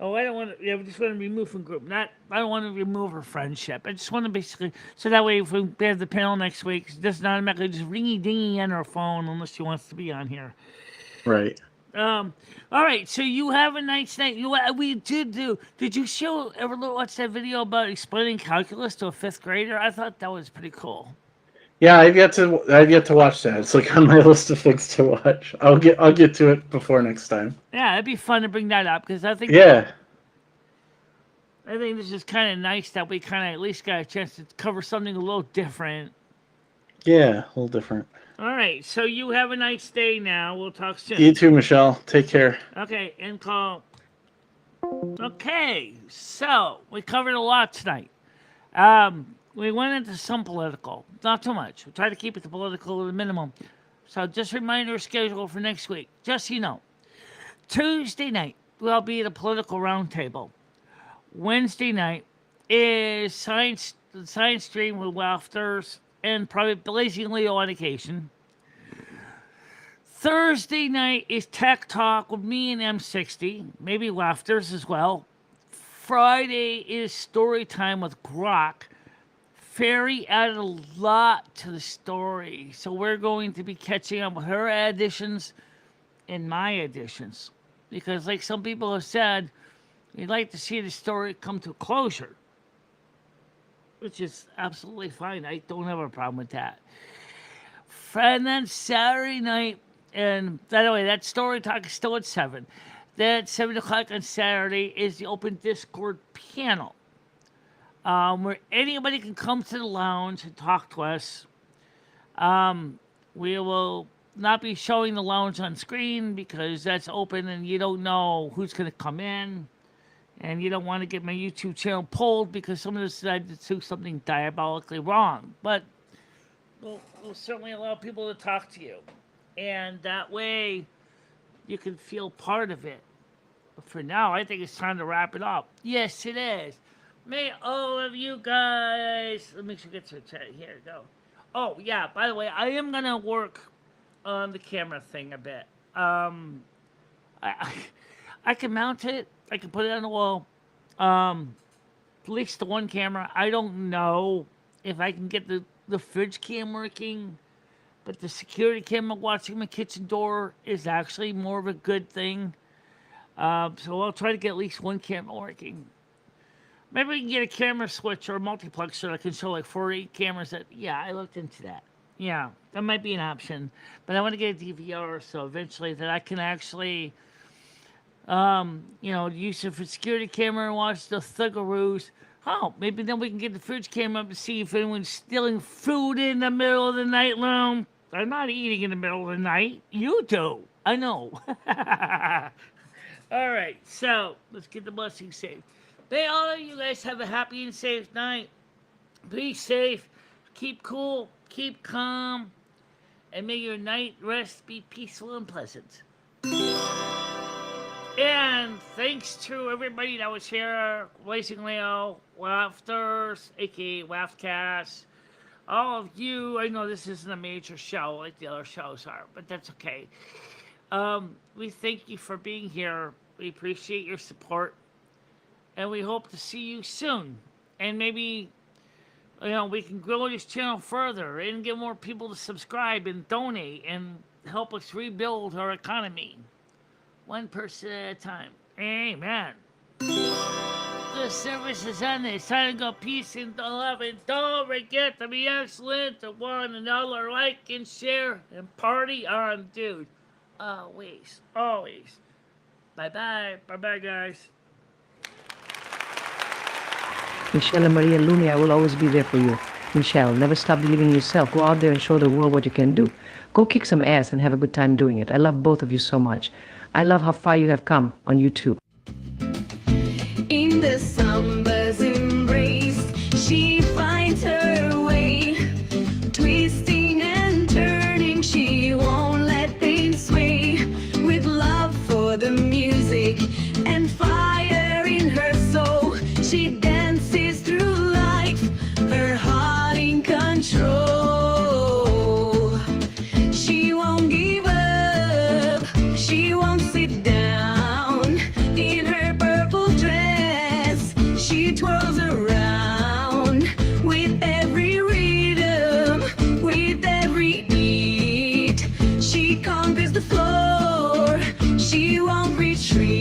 Oh, I don't want to. Yeah, we just want to remove from group. I don't want to remove her friendship. I just want to basically so that way if we have the panel next week, it doesn't automatically just ringy dingy on her phone unless she wants to be on here. Right. All right. So you have a nice night. We did do. Did you ever watch that video about explaining calculus to a fifth grader? I thought that was pretty cool. Yeah, I've yet to watch that. It's like on my list of things to watch. I'll get to it before next time. Yeah, it'd be fun to bring that up because I think Yeah. I think this is kind of nice that we kind of at least got a chance to cover something a little different. Yeah, a little different. All right. So you have a nice day now. We'll talk soon. You too, Michelle. Take care. Okay, end call. Okay, so we covered a lot tonight. We went into some political, not too much. We tried to keep it to political to the minimum. So just remind our schedule for next week. Just so you know, Tuesday night we'll be at a political roundtable. Wednesday night is science stream with Wafterz and probably Blazing Leo on occasion. Thursday night is Tech Talk with me and M60, maybe Wafterz as well. Friday is Story Time with Grok. Fairy added a lot to the story, so we're going to be catching up with her additions and my additions. Because, like some people have said, you'd like to see the story come to closure, which is absolutely fine. I don't have a problem with that. And then Saturday night, and by the way, that story talk is still at 7. Then at 7 o'clock on Saturday is the open Discord panel, where anybody can come to the lounge and talk to us. We will not be showing the lounge on screen because that's open and you don't know who's going to come in. And you don't want to get my YouTube channel pulled because someone decided to do something diabolically wrong. But we'll certainly allow people to talk to you. And that way you can feel part of it. But for now, I think it's time to wrap it up. Yes, it is. May all of you guys... Let me get to the chat. Here we go. Oh, yeah, by the way, I am going to work on the camera thing a bit. I can mount it. I can put it on the wall. At least the one camera. I don't know if I can get the fridge cam working, but the security camera watching my kitchen door is actually more of a good thing. So I'll try to get at least one camera working. Maybe we can get a camera switch or a multiplexer that can show like 4 or 8 cameras. Yeah, I looked into that. Yeah, that might be an option. But I want to get a DVR so eventually that I can actually... use it for security camera and watch the thuggaroos. Oh, maybe then we can get the fridge camera up to see if anyone's stealing food in the middle of the night, Loam. I'm not eating in the middle of the night. You do. I know. All right, so let's get the blessing saved. May all of you guys have a happy and safe night. Be safe. Keep cool. Keep calm. And may your night rest be peaceful and pleasant. And thanks to everybody that was here, Blazing Leo, Wafterz, aka Wafterz, all of you. I know this isn't a major show like the other shows are, but that's okay. We thank you for being here. We appreciate your support, and we hope to see you soon. And maybe, we can grow this channel further and get more people to subscribe and donate and help us rebuild our economy. One person at a time. Amen. The service is ended. It's time to go peace and love. And don't forget to be excellent to one another. Like and share and party on, dude. Always. Always. Bye-bye. Bye-bye, guys. Michelle and Maria Luni, I will always be there for you. Michelle, never stop believing in yourself. Go out there and show the world what you can do. Go kick some ass and have a good time doing it. I love both of you so much. I love how far you have come on YouTube. In the summer's embrace, she finds her way. Twisting and turning, she won't let things sway. With love for the music and fire in her soul, she dances through life, her heart in control. She won't give up, she won't sit down. In her purple dress, she twirls around. With every rhythm, with every beat, she conquers the floor. She won't retreat.